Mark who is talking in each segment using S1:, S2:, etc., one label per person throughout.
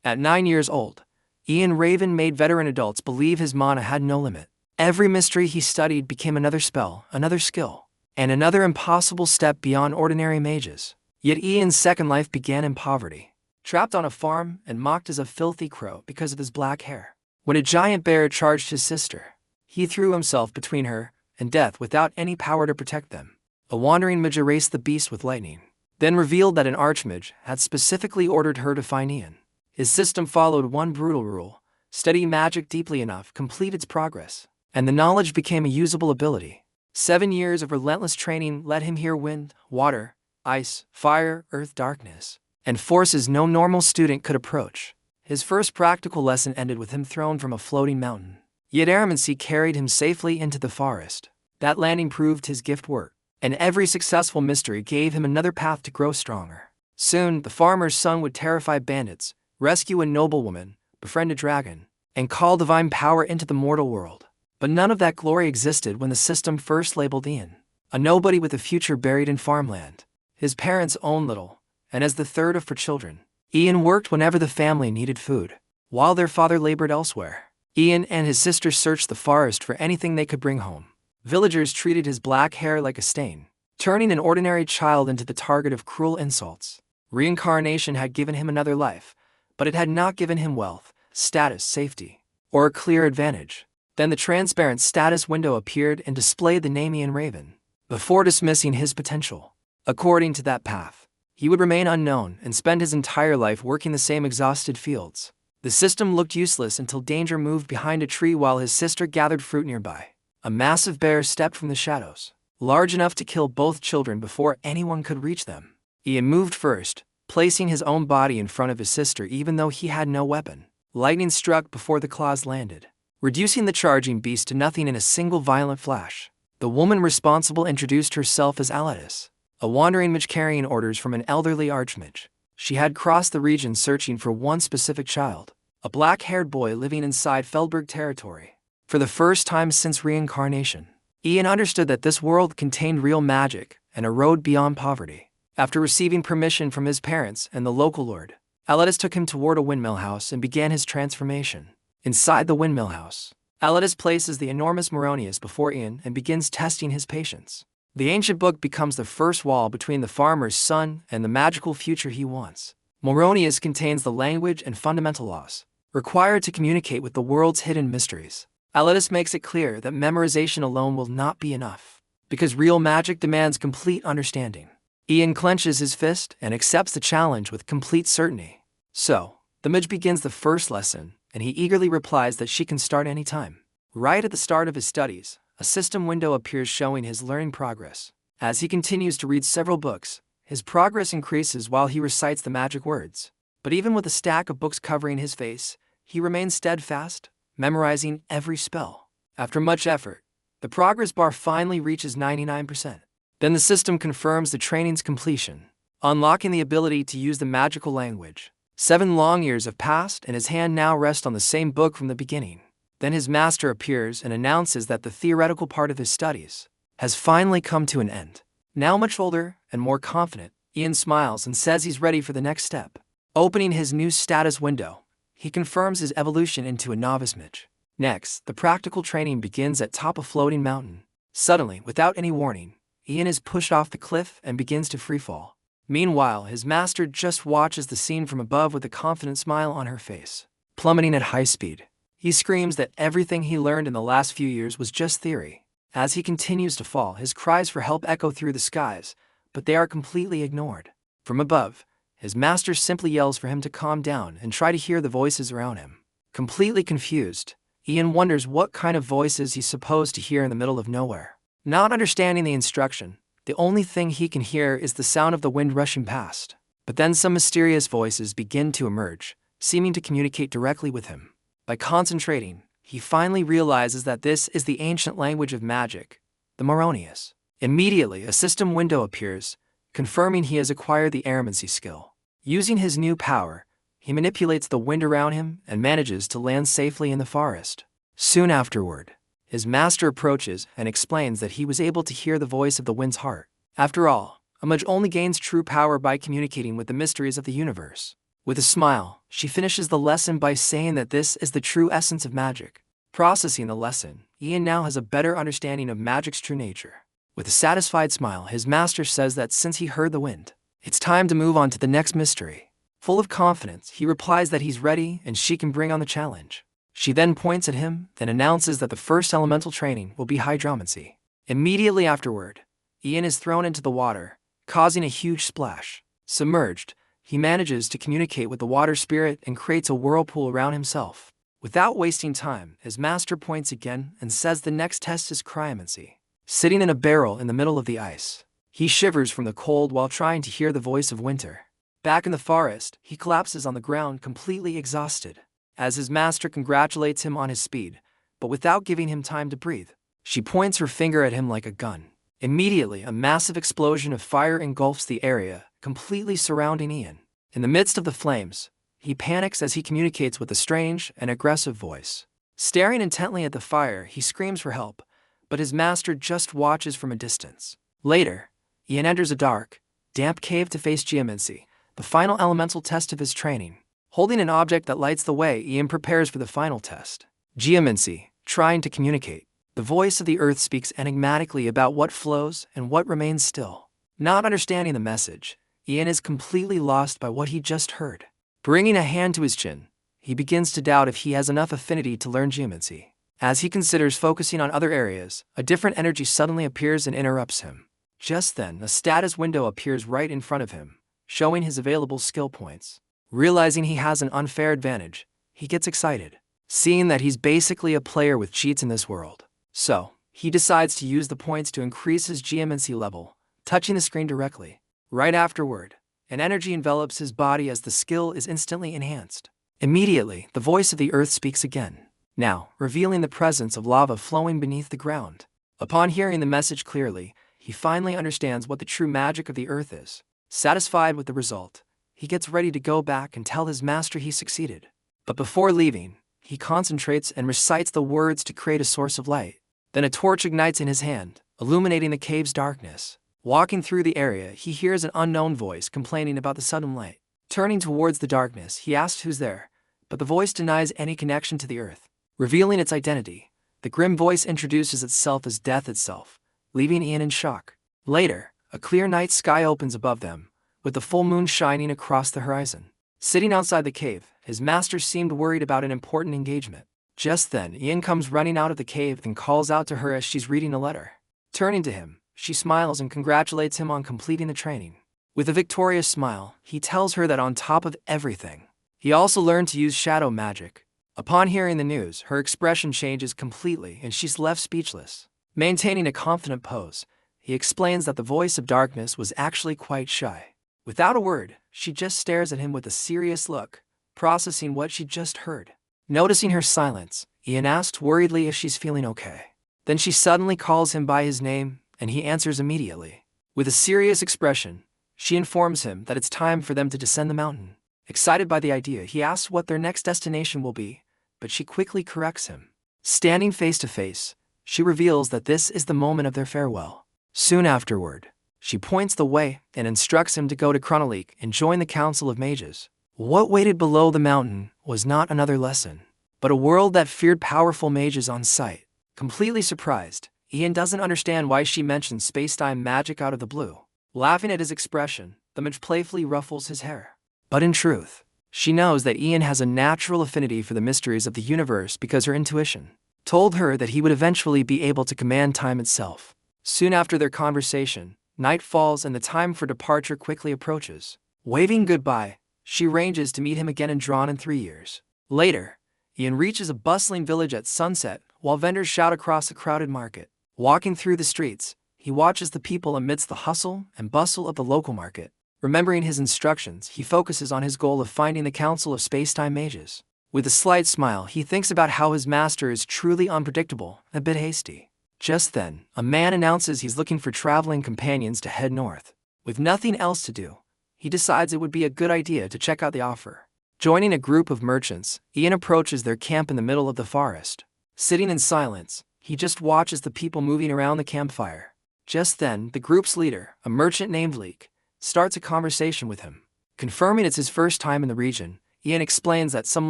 S1: At 9 years old, Ian Raven made veteran adults believe his mana had no limit. Every mystery he studied became another spell, another skill, and another impossible step beyond ordinary mages. Yet Ian's second life began in poverty, trapped on a farm and mocked as a filthy crow because of his black hair. When a giant bear charged his sister, he threw himself between her and death without any power to protect them. A wandering mage erased the beast with lightning, then revealed that an archmage had specifically ordered her to find Ian. His system followed one brutal rule: study magic deeply enough, complete its progress, and the knowledge became a usable ability. 7 years of relentless training led him hear wind, water, ice, fire, earth, darkness, and forces no normal student could approach. His first practical lesson ended with him thrown from a floating mountain. Yet Aramancy carried him safely into the forest. That landing proved his gift worked, and every successful mystery gave him another path to grow stronger. Soon, the farmer's son would terrify bandits, rescue a noblewoman, befriend a dragon, and call divine power into the mortal world. But none of that glory existed when the system first labeled Ian a nobody with a future buried in farmland. His parents owned little, and as the third of 4 children, Ian worked whenever the family needed food, while their father labored elsewhere. Ian and his sister searched the forest for anything they could bring home. Villagers treated his black hair like a stain, turning an ordinary child into the target of cruel insults. Reincarnation had given him another life, but it had not given him wealth, status, safety, or a clear advantage. Then the transparent status window appeared and displayed the name Ian Raven, before dismissing his potential. According to that path, he would remain unknown and spend his entire life working the same exhausted fields. The system looked useless until danger moved behind a tree while his sister gathered fruit nearby. A massive bear stepped from the shadows, large enough to kill both children before anyone could reach them. Ian moved first, placing his own body in front of his sister even though he had no weapon. Lightning struck before the claws landed, reducing the charging beast to nothing in a single violent flash. The woman responsible introduced herself as Aladdis, a wandering mage carrying orders from an elderly archmage. She had crossed the region searching for one specific child, a black-haired boy living inside Feldberg territory. For the first time since reincarnation, Ian understood that this world contained real magic and a road beyond poverty. After receiving permission from his parents and the local lord, Aladdis took him toward a windmill house and began his transformation. Inside the windmill house, Aladdis places the enormous Moronius before Ian and begins testing his patience. The ancient book becomes the first wall between the farmer's son and the magical future he wants. Moronius contains the language and fundamental laws required to communicate with the world's hidden mysteries. Aladdis makes it clear that memorization alone will not be enough, because real magic demands complete understanding. Ian clenches his fist and accepts the challenge with complete certainty. So, the mage begins the first lesson, and he eagerly replies that she can start anytime. Right at the start of his studies, a system window appears showing his learning progress. As he continues to read several books, his progress increases while he recites the magic words. But even with a stack of books covering his face, he remains steadfast, memorizing every spell. After much effort, the progress bar finally reaches 99%. Then the system confirms the training's completion, unlocking the ability to use the magical language. 7 long years have passed and his hand now rests on the same book from the beginning. Then his master appears and announces that the theoretical part of his studies has finally come to an end. Now much older and more confident, Ian smiles and says he's ready for the next step. Opening his new status window, he confirms his evolution into a novice mage. Next, the practical training begins at top a floating mountain. Suddenly, without any warning, Ian is pushed off the cliff and begins to freefall. Meanwhile, his master just watches the scene from above with a confident smile on her face. Plummeting at high speed, he screams that everything he learned in the last few years was just theory. As he continues to fall, his cries for help echo through the skies, but they are completely ignored. From above, his master simply yells for him to calm down and try to hear the voices around him. Completely confused, Ian wonders what kind of voices he's supposed to hear in the middle of nowhere. Not understanding the instruction, the only thing he can hear is the sound of the wind rushing past. But then some mysterious voices begin to emerge, seeming to communicate directly with him. By concentrating, he finally realizes that this is the ancient language of magic, the Moronius. Immediately, a system window appears, confirming he has acquired the Aramancy skill. Using his new power, he manipulates the wind around him and manages to land safely in the forest. Soon afterward, his master approaches and explains that he was able to hear the voice of the wind's heart. After all, a mage only gains true power by communicating with the mysteries of the universe. With a smile, she finishes the lesson by saying that this is the true essence of magic. Processing the lesson, Ian now has a better understanding of magic's true nature. With a satisfied smile, his master says that since he heard the wind, it's time to move on to the next mystery. Full of confidence, he replies that he's ready and she can bring on the challenge. She then points at him, then announces that the first elemental training will be hydromancy. Immediately afterward, Ian is thrown into the water, causing a huge splash. Submerged, he manages to communicate with the water spirit and creates a whirlpool around himself. Without wasting time, his master points again and says the next test is cryomancy. Sitting in a barrel in the middle of the ice, he shivers from the cold while trying to hear the voice of winter. Back in the forest, he collapses on the ground completely exhausted. As his master congratulates him on his speed, but without giving him time to breathe, she points her finger at him like a gun. Immediately, a massive explosion of fire engulfs the area, completely surrounding Ian. In the midst of the flames, he panics as he communicates with a strange and aggressive voice. Staring intently at the fire, he screams for help, but his master just watches from a distance. Later, Ian enters a dark, damp cave to face geomancy, the final elemental test of his training. Holding an object that lights the way, Ian prepares for the final test. Geomancy, trying to communicate. The voice of the earth speaks enigmatically about what flows and what remains still. Not understanding the message, Ian is completely lost by what he just heard. Bringing a hand to his chin, he begins to doubt if he has enough affinity to learn geomancy. As he considers focusing on other areas, a different energy suddenly appears and interrupts him. Just then, a status window appears right in front of him, showing his available skill points. Realizing he has an unfair advantage, he gets excited, seeing that he's basically a player with cheats in this world. So, he decides to use the points to increase his geomancy level, touching the screen directly. Right afterward, an energy envelops his body as the skill is instantly enhanced. Immediately, the voice of the earth speaks again, now revealing the presence of lava flowing beneath the ground. Upon hearing the message clearly, he finally understands what the true magic of the earth is. Satisfied with the result, he gets ready to go back and tell his master he succeeded. But before leaving, he concentrates and recites the words to create a source of light. Then a torch ignites in his hand, illuminating the cave's darkness. Walking through the area, he hears an unknown voice complaining about the sudden light. Turning towards the darkness, he asks who's there, but the voice denies any connection to the earth. Revealing its identity, the grim voice introduces itself as death itself, leaving Ian in shock. Later, a clear night sky opens above them, with the full moon shining across the horizon. Sitting outside the cave, his master seemed worried about an important engagement. Just then, Ian comes running out of the cave and calls out to her as she's reading a letter. Turning to him, she smiles and congratulates him on completing the training. With a victorious smile, he tells her that on top of everything, he also learned to use shadow magic. Upon hearing the news, her expression changes completely and she's left speechless. Maintaining a confident pose, he explains that the voice of darkness was actually quite shy. Without a word, she just stares at him with a serious look, processing what she just heard. Noticing her silence, Ian asks worriedly if she's feeling okay. Then she suddenly calls him by his name, and he answers immediately. With a serious expression, she informs him that it's time for them to descend the mountain. Excited by the idea, he asks what their next destination will be, but she quickly corrects him. Standing face to face, she reveals that this is the moment of their farewell. Soon afterward, she points the way and instructs him to go to Chronolique and join the Council of Mages. What waited below the mountain was not another lesson, but a world that feared powerful mages on sight. Completely surprised, Ian doesn't understand why she mentions space-time magic out of the blue. Laughing at his expression, the mage playfully ruffles his hair. But in truth, she knows that Ian has a natural affinity for the mysteries of the universe because her intuition told her that he would eventually be able to command time itself. Soon after their conversation, night falls and the time for departure quickly approaches. Waving goodbye, she arranges to meet him again in Drawn in 3 years. Later, Ian reaches a bustling village at sunset while vendors shout across a crowded market. Walking through the streets, he watches the people amidst the hustle and bustle of the local market. Remembering his instructions, he focuses on his goal of finding the Council of Space-Time Mages. With a slight smile, he thinks about how his master is truly unpredictable, a bit hasty. Just then, a man announces he's looking for traveling companions to head north. With nothing else to do, he decides it would be a good idea to check out the offer. Joining a group of merchants, Ian approaches their camp in the middle of the forest. Sitting in silence, he just watches the people moving around the campfire. Just then, the group's leader, a merchant named Leek, starts a conversation with him. Confirming it's his first time in the region, Ian explains that some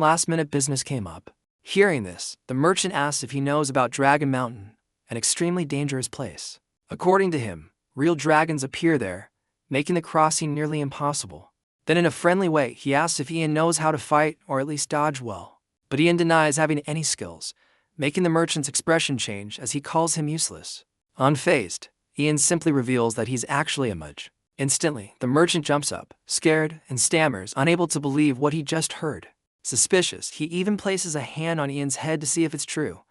S1: last-minute business came up. Hearing this, the merchant asks if he knows about Dragon Mountain, an extremely dangerous place. According to him, real dragons appear there, making the crossing nearly impossible. Then in a friendly way, he asks if Ian knows how to fight or at least dodge well. But Ian denies having any skills, making the merchant's expression change as he calls him useless. Unfazed, Ian simply reveals that he's actually a mage. Instantly, the merchant jumps up, scared, and stammers, unable to believe what he just heard. Suspicious, he even places a hand on Ian's head to see if it's true,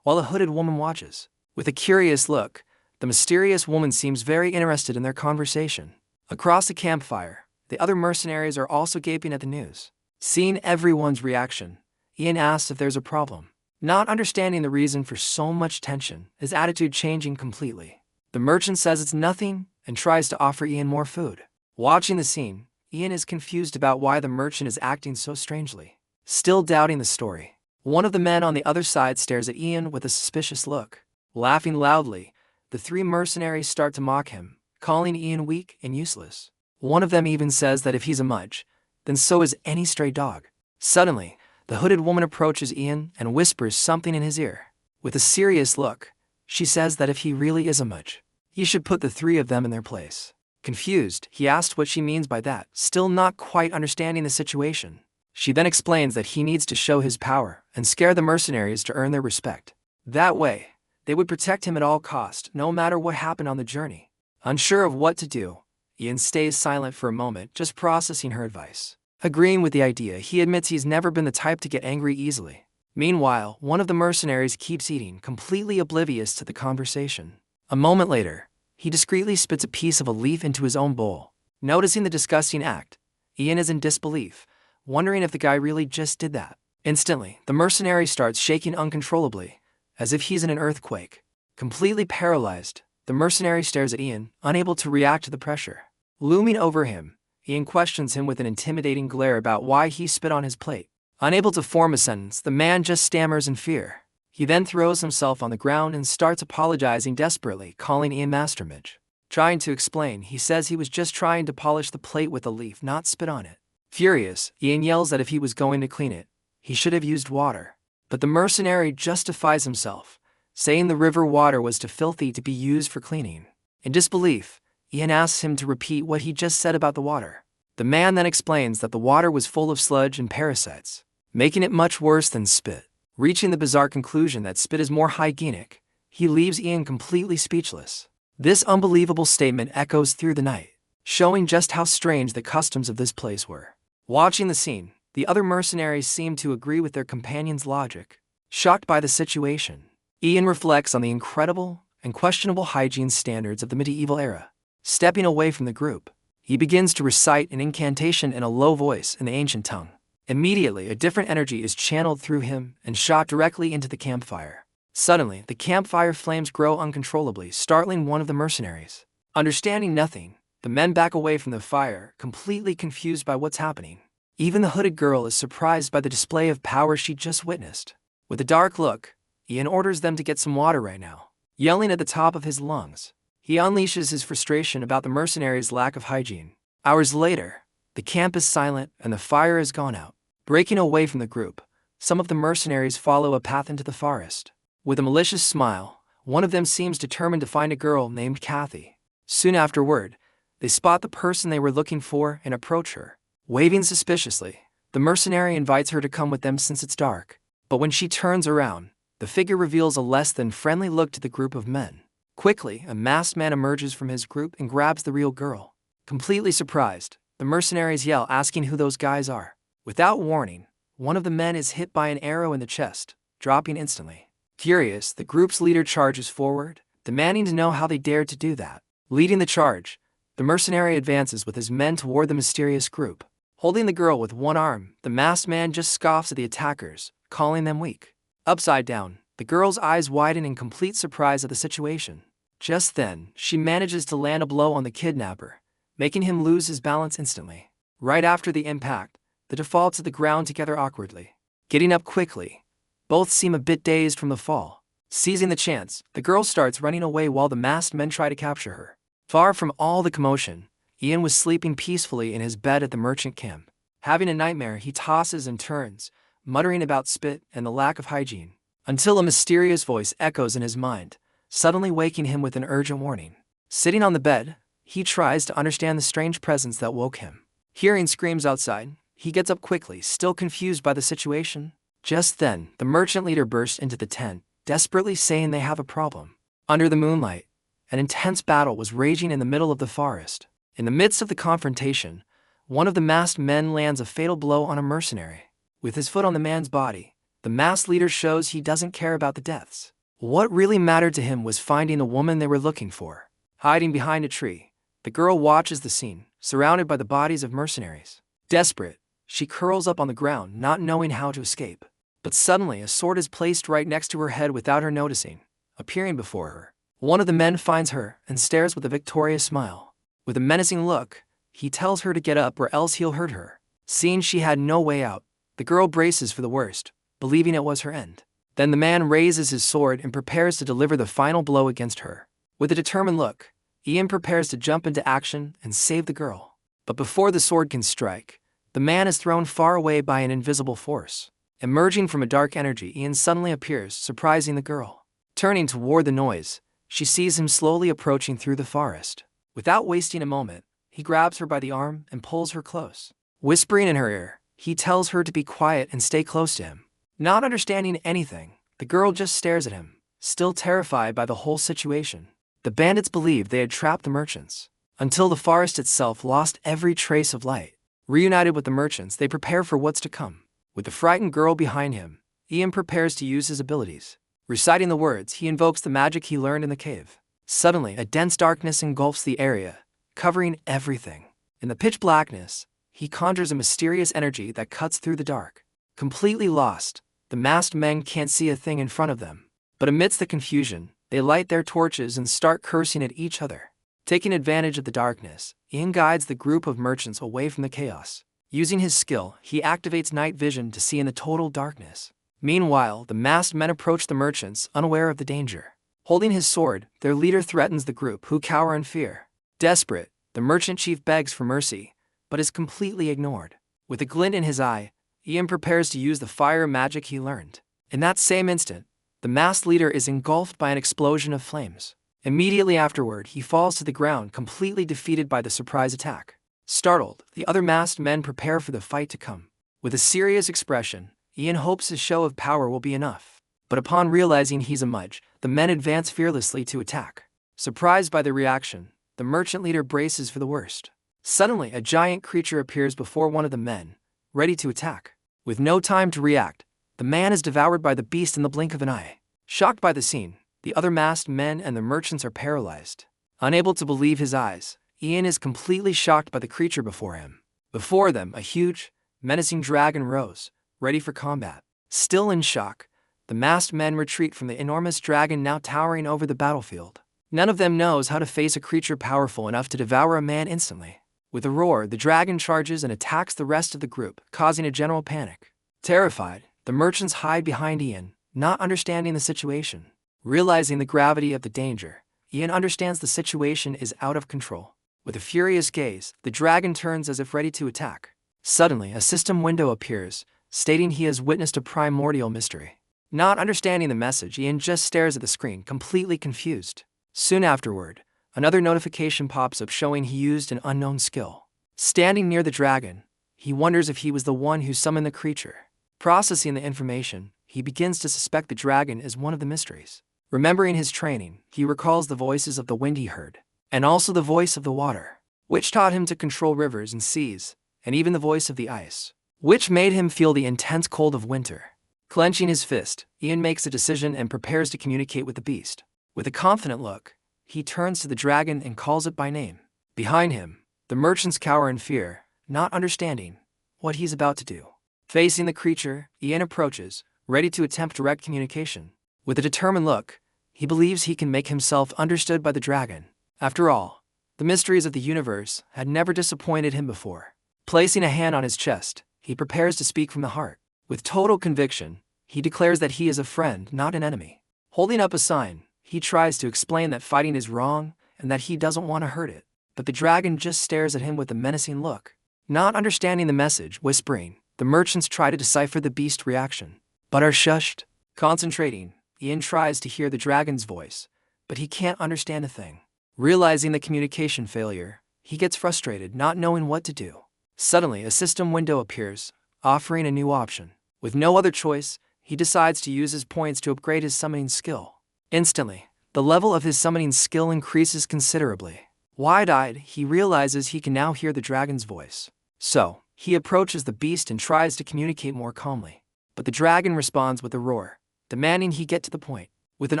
S1: while a hooded woman watches. With a curious look, the mysterious woman seems very interested in their conversation. Across the campfire, the other mercenaries are also gaping at the news. Seeing everyone's reaction, Ian asks if there's a problem. Not understanding the reason for so much tension, his attitude changing completely. The merchant says it's nothing and tries to offer Ian more food. Watching the scene, Ian is confused about why the merchant is acting so strangely. Still doubting the story, one of the men on the other side stares at Ian with a suspicious look. Laughing loudly, the three mercenaries start to mock him, calling Ian weak and useless. One of them even says that if he's a mudge, then so is any stray dog. Suddenly, the hooded woman approaches Ian and whispers something in his ear. With a serious look, she says that if he really is a mudge, he should put the three of them in their place. Confused, he asks what she means by that, still not quite understanding the situation. She then explains that he needs to show his power and scare the mercenaries to earn their respect. That way, they would protect him at all cost, no matter what happened on the journey. Unsure of what to do, Ian stays silent for a moment, just processing her advice. Agreeing with the idea, he admits he's never been the type to get angry easily. Meanwhile, one of the mercenaries keeps eating, completely oblivious to the conversation. A moment later, he discreetly spits a piece of a leaf into his own bowl. Noticing the disgusting act, Ian is in disbelief, wondering if the guy really just did that. Instantly, the mercenary starts shaking uncontrollably, as if he's in an earthquake. Completely paralyzed, the mercenary stares at Ian, unable to react to the pressure. Looming over him, Ian questions him with an intimidating glare about why he spit on his plate. Unable to form a sentence, the man just stammers in fear. He then throws himself on the ground and starts apologizing desperately, calling Ian Master Mage. Trying to explain, he says he was just trying to polish the plate with the leaf, not spit on it. Furious, Ian yells that if he was going to clean it, he should have used water. But the mercenary justifies himself, saying the river water was too filthy to be used for cleaning. In disbelief, Ian asks him to repeat what he just said about the water. The man then explains that the water was full of sludge and parasites, making it much worse than spit. Reaching the bizarre conclusion that spit is more hygienic, he leaves Ian completely speechless. This unbelievable statement echoes through the night, showing just how strange the customs of this place were. Watching the scene, the other mercenaries seem to agree with their companion's logic. Shocked by the situation, Ian reflects on the incredible and questionable hygiene standards of the medieval era. Stepping away from the group, he begins to recite an incantation in a low voice in the ancient tongue. Immediately, a different energy is channeled through him and shot directly into the campfire. Suddenly, the campfire flames grow uncontrollably, startling one of the mercenaries. Understanding nothing, the men back away from the fire, completely confused by what's happening. Even the hooded girl is surprised by the display of power she just witnessed. With a dark look, Ian orders them to get some water right now. Yelling at the top of his lungs, he unleashes his frustration about the mercenaries' lack of hygiene. Hours later, the camp is silent and the fire has gone out. Breaking away from the group, some of the mercenaries follow a path into the forest. With a malicious smile, one of them seems determined to find a girl named Kathy. Soon afterward, they spot the person they were looking for and approach her. Waving suspiciously, the mercenary invites her to come with them since it's dark. But when she turns around, the figure reveals a less than friendly look to the group of men. Quickly, a masked man emerges from his group and grabs the real girl. Completely surprised, the mercenaries yell, asking who those guys are. Without warning, one of the men is hit by an arrow in the chest, dropping instantly. Furious, the group's leader charges forward, demanding to know how they dared to do that. Leading the charge, the mercenary advances with his men toward the mysterious group. Holding the girl with one arm, the masked man just scoffs at the attackers, calling them weak. Upside down, the girl's eyes widen in complete surprise at the situation. Just then, she manages to land a blow on the kidnapper, making him lose his balance instantly. Right after the impact, the two fall to the ground together awkwardly. Getting up quickly, both seem a bit dazed from the fall. Seizing the chance, the girl starts running away while the masked men try to capture her. Far from all the commotion, Ian was sleeping peacefully in his bed at the merchant camp. Having a nightmare, he tosses and turns, muttering about spit and the lack of hygiene, until a mysterious voice echoes in his mind, suddenly waking him with an urgent warning. Sitting on the bed, he tries to understand the strange presence that woke him. Hearing screams outside, he gets up quickly, still confused by the situation. Just then, the merchant leader burst into the tent, desperately saying they have a problem. Under the moonlight, an intense battle was raging in the middle of the forest. In the midst of the confrontation, one of the masked men lands a fatal blow on a mercenary. With his foot on the man's body, the masked leader shows he doesn't care about the deaths. What really mattered to him was finding the woman they were looking for. Hiding behind a tree, the girl watches the scene, surrounded by the bodies of mercenaries. Desperate, she curls up on the ground, not knowing how to escape. But suddenly a sword is placed right next to her head without her noticing, appearing before her. One of the men finds her and stares with a victorious smile. With a menacing look, he tells her to get up or else he'll hurt her. Seeing she had no way out, the girl braces for the worst, believing it was her end. Then the man raises his sword and prepares to deliver the final blow against her. With a determined look, Ian prepares to jump into action and save the girl. But before the sword can strike, the man is thrown far away by an invisible force. Emerging from a dark energy, Ian suddenly appears, surprising the girl. Turning toward the noise, she sees him slowly approaching through the forest. Without wasting a moment, he grabs her by the arm and pulls her close. Whispering in her ear, he tells her to be quiet and stay close to him. Not understanding anything, the girl just stares at him, still terrified by the whole situation. The bandits believed they had trapped the merchants, until the forest itself lost every trace of light. Reunited with the merchants, they prepare for what's to come. With the frightened girl behind him, Ian prepares to use his abilities. Reciting the words, he invokes the magic he learned in the cave. Suddenly, a dense darkness engulfs the area, covering everything. In the pitch blackness, he conjures a mysterious energy that cuts through the dark. Completely lost, the masked men can't see a thing in front of them. But amidst the confusion, they light their torches and start cursing at each other. Taking advantage of the darkness, Ian guides the group of merchants away from the chaos. Using his skill, he activates night vision to see in the total darkness. Meanwhile, the masked men approach the merchants, unaware of the danger. Holding his sword, their leader threatens the group, who cower in fear. Desperate, the merchant chief begs for mercy, but is completely ignored. With a glint in his eye, Ian prepares to use the fire magic he learned. In that same instant, the masked leader is engulfed by an explosion of flames. Immediately afterward, he falls to the ground, completely defeated by the surprise attack. Startled, the other masked men prepare for the fight to come. With a serious expression, Ian hopes his show of power will be enough. But upon realizing he's a mage, the men advance fearlessly to attack. Surprised by the reaction, the merchant leader braces for the worst. Suddenly, a giant creature appears before one of the men, ready to attack. With no time to react, the man is devoured by the beast in the blink of an eye. Shocked by the scene, the other masked men and the merchants are paralyzed. Unable to believe his eyes, Ian is completely shocked by the creature before him. Before them, a huge, menacing dragon rose, ready for combat. Still in shock, the masked men retreat from the enormous dragon now towering over the battlefield. None of them knows how to face a creature powerful enough to devour a man instantly. With a roar, the dragon charges and attacks the rest of the group, causing a general panic. Terrified, the merchants hide behind Ian, not understanding the situation. Realizing the gravity of the danger, Ian understands the situation is out of control. With a furious gaze, the dragon turns as if ready to attack. Suddenly, a system window appears, stating he has witnessed a primordial mystery. Not understanding the message, Ian just stares at the screen, completely confused. Soon afterward, another notification pops up showing he used an unknown skill. Standing near the dragon, he wonders if he was the one who summoned the creature. Processing the information, he begins to suspect the dragon is one of the mysteries. Remembering his training, he recalls the voices of the wind he heard, and also the voice of the water, which taught him to control rivers and seas, and even the voice of the ice, which made him feel the intense cold of winter. Clenching his fist, Ian makes a decision and prepares to communicate with the beast. With a confident look, he turns to the dragon and calls it by name. Behind him, the merchants cower in fear, not understanding what he's about to do. Facing the creature, Ian approaches, ready to attempt direct communication. With a determined look, he believes he can make himself understood by the dragon. After all, the mysteries of the universe had never disappointed him before. Placing a hand on his chest, he prepares to speak from the heart. With total conviction, he declares that he is a friend, not an enemy. Holding up a sign, he tries to explain that fighting is wrong and that he doesn't want to hurt it. but the dragon just stares at him with a menacing look. Not understanding the message, whispering, the merchants try to decipher the beast's reaction, but are shushed. Concentrating, Ian tries to hear the dragon's voice, but he can't understand a thing. Realizing the communication failure, he gets frustrated, not knowing what to do. Suddenly, a system window appears, offering a new option. With no other choice, he decides to use his points to upgrade his summoning skill. Instantly, the level of his summoning skill increases considerably. Wide-eyed, he realizes he can now hear the dragon's voice. So, he approaches the beast and tries to communicate more calmly. But the dragon responds with a roar, demanding he get to the point. With an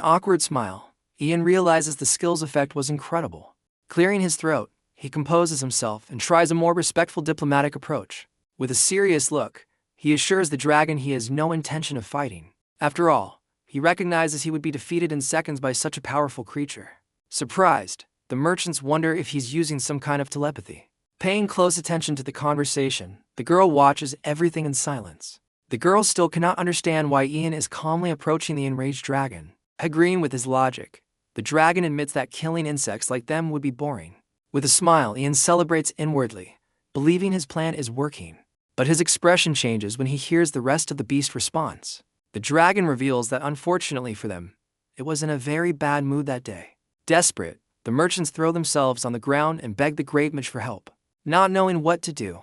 S1: awkward smile, Ian realizes the skill's effect was incredible. Clearing his throat, he composes himself and tries a more respectful diplomatic approach. With a serious look, he assures the dragon he has no intention of fighting. After all, he recognizes he would be defeated in seconds by such a powerful creature. Surprised, the merchants wonder if he's using some kind of telepathy. Paying close attention to the conversation, the girl watches everything in silence. The girl still cannot understand why Ian is calmly approaching the enraged dragon. Agreeing with his logic, the dragon admits that killing insects like them would be boring. With a smile, Ian celebrates inwardly, believing his plan is working. But his expression changes when he hears the rest of the beast's response. The dragon reveals that unfortunately for them, it was in a very bad mood that day. Desperate, the merchants throw themselves on the ground and beg the great mage for help. Not knowing what to do,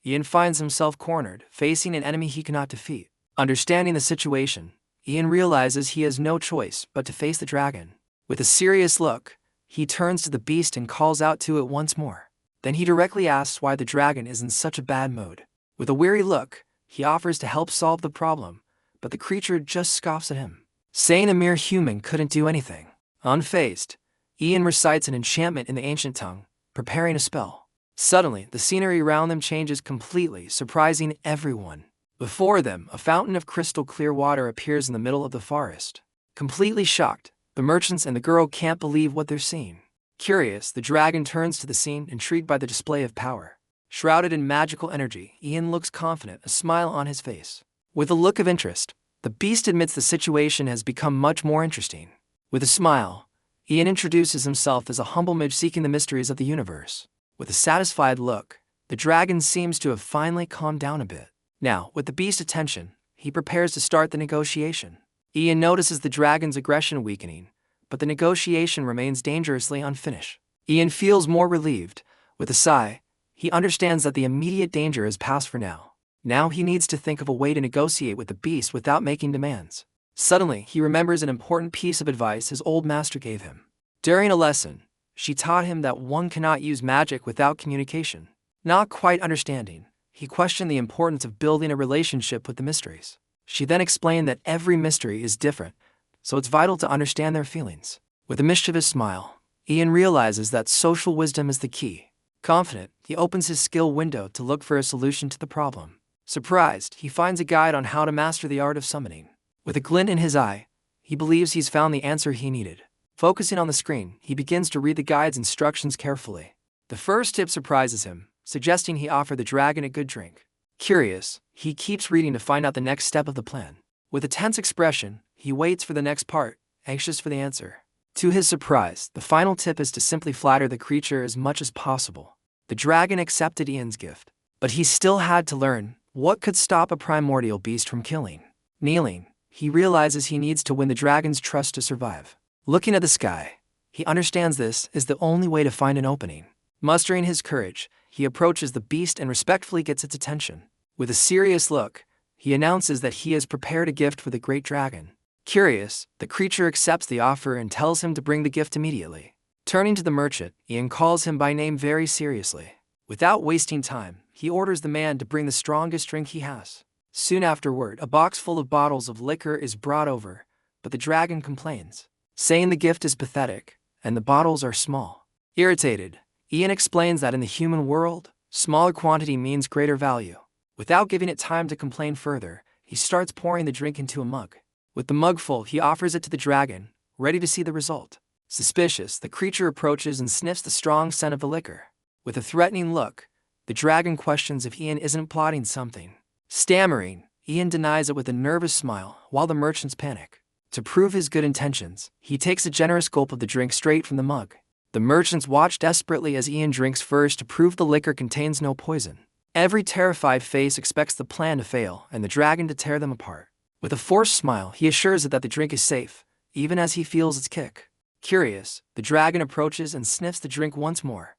S1: Ian finds himself cornered, facing an enemy he cannot defeat. Understanding the situation, Ian realizes he has no choice but to face the dragon. With a serious look, he turns to the beast and calls out to it once more. Then he directly asks why the dragon is in such a bad mood. With a weary look, he offers to help solve the problem, but the creature just scoffs at him, saying a mere human couldn't do anything. Unfazed, Ian recites an enchantment in the ancient tongue, preparing a spell. Suddenly, the scenery around them changes completely, surprising everyone. Before them, a fountain of crystal clear water appears in the middle of the forest. Completely shocked, the merchants and the girl can't believe what they're seeing. Curious, the dragon turns to the scene, intrigued by the display of power. Shrouded in magical energy, Ian looks confident, a smile on his face. With a look of interest, the beast admits the situation has become much more interesting. With a smile, Ian introduces himself as a humble mage seeking the mysteries of the universe. With a satisfied look, the dragon seems to have finally calmed down a bit. Now, with the beast's attention, he prepares to start the negotiation. Ian notices the dragon's aggression weakening, but the negotiation remains dangerously unfinished. Ian feels more relieved. With a sigh, he understands that the immediate danger is past for now. Now he needs to think of a way to negotiate with the beast without making demands. Suddenly, he remembers an important piece of advice his old master gave him. During a lesson, she taught him that one cannot use magic without communication. Not quite understanding, he questioned the importance of building a relationship with the mysteries. She then explained that every mystery is different, so it's vital to understand their feelings. With a mischievous smile, Ian realizes that social wisdom is the key. Confident, he opens his skill window to look for a solution to the problem. Surprised, he finds a guide on how to master the art of summoning. With a glint in his eye, he believes he's found the answer he needed. Focusing on the screen, he begins to read the guide's instructions carefully. The first tip surprises him, suggesting he offer the dragon a good drink. Curious, he keeps reading to find out the next step of the plan. With a tense expression, he waits for the next part, anxious for the answer. To his surprise, the final tip is to simply flatter the creature as much as possible. The dragon accepted Ian's gift, but he still had to learn what could stop a primordial beast from killing. Kneeling, he realizes he needs to win the dragon's trust to survive. Looking at the sky, he understands this is the only way to find an opening. Mustering his courage, he approaches the beast and respectfully gets its attention. With a serious look, he announces that he has prepared a gift for the great dragon. Curious, the creature accepts the offer and tells him to bring the gift immediately. Turning to the merchant, Ian calls him by name very seriously. Without wasting time, he orders the man to bring the strongest drink he has. Soon afterward, a box full of bottles of liquor is brought over, but the dragon complains, saying the gift is pathetic, and the bottles are small. Irritated, Ian explains that in the human world, smaller quantity means greater value. Without giving it time to complain further, he starts pouring the drink into a mug. With the mug full, he offers it to the dragon, ready to see the result. Suspicious, the creature approaches and sniffs the strong scent of the liquor. With a threatening look, the dragon questions if Ian isn't plotting something. Stammering, Ian denies it with a nervous smile, while the merchants panic. To prove his good intentions, he takes a generous gulp of the drink straight from the mug. The merchants watch desperately as Ian drinks first to prove the liquor contains no poison. Every terrified face expects the plan to fail and the dragon to tear them apart. With a forced smile, he assures it that the drink is safe, even as he feels its kick. Curious, the dragon approaches and sniffs the drink once more,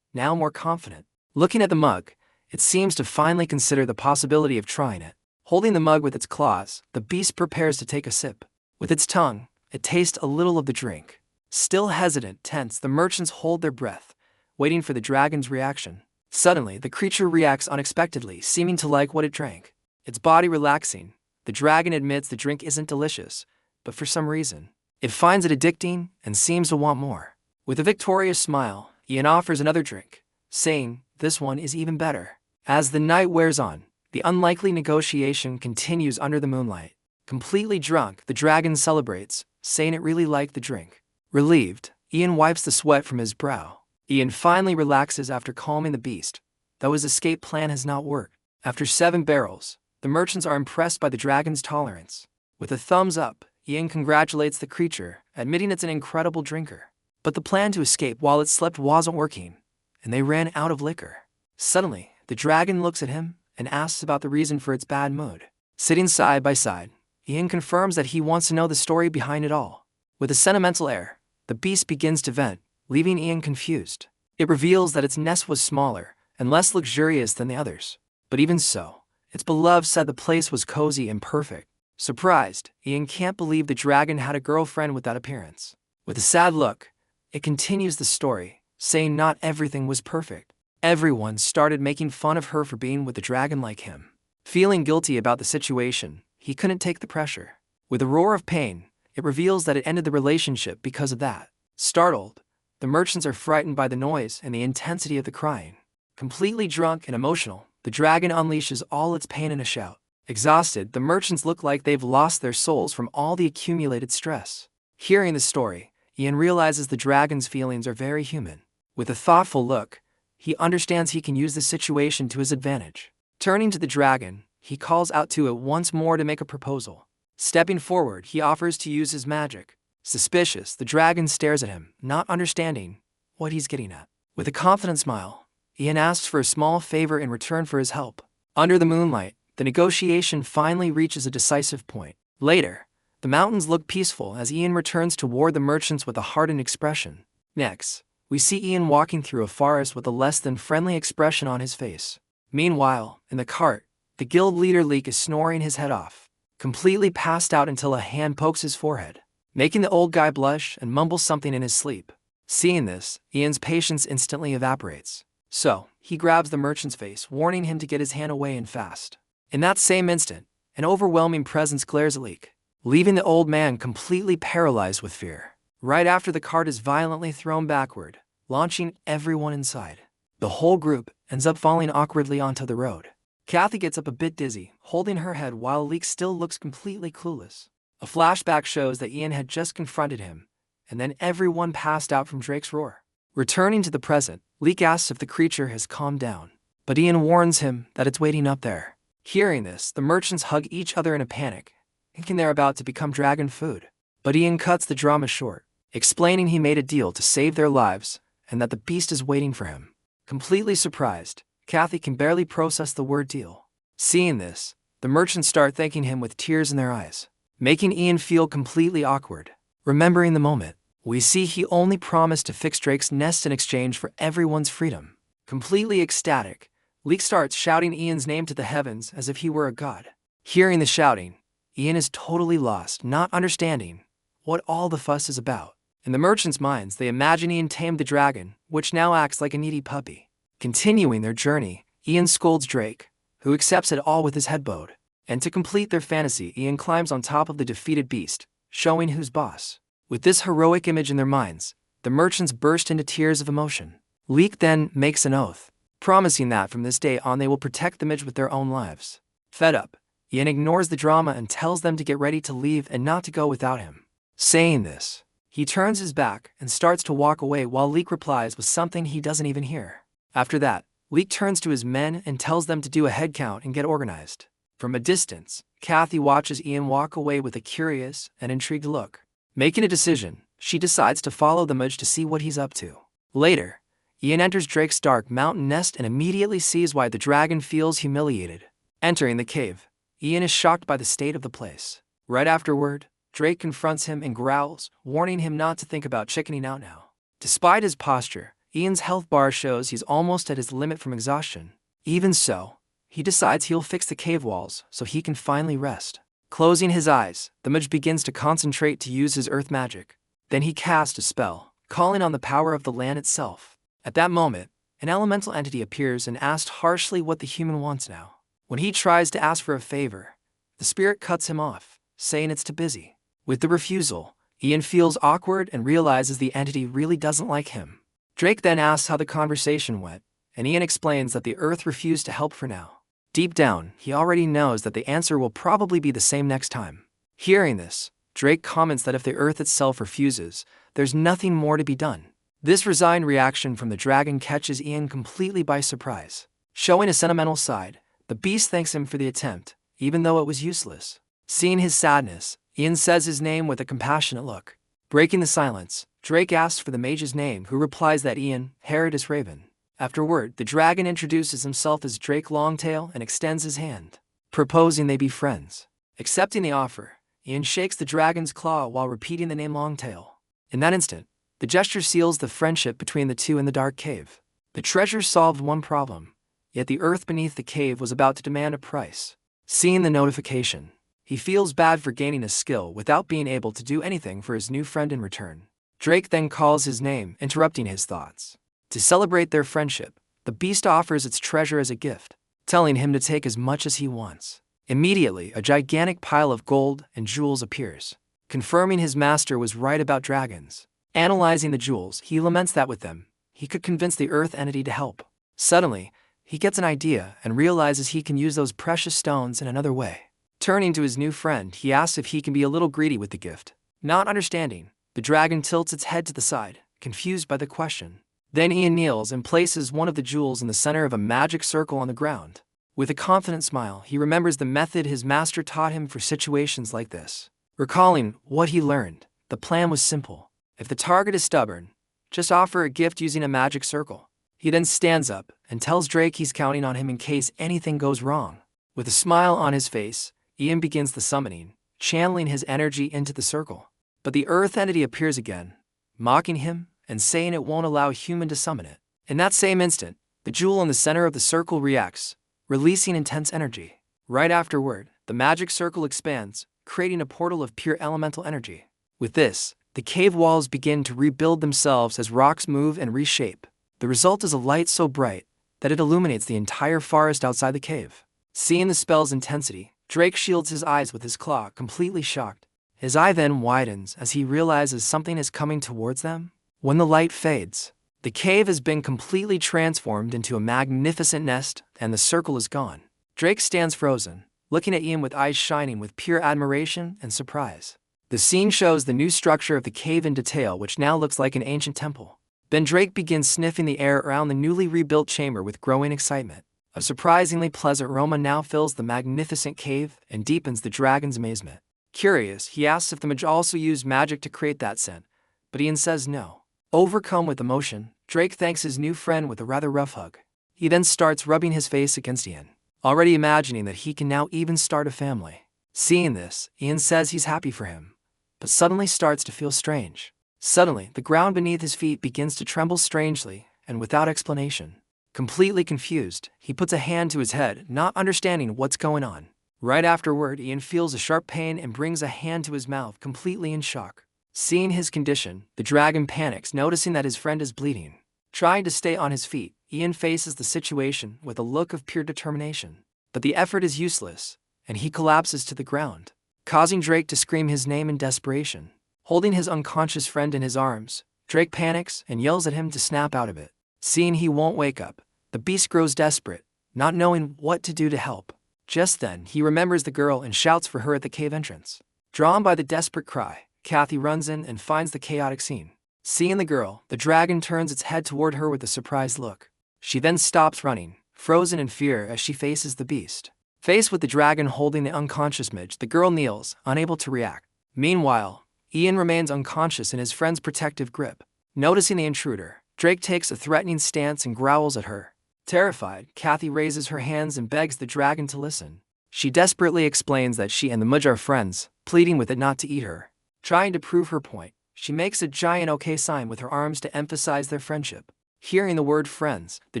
S1: now more confident. Looking at the mug, it seems to finally consider the possibility of trying it. Holding the mug with its claws, the beast prepares to take a sip. With its tongue, it tastes a little of the drink. Still hesitant, tense, the merchants hold their breath, waiting for the dragon's reaction. Suddenly, the creature reacts unexpectedly, seeming to like what it drank. Its body relaxing, the dragon admits the drink isn't delicious, but for some reason, it finds it addicting and seems to want more. With a victorious smile, Ian offers another drink, saying, "This one is even better." As the night wears on, the unlikely negotiation continues under the moonlight. Completely drunk, the dragon celebrates, saying it really liked the drink. Relieved, Ian wipes the sweat from his brow. Ian finally relaxes after calming the beast, though his escape plan has not worked. After 7 barrels, the merchants are impressed by the dragon's tolerance. With a thumbs up, Ian congratulates the creature, admitting it's an incredible drinker. But the plan to escape while it slept wasn't working, and they ran out of liquor. Suddenly, the dragon looks at him and asks about the reason for its bad mood. Sitting side by side, Ian confirms that he wants to know the story behind it all. With a sentimental air, the beast begins to vent, leaving Ian confused. It reveals that its nest was smaller and less luxurious than the others. But even so, its beloved said the place was cozy and perfect. Surprised, Ian can't believe the dragon had a girlfriend with that appearance. With a sad look, it continues the story, saying not everything was perfect. Everyone started making fun of her for being with a dragon like him. Feeling guilty about the situation, he couldn't take the pressure. With a roar of pain, it reveals that it ended the relationship because of that. Startled, the merchants are frightened by the noise and the intensity of the crying. Completely drunk and emotional, the dragon unleashes all its pain in a shout. Exhausted, the merchants look like they've lost their souls from all the accumulated stress. Hearing the story, Ian realizes the dragon's feelings are very human. With a thoughtful look, he understands he can use the situation to his advantage. Turning to the dragon, he calls out to it once more to make a proposal. Stepping forward, he offers to use his magic. Suspicious, the dragon stares at him, not understanding what he's getting at. With a confident smile, Ian asks for a small favor in return for his help. Under the moonlight, the negotiation finally reaches a decisive point. Later, the mountains look peaceful as Ian returns toward the merchants with a hardened expression. Next, we see Ian walking through a forest with a less than friendly expression on his face. Meanwhile, in the cart, the guild leader Leek is snoring his head off, completely passed out until a hand pokes his forehead, making the old guy blush and mumble something in his sleep. Seeing this, Ian's patience instantly evaporates. So, he grabs the merchant's face, warning him to get his hand away and fast. In that same instant, an overwhelming presence glares at Leek, leaving the old man completely paralyzed with fear. Right after, the cart is violently thrown backward, launching everyone inside. The whole group ends up falling awkwardly onto the road. Kathy gets up a bit dizzy, holding her head while Leek still looks completely clueless. A flashback shows that Ian had just confronted him, and then everyone passed out from Drake's roar. Returning to the present, Leek asks if the creature has calmed down, but Ian warns him that it's waiting up there. Hearing this, the merchants hug each other in a panic, thinking they're about to become dragon food. But Ian cuts the drama short, explaining he made a deal to save their lives and that the beast is waiting for him. Completely surprised, Kathy can barely process the word deal. Seeing this, the merchants start thanking him with tears in their eyes, making Ian feel completely awkward. Remembering the moment, we see he only promised to fix Drake's nest in exchange for everyone's freedom. Completely ecstatic, Leek starts shouting Ian's name to the heavens as if he were a god. Hearing the shouting, Ian is totally lost, not understanding what all the fuss is about. In the merchants' minds, they imagine Ian tamed the dragon, which now acts like a needy puppy. Continuing their journey, Ian scolds Drake, who accepts it all with his head bowed. And to complete their fantasy, Ian climbs on top of the defeated beast, showing who's boss. With this heroic image in their minds, the merchants burst into tears of emotion. Leek then makes an oath, promising that from this day on they will protect the mage with their own lives. Fed up, Ian ignores the drama and tells them to get ready to leave and not to go without him. Saying this, he turns his back and starts to walk away while Leek replies with something he doesn't even hear. After that, Leek turns to his men and tells them to do a head count and get organized. From a distance, Kathy watches Ian walk away with a curious and intrigued look. Making a decision, she decides to follow the mage to see what he's up to. Later, Ian enters Drake's dark mountain nest and immediately sees why the dragon feels humiliated. Entering the cave, Ian is shocked by the state of the place. Right afterward, Drake confronts him and growls, warning him not to think about chickening out now. Despite his posture, Ian's health bar shows he's almost at his limit from exhaustion. Even so, he decides he'll fix the cave walls so he can finally rest. Closing his eyes, the mage begins to concentrate to use his earth magic. Then he casts a spell, calling on the power of the land itself. At that moment, an elemental entity appears and asks harshly what the human wants now. When he tries to ask for a favor, the spirit cuts him off, saying it's too busy. With the refusal, Ian feels awkward and realizes the entity really doesn't like him. Drake then asks how the conversation went, and Ian explains that the earth refused to help for now. Deep down, he already knows that the answer will probably be the same next time. Hearing this, Drake comments that if the earth itself refuses, there's nothing more to be done. This resigned reaction from the dragon catches Ian completely by surprise. Showing a sentimental side, the beast thanks him for the attempt, even though it was useless. Seeing his sadness, Ian says his name with a compassionate look. Breaking the silence, Drake asks for the mage's name, who replies that Ian, Herodis Raven. Afterward, the dragon introduces himself as Drake Longtail and extends his hand, proposing they be friends. Accepting the offer, Ian shakes the dragon's claw while repeating the name Longtail. In that instant, the gesture seals the friendship between the two in the dark cave. The treasure solved one problem, yet the earth beneath the cave was about to demand a price. Seeing the notification, he feels bad for gaining a skill without being able to do anything for his new friend in return. Drake then calls his name, interrupting his thoughts. To celebrate their friendship, the beast offers its treasure as a gift, telling him to take as much as he wants. Immediately, a gigantic pile of gold and jewels appears, confirming his master was right about dragons. Analyzing the jewels, he laments that with them, he could convince the earth entity to help. Suddenly, he gets an idea and realizes he can use those precious stones in another way. Turning to his new friend, he asks if he can be a little greedy with the gift. Not understanding, the dragon tilts its head to the side, confused by the question. Then Ian kneels and places one of the jewels in the center of a magic circle on the ground. With a confident smile, he remembers the method his master taught him for situations like this. Recalling what he learned, the plan was simple. If the target is stubborn, just offer a gift using a magic circle. He then stands up and tells Drake he's counting on him in case anything goes wrong. With a smile on his face, Ian begins the summoning, channeling his energy into the circle. But the earth entity appears again, mocking him and saying it won't allow a human to summon it. In that same instant, the jewel in the center of the circle reacts, releasing intense energy. Right afterward, the magic circle expands, creating a portal of pure elemental energy. With this, the cave walls begin to rebuild themselves as rocks move and reshape. The result is a light so bright that it illuminates the entire forest outside the cave. Seeing the spell's intensity, Drake shields his eyes with his claw, completely shocked. His eye then widens as he realizes something is coming towards them. When the light fades, the cave has been completely transformed into a magnificent nest, and the circle is gone. Drake stands frozen, looking at Ian with eyes shining with pure admiration and surprise. The scene shows the new structure of the cave in detail, which now looks like an ancient temple. Then Drake begins sniffing the air around the newly rebuilt chamber with growing excitement. A surprisingly pleasant aroma now fills the magnificent cave and deepens the dragon's amazement. Curious, he asks if the mage also used magic to create that scent, but Ian says no. Overcome with emotion, Drake thanks his new friend with a rather rough hug. He then starts rubbing his face against Ian, already imagining that he can now even start a family. Seeing this, Ian says he's happy for him, but suddenly starts to feel strange. Suddenly, the ground beneath his feet begins to tremble strangely and without explanation. Completely confused, he puts a hand to his head, not understanding what's going on. Right afterward, Ian feels a sharp pain and brings a hand to his mouth, completely in shock. Seeing his condition, the dragon panics, noticing that his friend is bleeding. Trying to stay on his feet, Ian faces the situation with a look of pure determination. But the effort is useless, and he collapses to the ground, causing Drake to scream his name in desperation. Holding his unconscious friend in his arms, Drake panics and yells at him to snap out of it. Seeing he won't wake up, the beast grows desperate, not knowing what to do to help. Just then, he remembers the girl and shouts for her at the cave entrance. Drawn by the desperate cry, Kathy runs in and finds the chaotic scene. Seeing the girl, the dragon turns its head toward her with a surprised look. She then stops running, frozen in fear as she faces the beast. Faced with the dragon holding the unconscious mage, the girl kneels, unable to react. Meanwhile, Ian remains unconscious in his friend's protective grip. Noticing the intruder, Drake takes a threatening stance and growls at her. Terrified, Kathy raises her hands and begs the dragon to listen. She desperately explains that she and the mage are friends, pleading with it not to eat her. Trying to prove her point, she makes a giant OK sign with her arms to emphasize their friendship. Hearing the word friends, the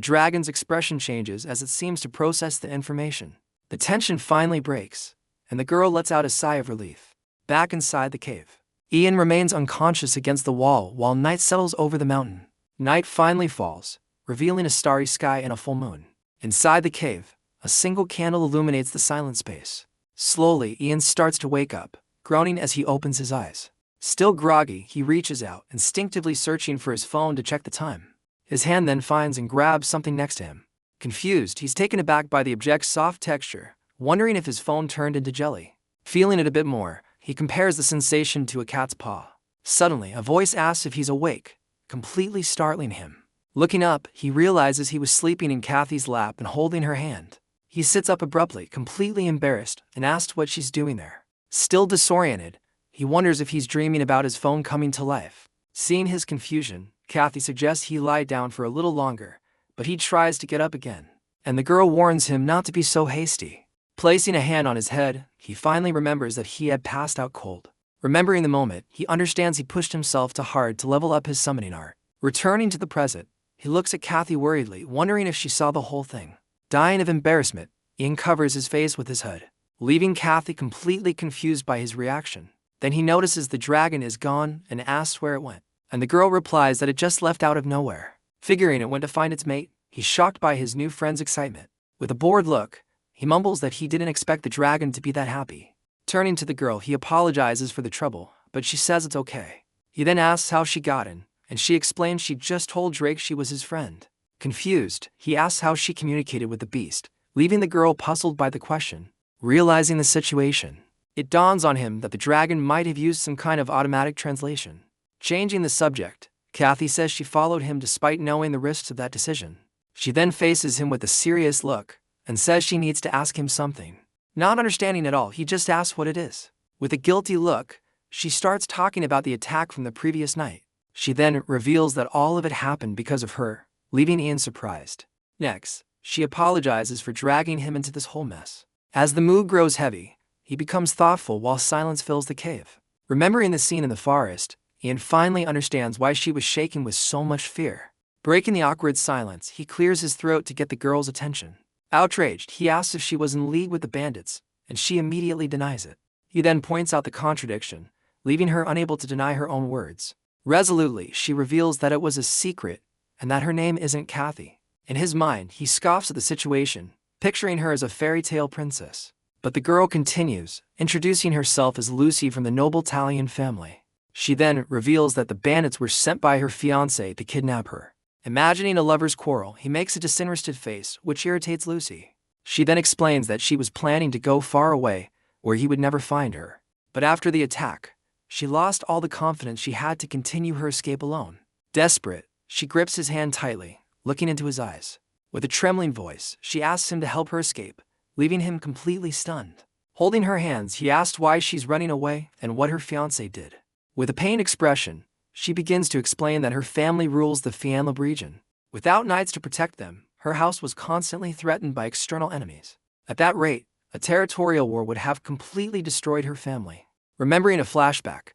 S1: dragon's expression changes as it seems to process the information. The tension finally breaks, and the girl lets out a sigh of relief. Back inside the cave, Ian remains unconscious against the wall while night settles over the mountain. Night finally falls, revealing a starry sky and a full moon. Inside the cave, a single candle illuminates the silent space. Slowly, Ian starts to wake up, groaning as he opens his eyes. Still groggy, he reaches out, instinctively searching for his phone to check the time. His hand then finds and grabs something next to him. Confused, he's taken aback by the object's soft texture, wondering if his phone turned into jelly. Feeling it a bit more, he compares the sensation to a cat's paw. Suddenly, a voice asks if he's awake, completely startling him. Looking up, he realizes he was sleeping in Kathy's lap and holding her hand. He sits up abruptly, completely embarrassed, and asks what she's doing there. Still disoriented, he wonders if he's dreaming about his phone coming to life. Seeing his confusion, Kathy suggests he lie down for a little longer, but he tries to get up again, and the girl warns him not to be so hasty. Placing a hand on his head, he finally remembers that he had passed out cold. Remembering the moment, he understands he pushed himself too hard to level up his summoning art. Returning to the present, he looks at Kathy worriedly, wondering if she saw the whole thing. Dying of embarrassment, Ian covers his face with his hood, leaving Kathy completely confused by his reaction. Then he notices the dragon is gone and asks where it went, and the girl replies that it just left out of nowhere. Figuring it went to find its mate, he's shocked by his new friend's excitement. With a bored look, he mumbles that he didn't expect the dragon to be that happy. Turning to the girl, he apologizes for the trouble, but she says it's okay. He then asks how she got in, and she explains she just told Drake she was his friend. Confused, he asks how she communicated with the beast, leaving the girl puzzled by the question. Realizing the situation, it dawns on him that the dragon might have used some kind of automatic translation. Changing the subject, Kathy says she followed him despite knowing the risks of that decision. She then faces him with a serious look, and says she needs to ask him something. Not understanding at all, he just asks what it is. With a guilty look, she starts talking about the attack from the previous night. She then reveals that all of it happened because of her, leaving Ian surprised. Next, she apologizes for dragging him into this whole mess. As the mood grows heavy, he becomes thoughtful while silence fills the cave. Remembering the scene in the forest, Ian finally understands why she was shaking with so much fear. Breaking the awkward silence, he clears his throat to get the girl's attention. Outraged, he asks if she was in league with the bandits, and she immediately denies it. He then points out the contradiction, leaving her unable to deny her own words. Resolutely, she reveals that it was a secret, and that her name isn't Kathy. In his mind, he scoffs at the situation, picturing her as a fairy tale princess. But the girl continues, introducing herself as Lucy from the noble Italian family. She then reveals that the bandits were sent by her fiancé to kidnap her. Imagining a lover's quarrel, he makes a disinterested face, which irritates Lucy. She then explains that she was planning to go far away, where he would never find her. But after the attack, she lost all the confidence she had to continue her escape alone. Desperate, she grips his hand tightly, looking into his eyes. With a trembling voice, she asks him to help her escape, leaving him completely stunned. Holding her hands, he asks why she's running away and what her fiancé did. With a pained expression, she begins to explain that her family rules the Fianlab region. Without knights to protect them, her house was constantly threatened by external enemies. At that rate, a territorial war would have completely destroyed her family. Remembering a flashback,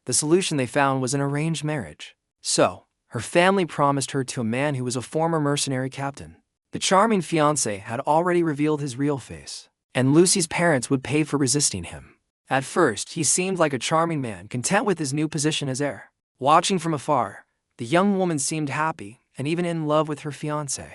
S1: the solution they found was an arranged marriage. So, her family promised her to a man who was a former mercenary captain. The charming fiancé had already revealed his real face, and Lucy's parents would pay for resisting him. At first, he seemed like a charming man, content with his new position as heir. Watching from afar, the young woman seemed happy and even in love with her fiancé.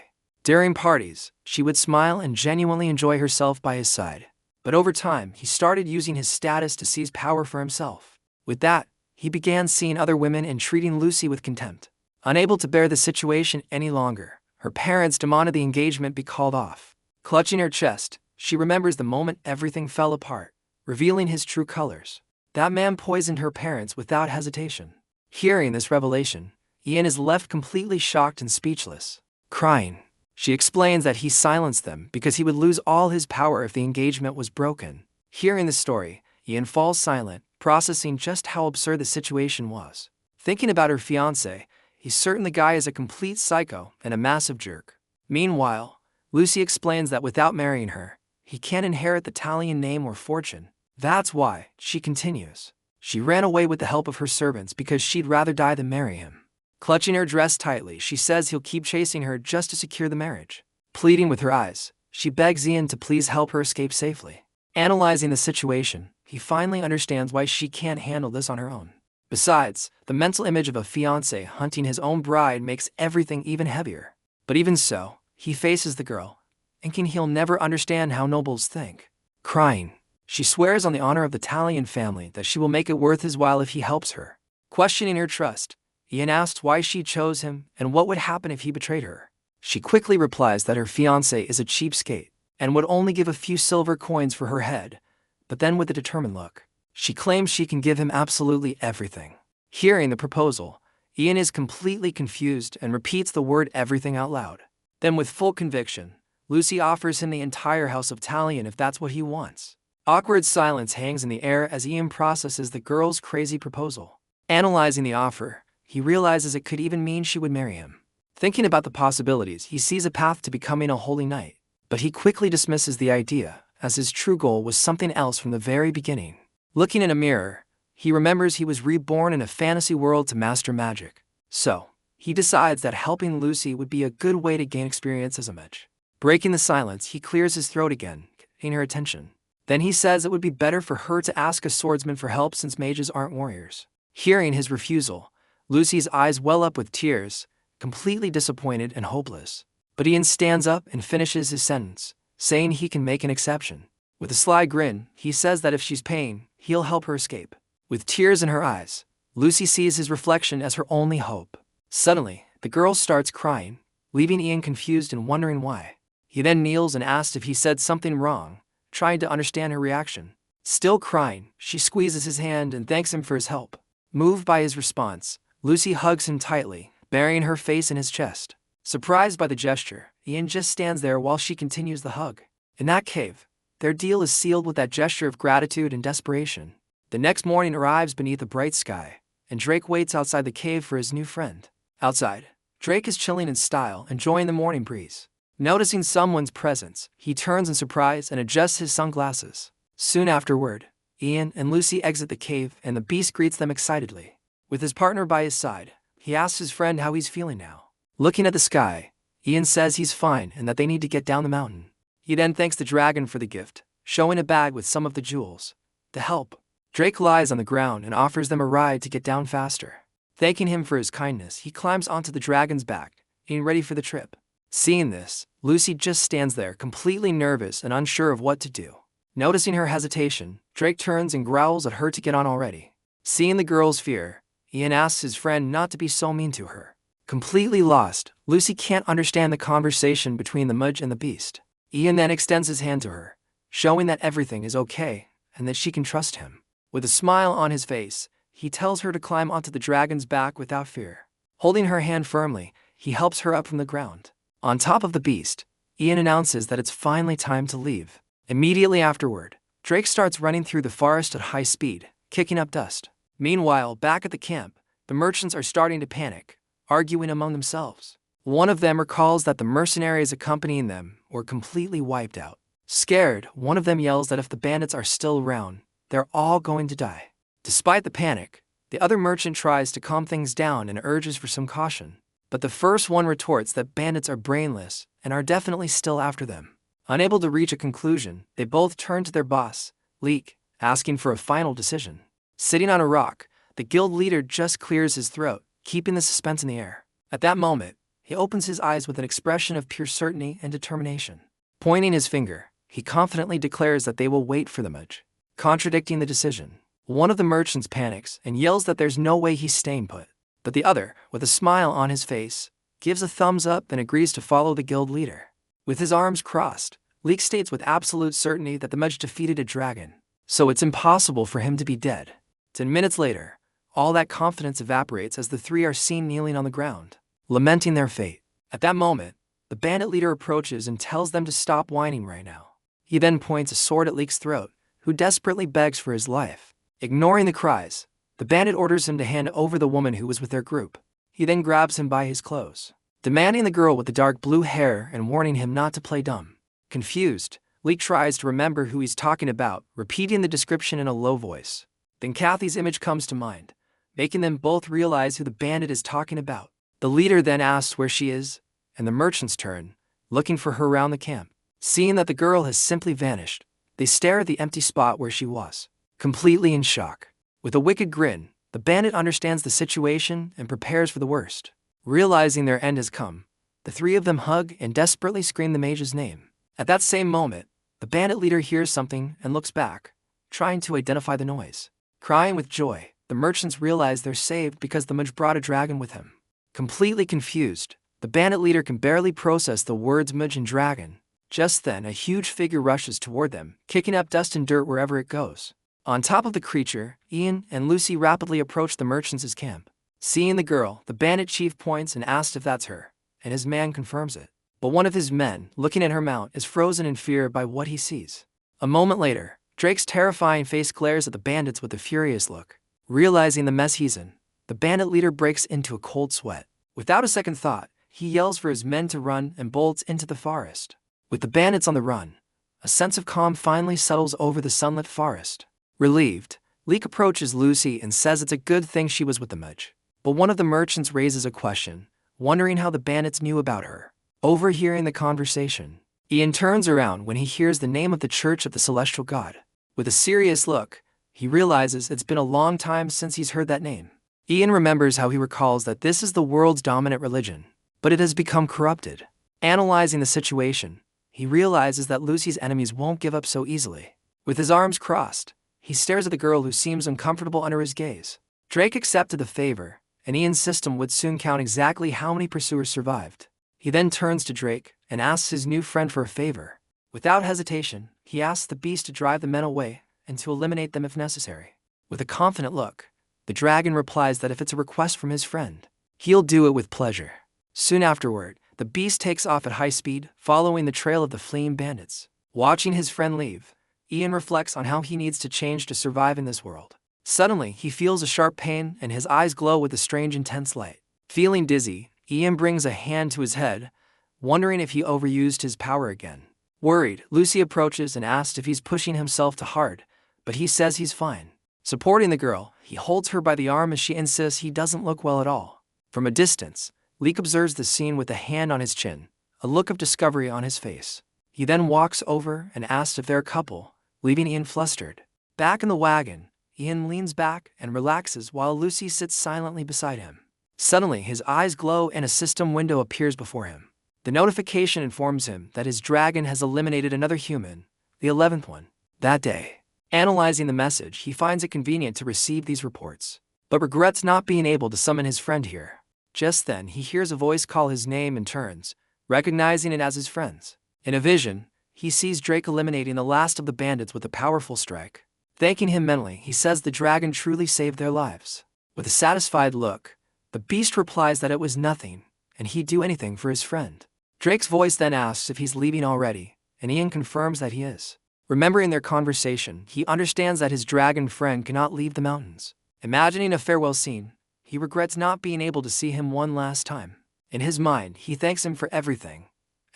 S1: During parties, she would smile and genuinely enjoy herself by his side. But over time, he started using his status to seize power for himself. With that, he began seeing other women and treating Lucy with contempt. Unable to bear the situation any longer, her parents demanded the engagement be called off. Clutching her chest, she remembers the moment everything fell apart, revealing his true colors. That man poisoned her parents without hesitation. Hearing this revelation, Ian is left completely shocked and speechless. Crying, she explains that he silenced them because he would lose all his power if the engagement was broken. Hearing the story, Ian falls silent, processing just how absurd the situation was. Thinking about her fiancé, he He's certain the guy is a complete psycho and a massive jerk. Meanwhile, Lucy explains that without marrying her, he can't inherit the Talion name or fortune. That's why, she continues, she ran away with the help of her servants because she'd rather die than marry him. Clutching her dress tightly, she says he'll keep chasing her just to secure the marriage. Pleading with her eyes, she begs Ian to please help her escape safely. Analyzing the situation, he finally understands why she can't handle this on her own. Besides, the mental image of a fiancé hunting his own bride makes everything even heavier. But even so, he faces the girl, thinking he'll never understand how nobles think. Crying, she swears on the honor of the Talion family that she will make it worth his while if he helps her. Questioning her trust, Ian asks why she chose him and what would happen if he betrayed her. She quickly replies that her fiancé is a cheapskate and would only give a few silver coins for her head, but then with a determined look, she claims she can give him absolutely everything. Hearing the proposal, Ian is completely confused and repeats the word everything out loud. Then with full conviction, Lucy offers him the entire house of Talion if that's what he wants. Awkward silence hangs in the air as Ian processes the girl's crazy proposal. Analyzing the offer, he realizes it could even mean she would marry him. Thinking about the possibilities, he sees a path to becoming a holy knight, but he quickly dismisses the idea, as his true goal was something else from the very beginning. Looking in a mirror, he remembers he was reborn in a fantasy world to master magic. So, he decides that helping Lucy would be a good way to gain experience as a mage. Breaking the silence, he clears his throat again, getting her attention. Then he says it would be better for her to ask a swordsman for help since mages aren't warriors. Hearing his refusal, Lucy's eyes well up with tears, completely disappointed and hopeless. But Ian stands up and finishes his sentence, saying he can make an exception. With a sly grin, he says that if she's paying, he'll help her escape. With tears in her eyes, Lucy sees his reflection as her only hope. Suddenly, the girl starts crying, leaving Ian confused and wondering why. He then kneels and asks if he said something wrong, trying to understand her reaction. Still crying, she squeezes his hand and thanks him for his help. Moved by his response, Lucy hugs him tightly, burying her face in his chest. Surprised by the gesture, Ian just stands there while she continues the hug. In that cave, their deal is sealed with that gesture of gratitude and desperation. The next morning arrives beneath a bright sky, and Drake waits outside the cave for his new friend. Outside, Drake is chilling in style, enjoying the morning breeze. Noticing someone's presence, he turns in surprise and adjusts his sunglasses. Soon afterward, Ian and Lucy exit the cave and the beast greets them excitedly. With his partner by his side, he asks his friend how he's feeling now. Looking at the sky, Ian says he's fine and that they need to get down the mountain. He then thanks the dragon for the gift, showing a bag with some of the jewels. To help, Drake lies on the ground and offers them a ride to get down faster. Thanking him for his kindness, he climbs onto the dragon's back, getting ready for the trip. Seeing this, Lucy just stands there completely nervous and unsure of what to do. Noticing her hesitation, Drake turns and growls at her to get on already. Seeing the girl's fear, Ian asks his friend not to be so mean to her. Completely lost, Lucy can't understand the conversation between the mage and the beast. Ian then extends his hand to her, showing that everything is okay and that she can trust him. With a smile on his face, he tells her to climb onto the dragon's back without fear. Holding her hand firmly, he helps her up from the ground. On top of the beast, Ian announces that it's finally time to leave. Immediately afterward, Drake starts running through the forest at high speed, kicking up dust. Meanwhile, back at the camp, the merchants are starting to panic, arguing among themselves. One of them recalls that the mercenaries accompanying them were completely wiped out. Scared, one of them yells that if the bandits are still around, they're all going to die. Despite the panic, the other merchant tries to calm things down and urges for some caution. But the first one retorts that bandits are brainless and are definitely still after them. Unable to reach a conclusion, they both turn to their boss, Leek, asking for a final decision. Sitting on a rock, the guild leader just clears his throat, keeping the suspense in the air. At that moment, he opens his eyes with an expression of pure certainty and determination. Pointing his finger, he confidently declares that they will wait for the mage. Contradicting the decision, one of the merchants panics and yells that there's no way he's staying put. But the other, with a smile on his face, gives a thumbs up and agrees to follow the guild leader. With his arms crossed, Leek states with absolute certainty that the mage defeated a dragon, so it's impossible for him to be dead. 10 minutes later, all that confidence evaporates as the three are seen kneeling on the ground, lamenting their fate. At that moment, the bandit leader approaches and tells them to stop whining right now. He then points a sword at Leek's throat, who desperately begs for his life. Ignoring the cries, the bandit orders him to hand over the woman who was with their group. He then grabs him by his clothes, demanding the girl with the dark blue hair and warning him not to play dumb. Confused, Leek tries to remember who he's talking about, repeating the description in a low voice. Then Kathy's image comes to mind, making them both realize who the bandit is talking about. The leader then asks where she is, and the merchants turn, looking for her around the camp. Seeing that the girl has simply vanished, they stare at the empty spot where she was, completely in shock. With a wicked grin, the bandit understands the situation and prepares for the worst. Realizing their end has come, the three of them hug and desperately scream the mage's name. At that same moment, the bandit leader hears something and looks back, trying to identify the noise. Crying with joy, the merchants realize they're saved because the mage brought a dragon with him. Completely confused, the bandit leader can barely process the words mage and dragon. Just then, a huge figure rushes toward them, kicking up dust and dirt wherever it goes. On top of the creature, Ian and Lucy rapidly approach the merchants' camp. Seeing the girl, the bandit chief points and asks if that's her, and his man confirms it. But one of his men, looking at her mount, is frozen in fear by what he sees. A moment later, Drake's terrifying face glares at the bandits with a furious look. Realizing the mess he's in, the bandit leader breaks into a cold sweat. Without a second thought, he yells for his men to run and bolts into the forest. With the bandits on the run, a sense of calm finally settles over the sunlit forest. Relieved, Leek approaches Lucy and says it's a good thing she was with the mage. But one of the merchants raises a question, wondering how the bandits knew about her. Overhearing the conversation, Ian turns around when he hears the name of the Church of the Celestial God. With a serious look, he realizes it's been a long time since he's heard that name. Ian remembers how he recalls that this is the world's dominant religion, but it has become corrupted. Analyzing the situation, he realizes that Lucy's enemies won't give up so easily. With his arms crossed, he stares at the girl who seems uncomfortable under his gaze. Drake accepted the favor, and Ian's system would soon count exactly how many pursuers survived. He then turns to Drake and asks his new friend for a favor. Without hesitation, he asks the beast to drive the men away and to eliminate them if necessary. With a confident look, the dragon replies that if it's a request from his friend, he'll do it with pleasure. Soon afterward, the beast takes off at high speed, following the trail of the fleeing bandits. Watching his friend leave, Ian reflects on how he needs to change to survive in this world. Suddenly, he feels a sharp pain and his eyes glow with a strange intense light. Feeling dizzy, Ian brings a hand to his head, wondering if he overused his power again. Worried, Lucy approaches and asks if he's pushing himself too hard, but he says he's fine. Supporting the girl, he holds her by the arm as she insists he doesn't look well at all. From a distance, Leek observes the scene with a hand on his chin, a look of discovery on his face. He then walks over and asks if they're a couple, leaving Ian flustered. Back in the wagon, Ian leans back and relaxes while Lucy sits silently beside him. Suddenly, his eyes glow and a system window appears before him. The notification informs him that his dragon has eliminated another human, the 11th one, that day. Analyzing the message, he finds it convenient to receive these reports, but regrets not being able to summon his friend here. Just then, he hears a voice call his name and turns, recognizing it as his friend's. In a vision, he sees Drake eliminating the last of the bandits with a powerful strike. Thanking him mentally, he says the dragon truly saved their lives. With a satisfied look, the beast replies that it was nothing, and he'd do anything for his friend. Drake's voice then asks if he's leaving already, and Ian confirms that he is. Remembering their conversation, he understands that his dragon friend cannot leave the mountains. Imagining a farewell scene, he regrets not being able to see him one last time. In his mind, he thanks him for everything,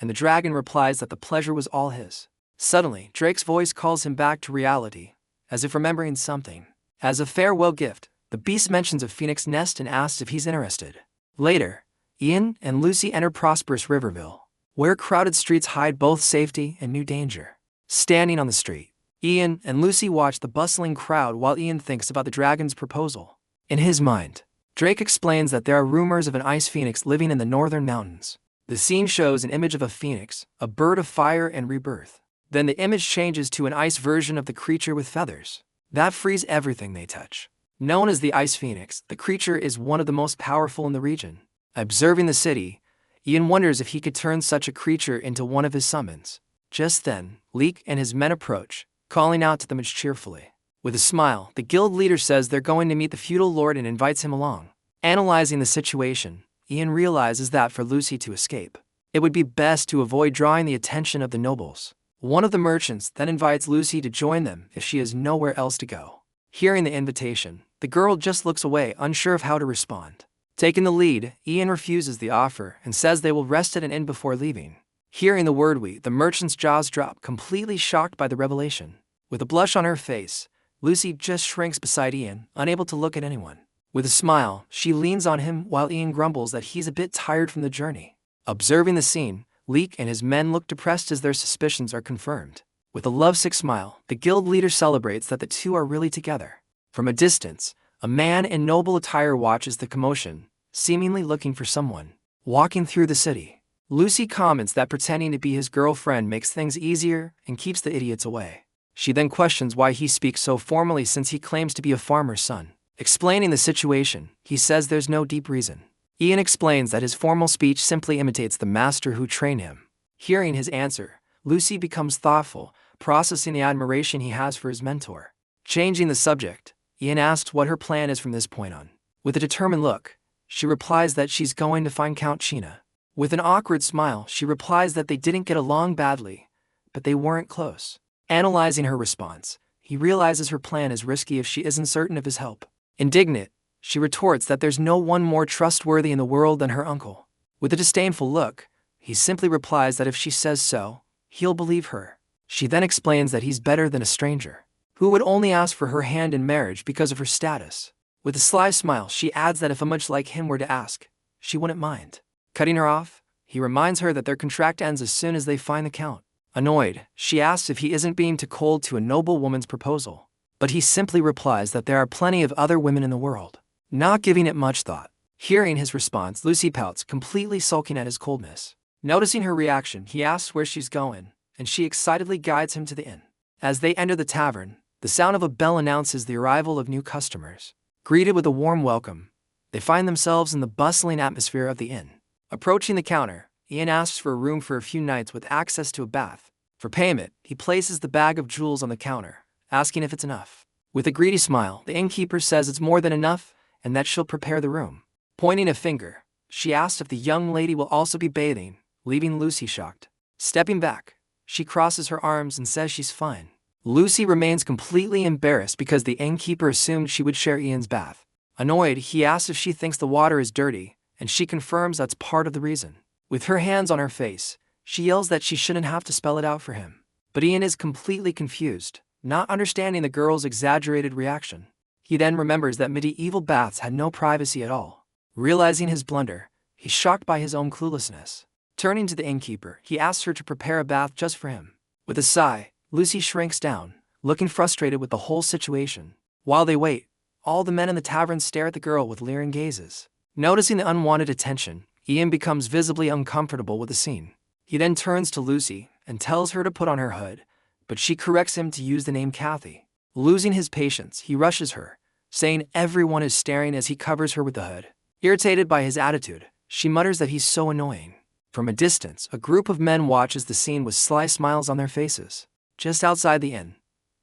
S1: and the dragon replies that the pleasure was all his. Suddenly, Drake's voice calls him back to reality, as if remembering something. As a farewell gift, the beast mentions a phoenix nest and asks if he's interested. Later, Ian and Lucy enter prosperous Riverville, where crowded streets hide both safety and new danger. Standing on the street, Ian and Lucy watch the bustling crowd while Ian thinks about the dragon's proposal. In his mind, Drake explains that there are rumors of an ice phoenix living in the northern mountains. The scene shows an image of a phoenix, a bird of fire and rebirth. Then the image changes to an ice version of the creature with feathers that freeze everything they touch. Known as the Ice Phoenix, the creature is one of the most powerful in the region. Observing the city, Ian wonders if he could turn such a creature into one of his summons. Just then, Leek and his men approach, calling out to them cheerfully. With a smile, the guild leader says they're going to meet the feudal lord and invites him along. Analyzing the situation, Ian realizes that for Lucy to escape, it would be best to avoid drawing the attention of the nobles. One of the merchants then invites Lucy to join them if she has nowhere else to go. Hearing the invitation, the girl just looks away, unsure of how to respond. Taking the lead, Ian refuses the offer and says they will rest at an inn before leaving. Hearing the word "we," the merchant's jaws drop, completely shocked by the revelation. With a blush on her face, Lucy just shrinks beside Ian, unable to look at anyone. With a smile, she leans on him while Ian grumbles that he's a bit tired from the journey. Observing the scene, Leek and his men look depressed as their suspicions are confirmed. With a lovesick smile, the guild leader celebrates that the two are really together. From a distance, a man in noble attire watches the commotion, seemingly looking for someone. Walking through the city, Lucy comments that pretending to be his girlfriend makes things easier and keeps the idiots away. She then questions why he speaks so formally since he claims to be a farmer's son. Explaining the situation, he says there's no deep reason. Ian explains that his formal speech simply imitates the master who trained him. Hearing his answer, Lucy becomes thoughtful, processing the admiration he has for his mentor. Changing the subject, Ian asks what her plan is from this point on. With a determined look, she replies that she's going to find Count China. With an awkward smile, she replies that they didn't get along badly, but they weren't close. Analyzing her response, he realizes her plan is risky if she isn't certain of his help. Indignant, she retorts that there's no one more trustworthy in the world than her uncle. With a disdainful look, he simply replies that if she says so, he'll believe her. She then explains that he's better than a stranger, who would only ask for her hand in marriage because of her status. With a sly smile, she adds that if a mage like him were to ask, she wouldn't mind. Cutting her off, he reminds her that their contract ends as soon as they find the Count. Annoyed, she asks if he isn't being too cold to a noble woman's proposal, but he simply replies that there are plenty of other women in the world. Not giving it much thought. Hearing his response, Lucy pouts, completely sulking at his coldness. Noticing her reaction, he asks where she's going, and she excitedly guides him to the inn. As they enter the tavern, the sound of a bell announces the arrival of new customers. Greeted with a warm welcome, they find themselves in the bustling atmosphere of the inn. Approaching the counter, Ian asks for a room for a few nights with access to a bath. For payment, he places the bag of jewels on the counter, asking if it's enough. With a greedy smile, the innkeeper says it's more than enough and that she'll prepare the room. Pointing a finger, she asks if the young lady will also be bathing, leaving Lucy shocked. Stepping back, she crosses her arms and says she's fine. Lucy remains completely embarrassed because the innkeeper assumed she would share Ian's bath. Annoyed, he asks if she thinks the water is dirty, and she confirms that's part of the reason. With her hands on her face, she yells that she shouldn't have to spell it out for him. But Ian is completely confused, not understanding the girl's exaggerated reaction. He then remembers that medieval baths had no privacy at all. Realizing his blunder, he's shocked by his own cluelessness. Turning to the innkeeper, he asks her to prepare a bath just for him. With a sigh, Lucy shrinks down, looking frustrated with the whole situation. While they wait, all the men in the tavern stare at the girl with leering gazes. Noticing the unwanted attention, Ian becomes visibly uncomfortable with the scene. He then turns to Lucy and tells her to put on her hood, but she corrects him to use the name Kathy. Losing his patience, he rushes her, saying everyone is staring as he covers her with the hood. Irritated by his attitude, she mutters that he's so annoying. From a distance, a group of men watches the scene with sly smiles on their faces. Just outside the inn,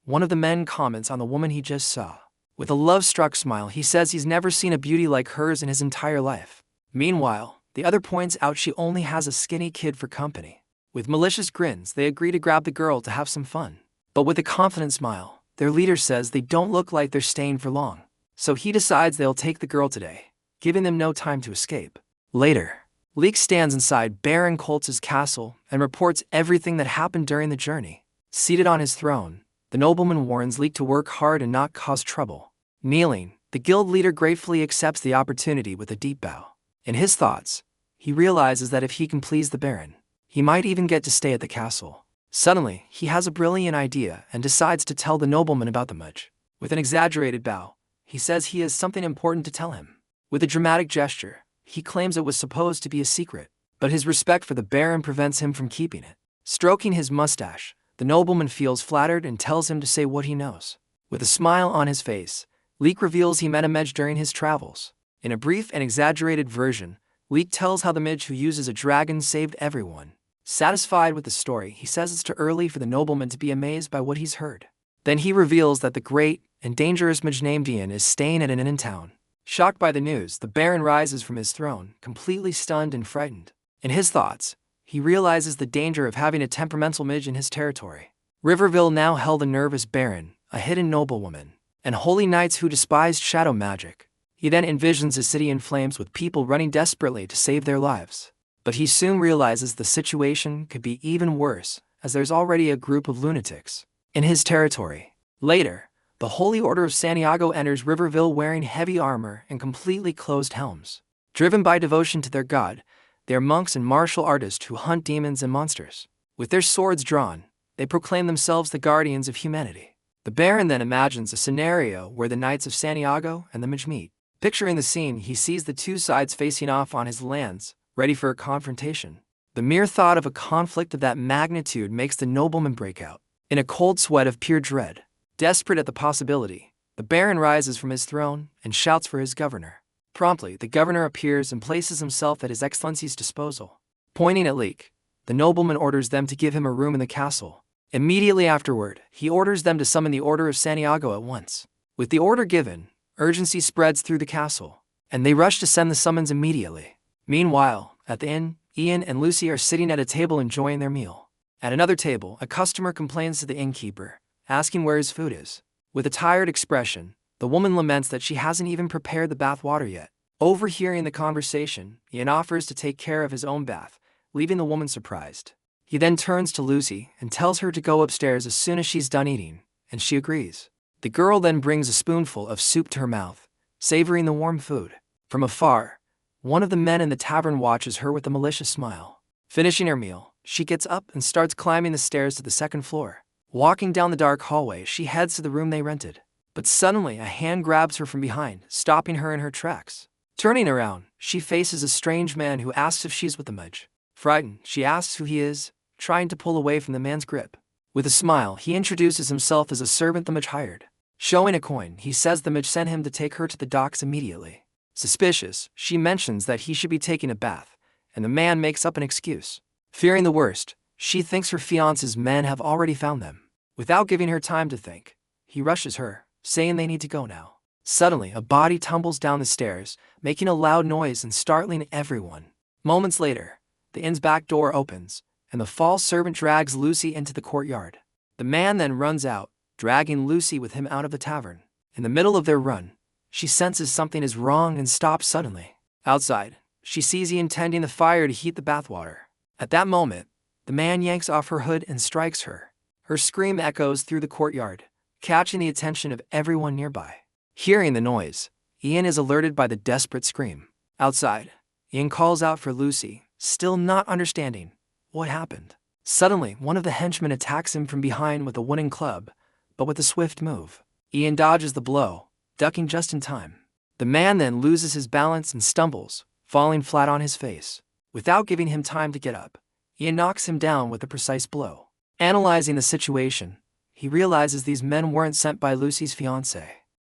S1: one of the men comments on the woman he just saw. With a love-struck smile, he says he's never seen a beauty like hers in his entire life. Meanwhile, the other points out she only has a skinny kid for company. With malicious grins, they agree to grab the girl to have some fun. But with a confident smile, their leader says they don't look like they're staying for long. So he decides they'll take the girl today, giving them no time to escape. Later, Leek stands inside Baron Coltz's castle and reports everything that happened during the journey. Seated on his throne, the nobleman warns Leek to work hard and not cause trouble. Kneeling, the guild leader gratefully accepts the opportunity with a deep bow. In his thoughts, he realizes that if he can please the Baron, he might even get to stay at the castle. Suddenly, he has a brilliant idea and decides to tell the nobleman about the mage. With an exaggerated bow, he says he has something important to tell him. With a dramatic gesture, he claims it was supposed to be a secret, but his respect for the Baron prevents him from keeping it. Stroking his mustache, the nobleman feels flattered and tells him to say what he knows. With a smile on his face, Leek reveals he met a mage during his travels. In a brief and exaggerated version, Leek tells how the mage who uses a dragon saved everyone. Satisfied with the story, he says it's too early for the nobleman to be amazed by what he's heard. Then he reveals that the great and dangerous mage named Ian is staying at an inn in town. Shocked by the news, the Baron rises from his throne, completely stunned and frightened. In his thoughts, he realizes the danger of having a temperamental mage in his territory. Riverville now held a nervous Baron, a hidden noblewoman, and holy knights who despised shadow magic. He then envisions a city in flames with people running desperately to save their lives. But he soon realizes the situation could be even worse, as there's already a group of lunatics in his territory. Later, the Holy Order of Santiago enters Riverville wearing heavy armor and completely closed helms. Driven by devotion to their god, they are monks and martial artists who hunt demons and monsters. With their swords drawn, they proclaim themselves the guardians of humanity. The Baron then imagines a scenario where the Knights of Santiago and the mage meet. Picturing the scene, he sees the two sides facing off on his lands, ready for a confrontation. The mere thought of a conflict of that magnitude makes the nobleman break out in a cold sweat of pure dread. Desperate at the possibility, the Baron rises from his throne and shouts for his governor. Promptly, the governor appears and places himself at His Excellency's disposal. Pointing at Leek, the nobleman orders them to give him a room in the castle. Immediately afterward, he orders them to summon the Order of Santiago at once. With the order given, urgency spreads through the castle, and they rush to send the summons immediately. Meanwhile, at the inn, Ian and Lucy are sitting at a table enjoying their meal. At another table, a customer complains to the innkeeper, asking where his food is. With a tired expression, the woman laments that she hasn't even prepared the bath water yet. Overhearing the conversation, Ian offers to take care of his own bath, leaving the woman surprised. He then turns to Lucy and tells her to go upstairs as soon as she's done eating, and she agrees. The girl then brings a spoonful of soup to her mouth, savoring the warm food. From afar, one of the men in the tavern watches her with a malicious smile. Finishing her meal, she gets up and starts climbing the stairs to the second floor. Walking down the dark hallway, she heads to the room they rented. But suddenly, a hand grabs her from behind, stopping her in her tracks. Turning around, she faces a strange man who asks if she's with the mage. Frightened, she asks who he is, trying to pull away from the man's grip. With a smile, he introduces himself as a servant the mage hired. Showing a coin, he says the mage sent him to take her to the docks immediately. Suspicious, she mentions that he should be taking a bath, and the man makes up an excuse. Fearing the worst, she thinks her fiancé's men have already found them. Without giving her time to think, he rushes her, saying they need to go now. Suddenly, a body tumbles down the stairs, making a loud noise and startling everyone. Moments later, the inn's back door opens, and the false servant drags Lucy into the courtyard. The man then runs out, dragging Lucy with him out of the tavern. In the middle of their run, she senses something is wrong and stops suddenly. Outside, she sees Ian tending the fire to heat the bathwater. At that moment, the man yanks off her hood and strikes her. Her scream echoes through the courtyard, catching the attention of everyone nearby. Hearing the noise, Ian is alerted by the desperate scream. Outside, Ian calls out for Lucy, still not understanding what happened. Suddenly, one of the henchmen attacks him from behind with a wooden club, but with a swift move. Ian dodges the blow, ducking just in time. The man then loses his balance and stumbles, falling flat on his face. Without giving him time to get up, Ian knocks him down with a precise blow. Analyzing the situation, he realizes these men weren't sent by Lucy's fiancé.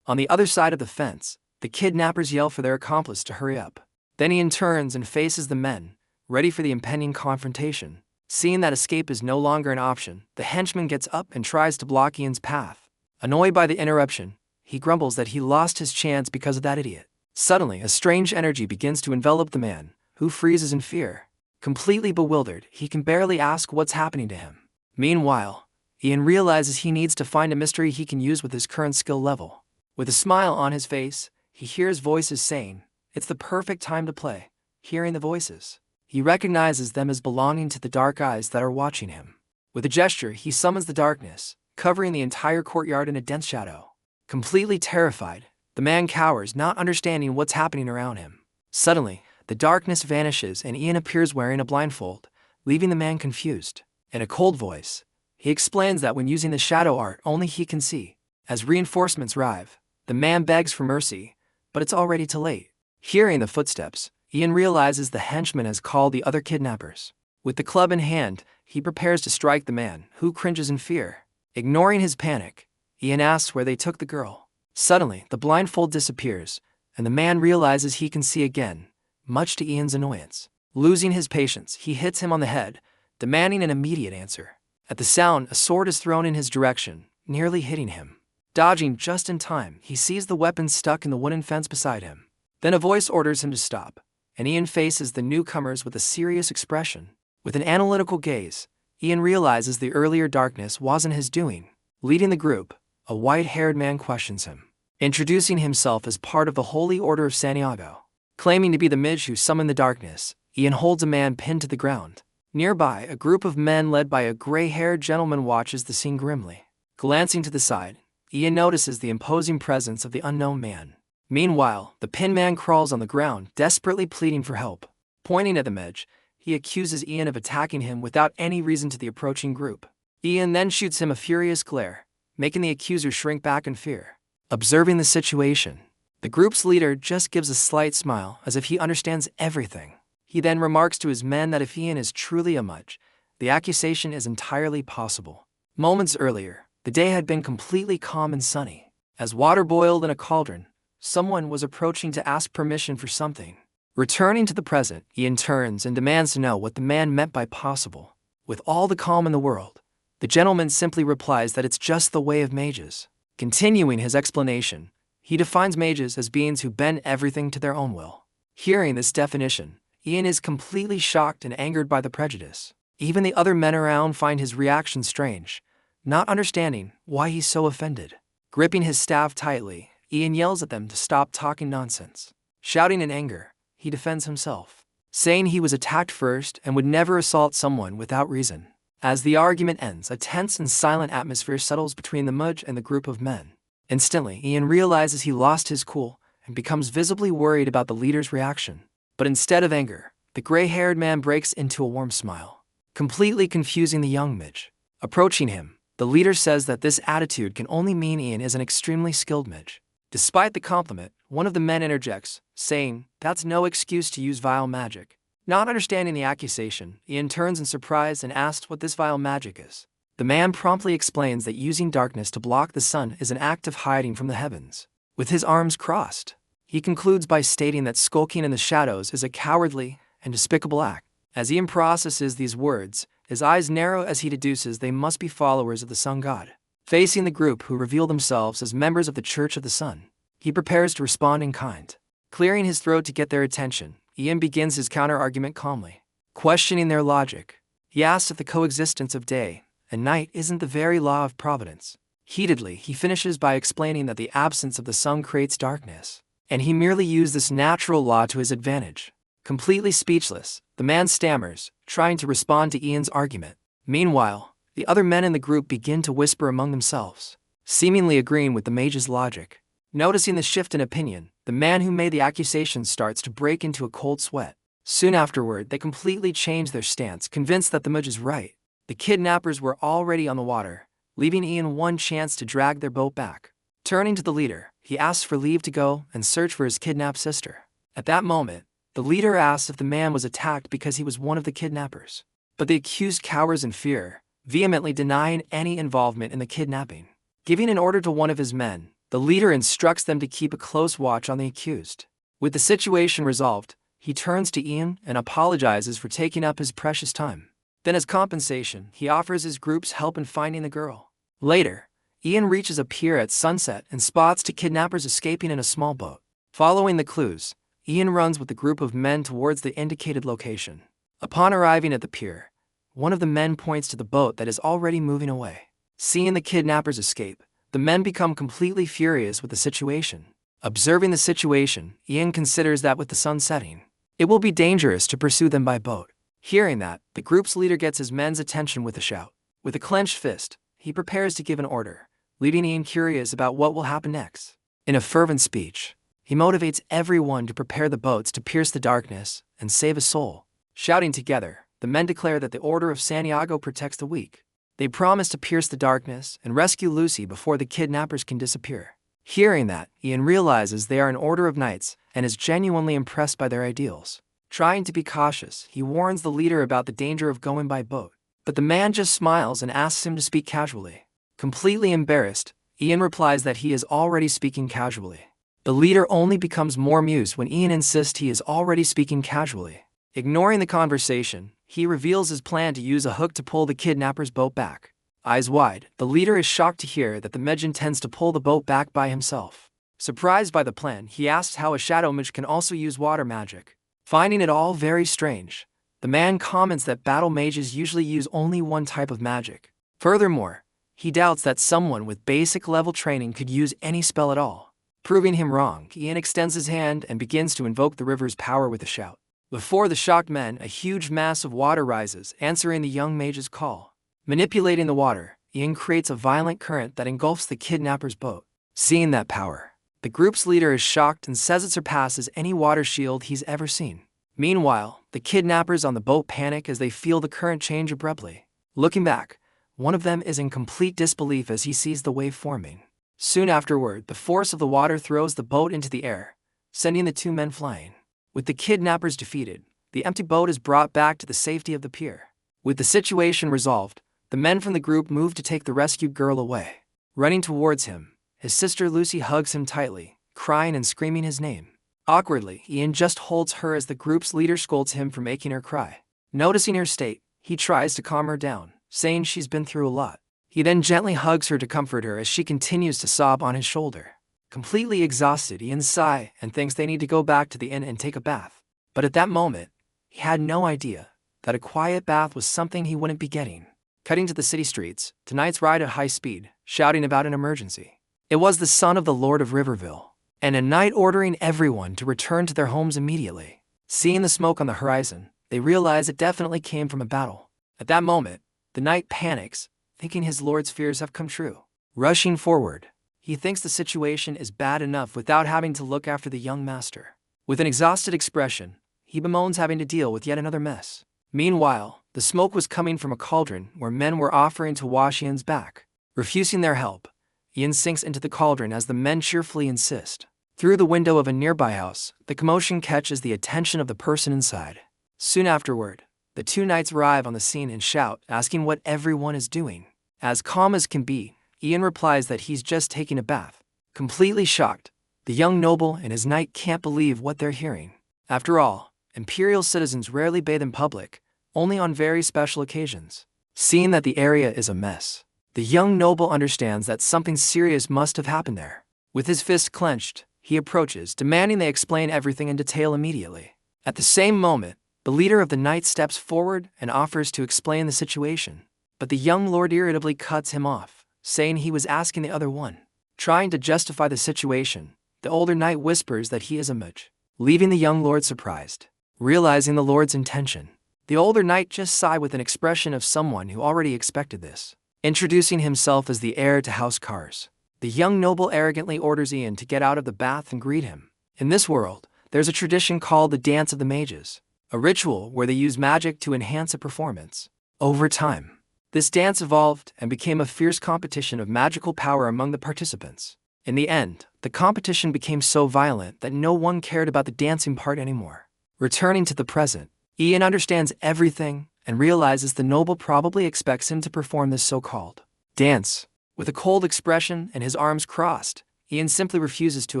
S1: On the other side of the fence, the kidnappers yell for their accomplice to hurry up. Then Ian turns and faces the men, ready for the impending confrontation. Seeing that escape is no longer an option, the henchman gets up and tries to block Ian's path. Annoyed by the interruption, he grumbles that he lost his chance because of that idiot. Suddenly, a strange energy begins to envelop the man, who freezes in fear. Completely bewildered, he can barely ask what's happening to him. Meanwhile, Ian realizes he needs to find a mystery he can use with his current skill level. With a smile on his face, he hears voices saying, "It's the perfect time to play." Hearing the voices, he recognizes them as belonging to the dark eyes that are watching him. With a gesture, he summons the darkness, covering the entire courtyard in a dense shadow. Completely terrified, the man cowers, not understanding what's happening around him. Suddenly, the darkness vanishes and Ian appears wearing a blindfold, leaving the man confused. In a cold voice, he explains that when using the shadow art, only he can see. As reinforcements arrive, the man begs for mercy, but it's already too late. Hearing the footsteps, Ian realizes the henchman has called the other kidnappers. With the club in hand, he prepares to strike the man, who cringes in fear. Ignoring his panic, Ian asks where they took the girl. Suddenly, the blindfold disappears, and the man realizes he can see again, much to Ian's annoyance. Losing his patience, he hits him on the head, demanding an immediate answer. At the sound, a sword is thrown in his direction, nearly hitting him. Dodging just in time, he sees the weapon stuck in the wooden fence beside him. Then a voice orders him to stop, and Ian faces the newcomers with a serious expression. With an analytical gaze, Ian realizes the earlier darkness wasn't his doing. Leading the group, a white-haired man questions him. introducing himself as part of the Holy Order of Santiago. Claiming to be the mage who summoned the darkness, Ian holds a man pinned to the ground. Nearby, a group of men led by a gray-haired gentleman watches the scene grimly. Glancing to the side, Ian notices the imposing presence of the unknown man. Meanwhile, the pinned man crawls on the ground, desperately pleading for help. Pointing at the mage, he accuses Ian of attacking him without any reason to the approaching group. Ian then shoots him a furious glare, making the accuser shrink back in fear. Observing the situation, the group's leader just gives a slight smile as if he understands everything. He then remarks to his men that if Ian is truly a mage, the accusation is entirely possible. Moments earlier, the day had been completely calm and sunny. As water boiled in a cauldron, someone was approaching to ask permission for something. Returning to the present, Ian turns and demands to know what the man meant by possible. With all the calm in the world, the gentleman simply replies that it's just the way of mages. Continuing his explanation, he defines mages as beings who bend everything to their own will. Hearing this definition, Ian is completely shocked and angered by the prejudice. Even the other men around find his reaction strange, not understanding why he's so offended. Gripping his staff tightly, Ian yells at them to stop talking nonsense. Shouting in anger, he defends himself, saying he was attacked first and would never assault someone without reason. As the argument ends, a tense and silent atmosphere settles between the mage and the group of men. Instantly, Ian realizes he lost his cool and becomes visibly worried about the leader's reaction. But instead of anger, the gray-haired man breaks into a warm smile, completely confusing the young mage. Approaching him, the leader says that this attitude can only mean Ian is an extremely skilled mage. Despite the compliment, one of the men interjects, saying, "That's no excuse to use vile magic." Not understanding the accusation, Ian turns in surprise and asks what this vile magic is. The man promptly explains that using darkness to block the sun is an act of hiding from the heavens. With his arms crossed, he concludes by stating that skulking in the shadows is a cowardly and despicable act. As Ian processes these words, his eyes narrow as he deduces they must be followers of the sun god. Facing the group who reveal themselves as members of the Church of the Sun, he prepares to respond in kind. Clearing his throat to get their attention, Ian begins his counter-argument calmly. Questioning their logic, he asks if the coexistence of day and night isn't the very law of providence. Heatedly, he finishes by explaining that the absence of the sun creates darkness, and he merely used this natural law to his advantage. Completely speechless, the man stammers, trying to respond to Ian's argument. Meanwhile, the other men in the group begin to whisper among themselves, seemingly agreeing with the mage's logic. Noticing the shift in opinion, the man who made the accusation starts to break into a cold sweat. Soon afterward, they completely change their stance, convinced that the mage is right. The kidnappers were already on the water, leaving Ian one chance to drag their boat back. Turning to the leader, he asks for leave to go and search for his kidnapped sister. At that moment, the leader asks if the man was attacked because he was one of the kidnappers. But the accused cowers in fear, vehemently denying any involvement in the kidnapping. Giving an order to one of his men, the leader instructs them to keep a close watch on the accused. With the situation resolved, he turns to Ian and apologizes for taking up his precious time. Then as compensation, he offers his group's help in finding the girl. Later, Ian reaches a pier at sunset and spots two kidnappers escaping in a small boat. Following the clues, Ian runs with the group of men towards the indicated location. Upon arriving at the pier, one of the men points to the boat that is already moving away. Seeing the kidnappers escape, the men become completely furious with the situation. Observing the situation, Ian considers that with the sun setting, it will be dangerous to pursue them by boat. Hearing that, the group's leader gets his men's attention with a shout. With a clenched fist, he prepares to give an order, leaving Ian curious about what will happen next. In a fervent speech, he motivates everyone to prepare the boats to pierce the darkness and save a soul. Shouting together, the men declare that the Order of Santiago protects the weak. They promise to pierce the darkness and rescue Lucy before the kidnappers can disappear. Hearing that, Ian realizes they are an order of knights and is genuinely impressed by their ideals. Trying to be cautious, he warns the leader about the danger of going by boat. But the man just smiles and asks him to speak casually. Completely embarrassed, Ian replies that he is already speaking casually. The leader only becomes more amused when Ian insists he is already speaking casually. Ignoring the conversation, he reveals his plan to use a hook to pull the kidnapper's boat back. Eyes wide, the leader is shocked to hear that the mage intends to pull the boat back by himself. Surprised by the plan, he asks how a shadow mage can also use water magic. Finding it all very strange, the man comments that battle mages usually use only one type of magic. Furthermore, he doubts that someone with basic level training could use any spell at all. Proving him wrong, Ian extends his hand and begins to invoke the river's power with a shout. Before the shocked men, a huge mass of water rises, answering the young mage's call. Manipulating the water, Ian creates a violent current that engulfs the kidnapper's boat. Seeing that power, the group's leader is shocked and says it surpasses any water shield he's ever seen. Meanwhile, the kidnappers on the boat panic as they feel the current change abruptly. Looking back, one of them is in complete disbelief as he sees the wave forming. Soon afterward, the force of the water throws the boat into the air, sending the two men flying. With the kidnappers defeated, the empty boat is brought back to the safety of the pier. With the situation resolved, the men from the group move to take the rescued girl away. Running towards him, his sister Lucy hugs him tightly, crying and screaming his name. Awkwardly, Ian just holds her as the group's leader scolds him for making her cry. Noticing her state, he tries to calm her down, saying she's been through a lot. He then gently hugs her to comfort her as she continues to sob on his shoulder. Completely exhausted, Ian sighs and thinks they need to go back to the inn and take a bath. But at that moment, he had no idea that a quiet bath was something he wouldn't be getting. Cutting to the city streets, tonight's ride at high speed, shouting about an emergency. It was the son of the Lord of Riverville, and a knight ordering everyone to return to their homes immediately. Seeing the smoke on the horizon, they realize it definitely came from a battle. At that moment, the knight panics, thinking his lord's fears have come true. Rushing forward, he thinks the situation is bad enough without having to look after the young master. With an exhausted expression, he bemoans having to deal with yet another mess. Meanwhile, the smoke was coming from a cauldron where men were offering to wash Ian's back. Refusing their help, Ian sinks into the cauldron as the men cheerfully insist. Through the window of a nearby house, the commotion catches the attention of the person inside. Soon afterward, the two knights arrive on the scene and shout, asking what everyone is doing. As calm as can be, Ian replies that he's just taking a bath. Completely shocked, the young noble and his knight can't believe what they're hearing. After all, imperial citizens rarely bathe in public, only on very special occasions. Seeing that the area is a mess, the young noble understands that something serious must have happened there. With his fists clenched, he approaches, demanding they explain everything in detail immediately. At the same moment, the leader of the knights steps forward and offers to explain the situation. But the young lord irritably cuts him off, saying he was asking the other one. Trying to justify the situation, the older knight whispers that he is a mage, leaving the young lord surprised. Realizing the lord's intention, the older knight just sighed with an expression of someone who already expected this. Introducing himself as the heir to House Cars, the young noble arrogantly orders Ian to get out of the bath and greet him. In this world, there's a tradition called the Dance of the Mages, a ritual where they use magic to enhance a performance. Over time, this dance evolved and became a fierce competition of magical power among the participants. In the end, the competition became so violent that no one cared about the dancing part anymore. Returning to the present, Ian understands everything and realizes the noble probably expects him to perform this so-called dance. With a cold expression and his arms crossed, Ian simply refuses to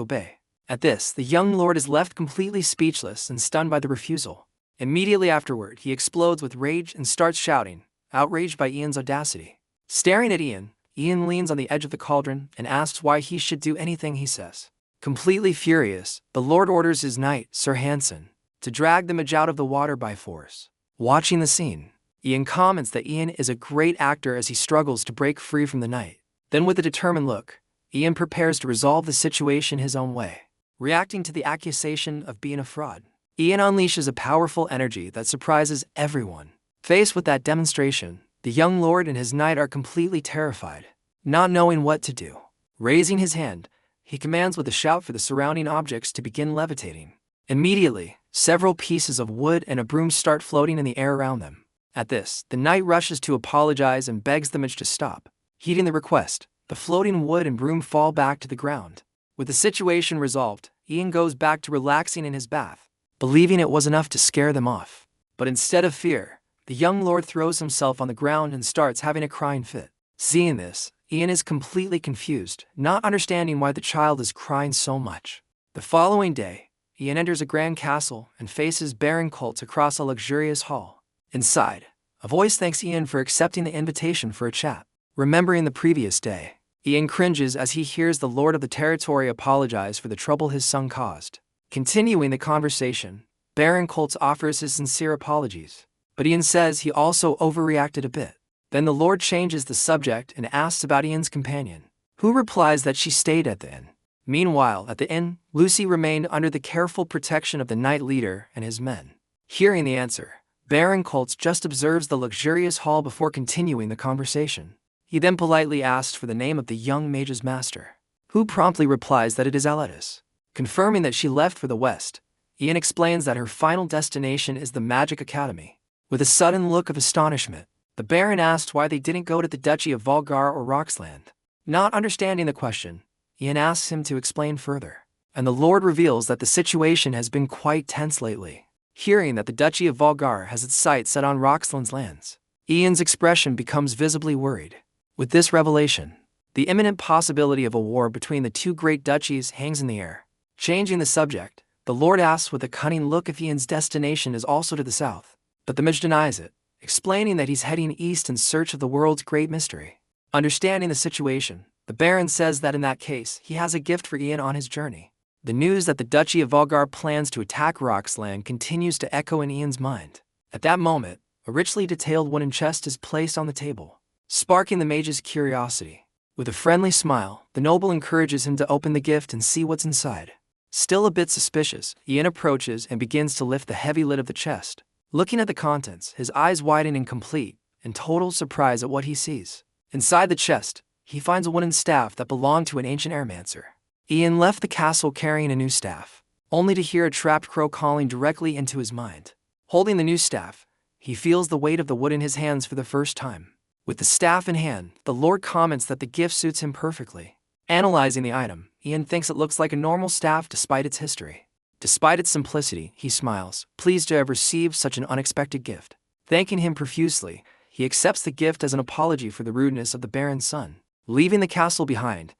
S1: obey. At this, the young lord is left completely speechless and stunned by the refusal. Immediately afterward, he explodes with rage and starts shouting, outraged by Ian's audacity. Staring at Ian, Ian leans on the edge of the cauldron and asks why he should do anything he says. Completely furious, the lord orders his knight, Sir Hansen, to drag the mage out of the water by force. Watching the scene, Ian comments that Ian is a great actor as he struggles to break free from the knight. Then with a determined look, Ian prepares to resolve the situation his own way. Reacting to the accusation of being a fraud, Ian unleashes a powerful energy that surprises everyone. Faced with that demonstration, the young lord and his knight are completely terrified, not knowing what to do. Raising his hand, he commands with a shout for the surrounding objects to begin levitating. Immediately, several pieces of wood and a broom start floating in the air around them. At this, the knight rushes to apologize and begs the mage to stop. Heeding the request, the floating wood and broom fall back to the ground. With the situation resolved, Ian goes back to relaxing in his bath, believing it was enough to scare them off. But instead of fear, the young lord throws himself on the ground and starts having a crying fit. Seeing this, Ian is completely confused, not understanding why the child is crying so much. The following day, Ian enters a grand castle and faces baron cults across a luxurious hall. Inside, a voice thanks Ian for accepting the invitation for a chat. Remembering the previous day, Ian cringes as he hears the lord of the territory apologize for the trouble his son caused. Continuing the conversation, Baron Colts offers his sincere apologies, but Ian says he also overreacted a bit. Then the lord changes the subject and asks about Ian's companion, who replies that she stayed at the inn. Meanwhile, at the inn, Lucy remained under the careful protection of the knight leader and his men. Hearing the answer, Baron Colts just observes the luxurious hall before continuing the conversation. He then politely asks for the name of the young mage's master, who promptly replies that it is Aletis. Confirming that she left for the west, Ian explains that her final destination is the Magic Academy. With a sudden look of astonishment, the Baron asked why they didn't go to the Duchy of Volgar or Roxland. Not understanding the question, Ian asks him to explain further, and the Lord reveals that the situation has been quite tense lately. Hearing that the Duchy of Volgar has its sights set on Roxland's lands, Ian's expression becomes visibly worried. With this revelation, the imminent possibility of a war between the two great duchies hangs in the air. Changing the subject, the Lord asks with a cunning look if Ian's destination is also to the south, but the mage denies it, explaining that he's heading east in search of the world's great mystery. Understanding the situation, the Baron says that in that case, he has a gift for Ian on his journey. The news that the Duchy of Volgar plans to attack Roxland continues to echo in Ian's mind. At that moment, a richly detailed wooden chest is placed on the table, sparking the mage's curiosity. With a friendly smile, the noble encourages him to open the gift and see what's inside. Still a bit suspicious, Ian approaches and begins to lift the heavy lid of the chest. Looking at the contents, his eyes widen in complete and total surprise at what he sees. Inside the chest, he finds a wooden staff that belonged to an ancient airmancer. Ian left the castle carrying a new staff, only to hear a trapped crow calling directly into his mind. Holding the new staff, he feels the weight of the wood in his hands for the first time. With the staff in hand, the Lord comments that the gift suits him perfectly. Analyzing the item, Ian thinks it looks like a normal staff despite its history. Despite its simplicity, he smiles, pleased to have received such an unexpected gift. Thanking him profusely, he accepts the gift as an apology for the rudeness of the Baron's son. Leaving the castle behind,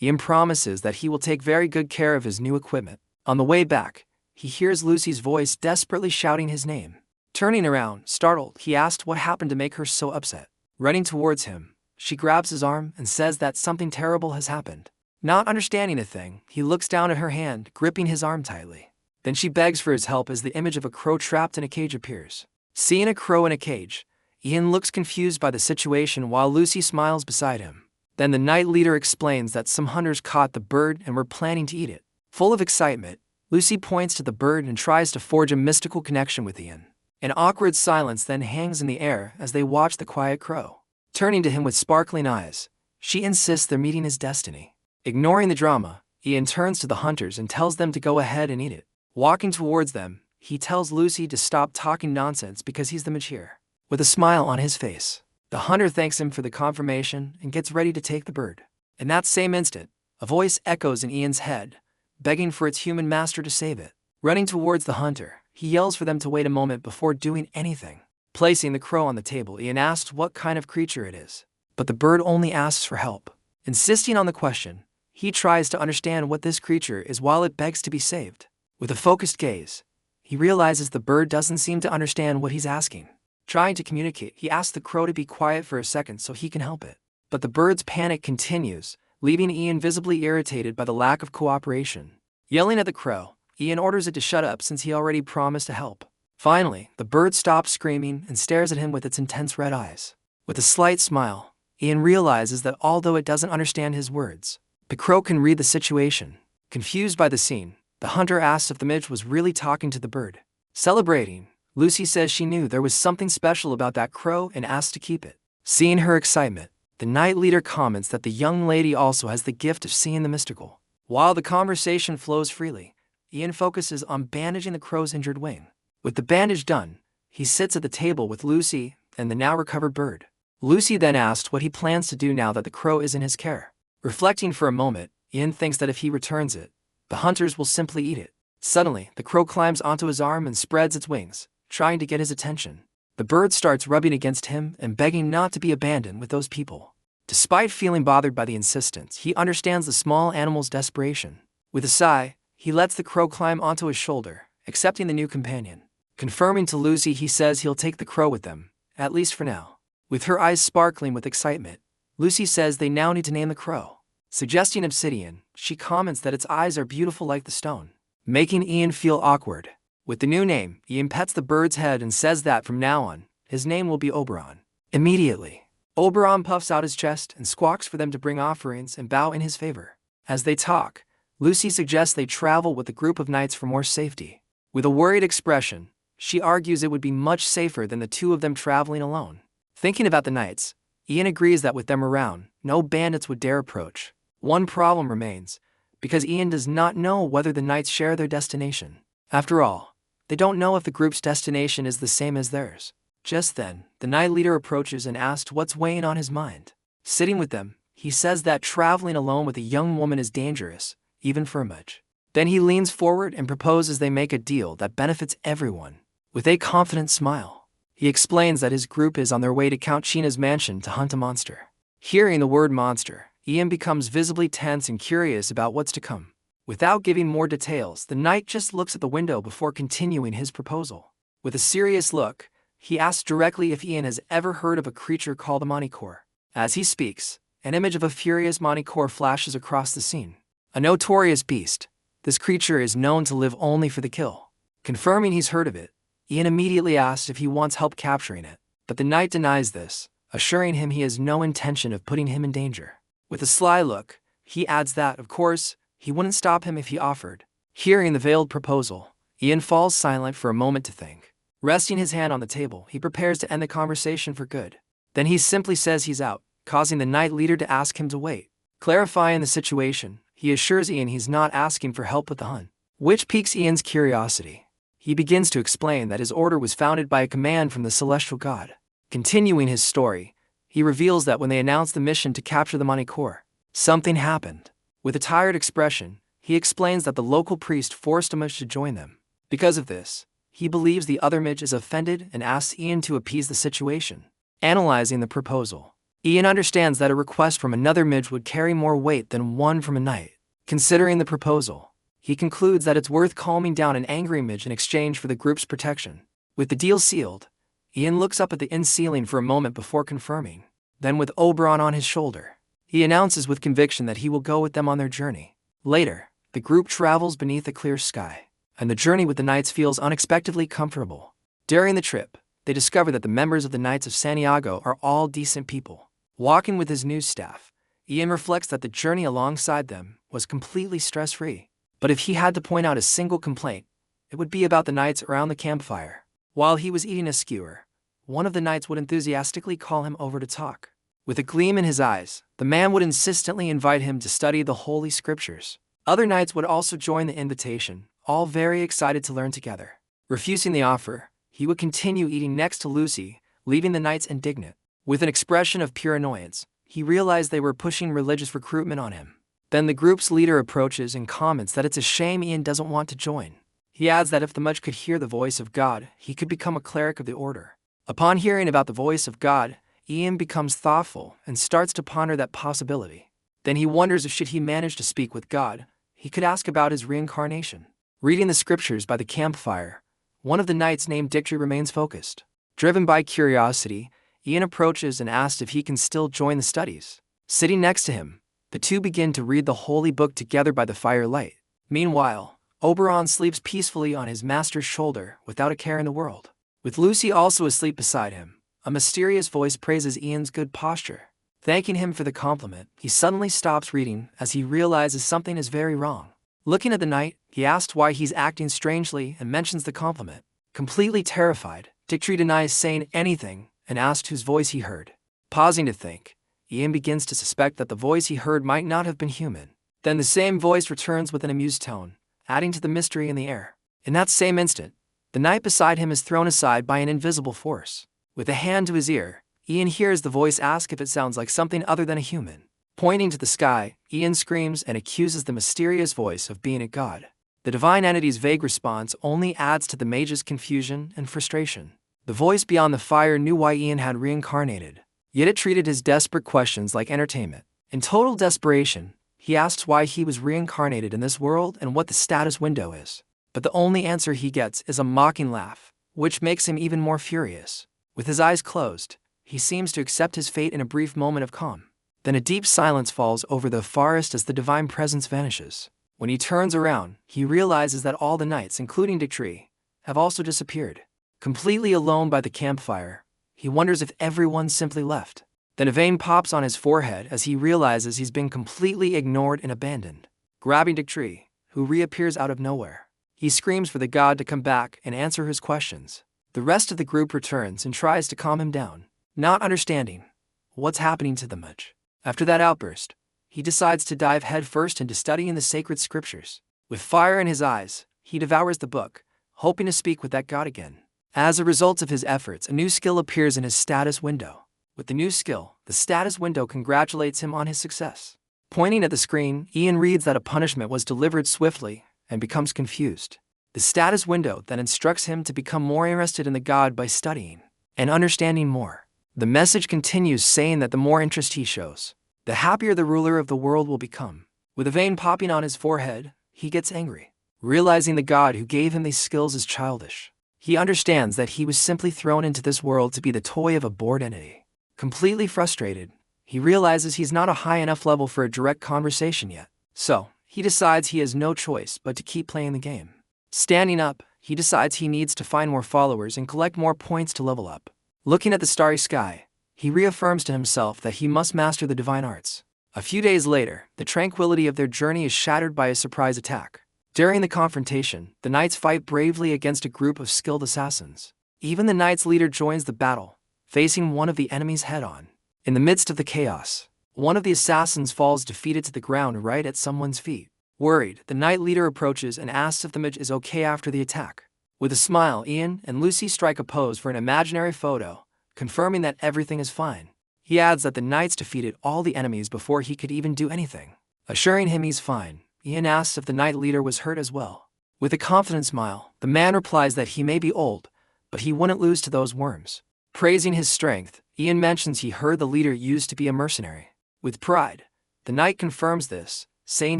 S1: Ian promises that he will take very good care of his new equipment. On the way back, he hears Lucy's voice desperately shouting his name. Turning around, startled, he asks what happened to make her so upset. Running towards him, she grabs his arm and says that something terrible has happened. Not understanding a thing, he looks down at her hand, gripping his arm tightly. Then she begs for his help as the image of a crow trapped in a cage appears. Seeing a crow in a cage, Ian looks confused by the situation while Lucy smiles beside him. Then the knight leader explains that some hunters caught the bird and were planning to eat it. Full of excitement, Lucy points to the bird and tries to forge a mystical connection with Ian. An awkward silence then hangs in the air as they watch the quiet crow. Turning to him with sparkling eyes, she insists they're meeting his destiny. Ignoring the drama, Ian turns to the hunters and tells them to go ahead and eat it. Walking towards them, he tells Lucy to stop talking nonsense because he's the mage here. With a smile on his face, the hunter thanks him for the confirmation and gets ready to take the bird. In that same instant, a voice echoes in Ian's head, begging for its human master to save it. Running towards the hunter, he yells for them to wait a moment before doing anything. Placing the crow on the table, Ian asks what kind of creature it is, but the bird only asks for help. Insisting on the question, he tries to understand what this creature is while it begs to be saved. With a focused gaze, he realizes the bird doesn't seem to understand what he's asking. Trying to communicate, he asks the crow to be quiet for a second so he can help it. But the bird's panic continues, leaving Ian visibly irritated by the lack of cooperation. Yelling at the crow, Ian orders it to shut up since he already promised to help. Finally, the bird stops screaming and stares at him with its intense red eyes. With a slight smile, Ian realizes that although it doesn't understand his words, the crow can read the situation. Confused by the scene, the hunter asks if the mage was really talking to the bird. Celebrating, Lucy says she knew there was something special about that crow and asks to keep it. Seeing her excitement, the knight leader comments that the young lady also has the gift of seeing the mystical. While the conversation flows freely, Ian focuses on bandaging the crow's injured wing. With the bandage done, he sits at the table with Lucy and the now recovered bird. Lucy then asks what he plans to do now that the crow is in his care. Reflecting for a moment, Ian thinks that if he returns it, the hunters will simply eat it. Suddenly, the crow climbs onto his arm and spreads its wings, trying to get his attention. The bird starts rubbing against him and begging not to be abandoned with those people. Despite feeling bothered by the insistence, he understands the small animal's desperation. With a sigh, he lets the crow climb onto his shoulder, accepting the new companion. Confirming to Lucy, he says he'll take the crow with them, at least for now. With her eyes sparkling with excitement, Lucy says they now need to name the crow. Suggesting obsidian, she comments that its eyes are beautiful like the stone, making Ian feel awkward. With the new name, Ian pets the bird's head and says that from now on, his name will be Oberon. Immediately, Oberon puffs out his chest and squawks for them to bring offerings and bow in his favor. As they talk, Lucy suggests they travel with a group of knights for more safety. With a worried expression, she argues it would be much safer than the two of them traveling alone. Thinking about the knights, Ian agrees that with them around, no bandits would dare approach. One problem remains, because Ian does not know whether the knights share their destination. After all, they don't know if the group's destination is the same as theirs. Just then, the knight leader approaches and asks what's weighing on his mind. Sitting with them, he says that traveling alone with a young woman is dangerous, even for a mage. Then he leans forward and proposes they make a deal that benefits everyone. With a confident smile, he explains that his group is on their way to Count China's mansion to hunt a monster. Hearing the word monster, Ian becomes visibly tense and curious about what's to come. Without giving more details, the knight just looks at the window before continuing his proposal. With a serious look, he asks directly if Ian has ever heard of a creature called a manicore. As he speaks, an image of a furious manicore flashes across the scene. A notorious beast, this creature is known to live only for the kill. Confirming he's heard of it, Ian immediately asks if he wants help capturing it, but the knight denies this, assuring him he has no intention of putting him in danger. With a sly look, he adds that, of course, he wouldn't stop him if he offered. Hearing the veiled proposal, Ian falls silent for a moment to think. Resting his hand on the table, he prepares to end the conversation for good. Then he simply says he's out, causing the knight leader to ask him to wait. Clarifying the situation, he assures Ian he's not asking for help with the hunt, which piques Ian's curiosity. He begins to explain that his order was founded by a command from the celestial god. Continuing his story, he reveals that when they announced the mission to capture the manicore, something happened. With a tired expression, he explains that the local priest forced a mage to join them. Because of this, he believes the other mage is offended and asks Ian to appease the situation. Analyzing the proposal, Ian understands that a request from another mage would carry more weight than one from a knight. Considering the proposal, he concludes that it's worth calming down an angry mage in exchange for the group's protection. With the deal sealed, Ian looks up at the inn ceiling for a moment before confirming. Then with Oberon on his shoulder, he announces with conviction that he will go with them on their journey. Later, the group travels beneath a clear sky, and the journey with the knights feels unexpectedly comfortable. During the trip, they discover that the members of the Knights of Santiago are all decent people. Walking with his new staff, Ian reflects that the journey alongside them was completely stress-free. But if he had to point out a single complaint, it would be about the knights around the campfire. While he was eating a skewer, one of the knights would enthusiastically call him over to talk. With a gleam in his eyes, the man would insistently invite him to study the Holy Scriptures. Other knights would also join the invitation, all very excited to learn together. Refusing the offer, he would continue eating next to Lucy, leaving the knights indignant. With an expression of pure annoyance, he realized they were pushing religious recruitment on him. Then the group's leader approaches and comments that it's a shame Ian doesn't want to join. He adds that if the mage could hear the voice of God, he could become a cleric of the order. Upon hearing about the voice of God, Ian becomes thoughtful and starts to ponder that possibility. Then he wonders if should he manage to speak with God, he could ask about his reincarnation. Reading the scriptures by the campfire, one of the knights named Dictory remains focused. Driven by curiosity, Ian approaches and asks if he can still join the studies. Sitting next to him, the two begin to read the holy book together by the firelight. Meanwhile, Oberon sleeps peacefully on his master's shoulder without a care in the world. With Lucy also asleep beside him, a mysterious voice praises Ian's good posture. Thanking him for the compliment, he suddenly stops reading as he realizes something is very wrong. Looking at the knight, he asks why he's acting strangely and mentions the compliment. Completely terrified, Dictory denies saying anything and asks whose voice he heard. Pausing to think, Ian begins to suspect that the voice he heard might not have been human. Then the same voice returns with an amused tone, adding to the mystery in the air. In that same instant, the knight beside him is thrown aside by an invisible force. With a hand to his ear, Ian hears the voice ask if it sounds like something other than a human. Pointing to the sky, Ian screams and accuses the mysterious voice of being a god. The divine entity's vague response only adds to the mage's confusion and frustration. The voice beyond the fire knew why Ian had reincarnated, yet it treated his desperate questions like entertainment. In total desperation, he asks why he was reincarnated in this world and what the status window is. But the only answer he gets is a mocking laugh, which makes him even more furious. With his eyes closed, he seems to accept his fate in a brief moment of calm. Then a deep silence falls over the forest as the divine presence vanishes. When he turns around, he realizes that all the knights, including Dictory, have also disappeared. Completely alone by the campfire, he wonders if everyone simply left. Then a vein pops on his forehead as he realizes he's been completely ignored and abandoned. grabbing Tree, who reappears out of nowhere. He screams for the god to come back and answer his questions. The rest of the group returns and tries to calm him down, not understanding what's happening to the mage. After that outburst, he decides to dive headfirst into studying the sacred scriptures. With fire in his eyes, he devours the book, hoping to speak with that god again. As a result of his efforts, a new skill appears in his status window. With the new skill, the status window congratulates him on his success. Pointing at the screen, Ian reads that a punishment was delivered swiftly and becomes confused. The status window then instructs him to become more interested in the god by studying and understanding more. The message continues saying that the more interest he shows, the happier the ruler of the world will become. With a vein popping on his forehead, he gets angry, realizing the god who gave him these skills is childish. He understands that he was simply thrown into this world to be the toy of a bored entity. Completely frustrated, he realizes he's not a high enough level for a direct conversation yet. So, he decides he has no choice but to keep playing the game. Standing up, he decides he needs to find more followers and collect more points to level up. Looking at the starry sky, he reaffirms to himself that he must master the divine arts. A few days later, the tranquility of their journey is shattered by a surprise attack. During the confrontation, the knights fight bravely against a group of skilled assassins. Even the knights' leader joins the battle, facing one of the enemies head-on. In the midst of the chaos, one of the assassins falls defeated to the ground right at someone's feet. Worried, the knight leader approaches and asks if the mage is okay after the attack. With a smile, Ian and Lucy strike a pose for an imaginary photo, confirming that everything is fine. He adds that the knights defeated all the enemies before he could even do anything. Assuring him he's fine, Ian asks if the knight leader was hurt as well. With a confident smile, the man replies that he may be old, but he wouldn't lose to those worms. Praising his strength, Ian mentions he heard the leader used to be a mercenary. With pride, the knight confirms this, saying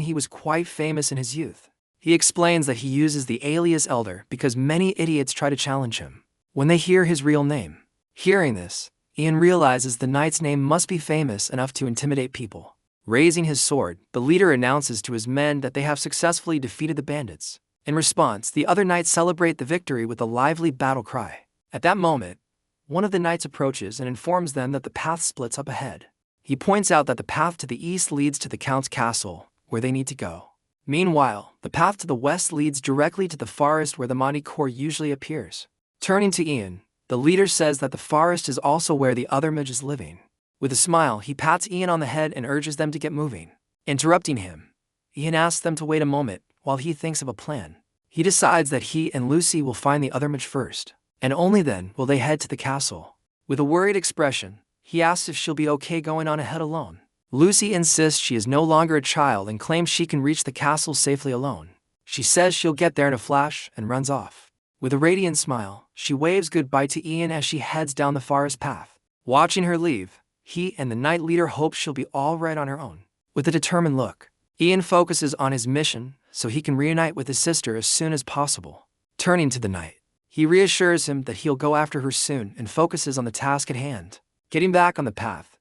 S1: he was quite famous in his youth. He explains that he uses the alias Elder because many idiots try to challenge him when they hear his real name. Hearing this, Ian realizes the knight's name must be famous enough to intimidate people. Raising his sword, the leader announces to his men that they have successfully defeated the bandits. In response, the other knights celebrate the victory with a lively battle cry. At that moment, one of the knights approaches and informs them that the path splits up ahead. He points out that the path to the east leads to the Count's castle, where they need to go. Meanwhile, the path to the west leads directly to the forest where the Monty Core usually appears. Turning to Ian, the leader says that the forest is also where the other mage is living. With a smile, he pats Ian on the head and urges them to get moving. Interrupting him, Ian asks them to wait a moment while he thinks of a plan. He decides that he and Lucy will find the other mage first, and only then will they head to the castle. With a worried expression, he asks if she'll be okay going on ahead alone. Lucy insists she is no longer a child and claims she can reach the castle safely alone. She says she'll get there in a flash and runs off. With a radiant smile, she waves goodbye to Ian as she heads down the forest path. Watching her leave, he and the knight leader hope she'll be all right on her own. With a determined look, Ian focuses on his mission so he can reunite with his sister as soon as possible. Turning to the knight, he reassures him that he'll go after her soon and focuses on the task at hand. Getting back on the path,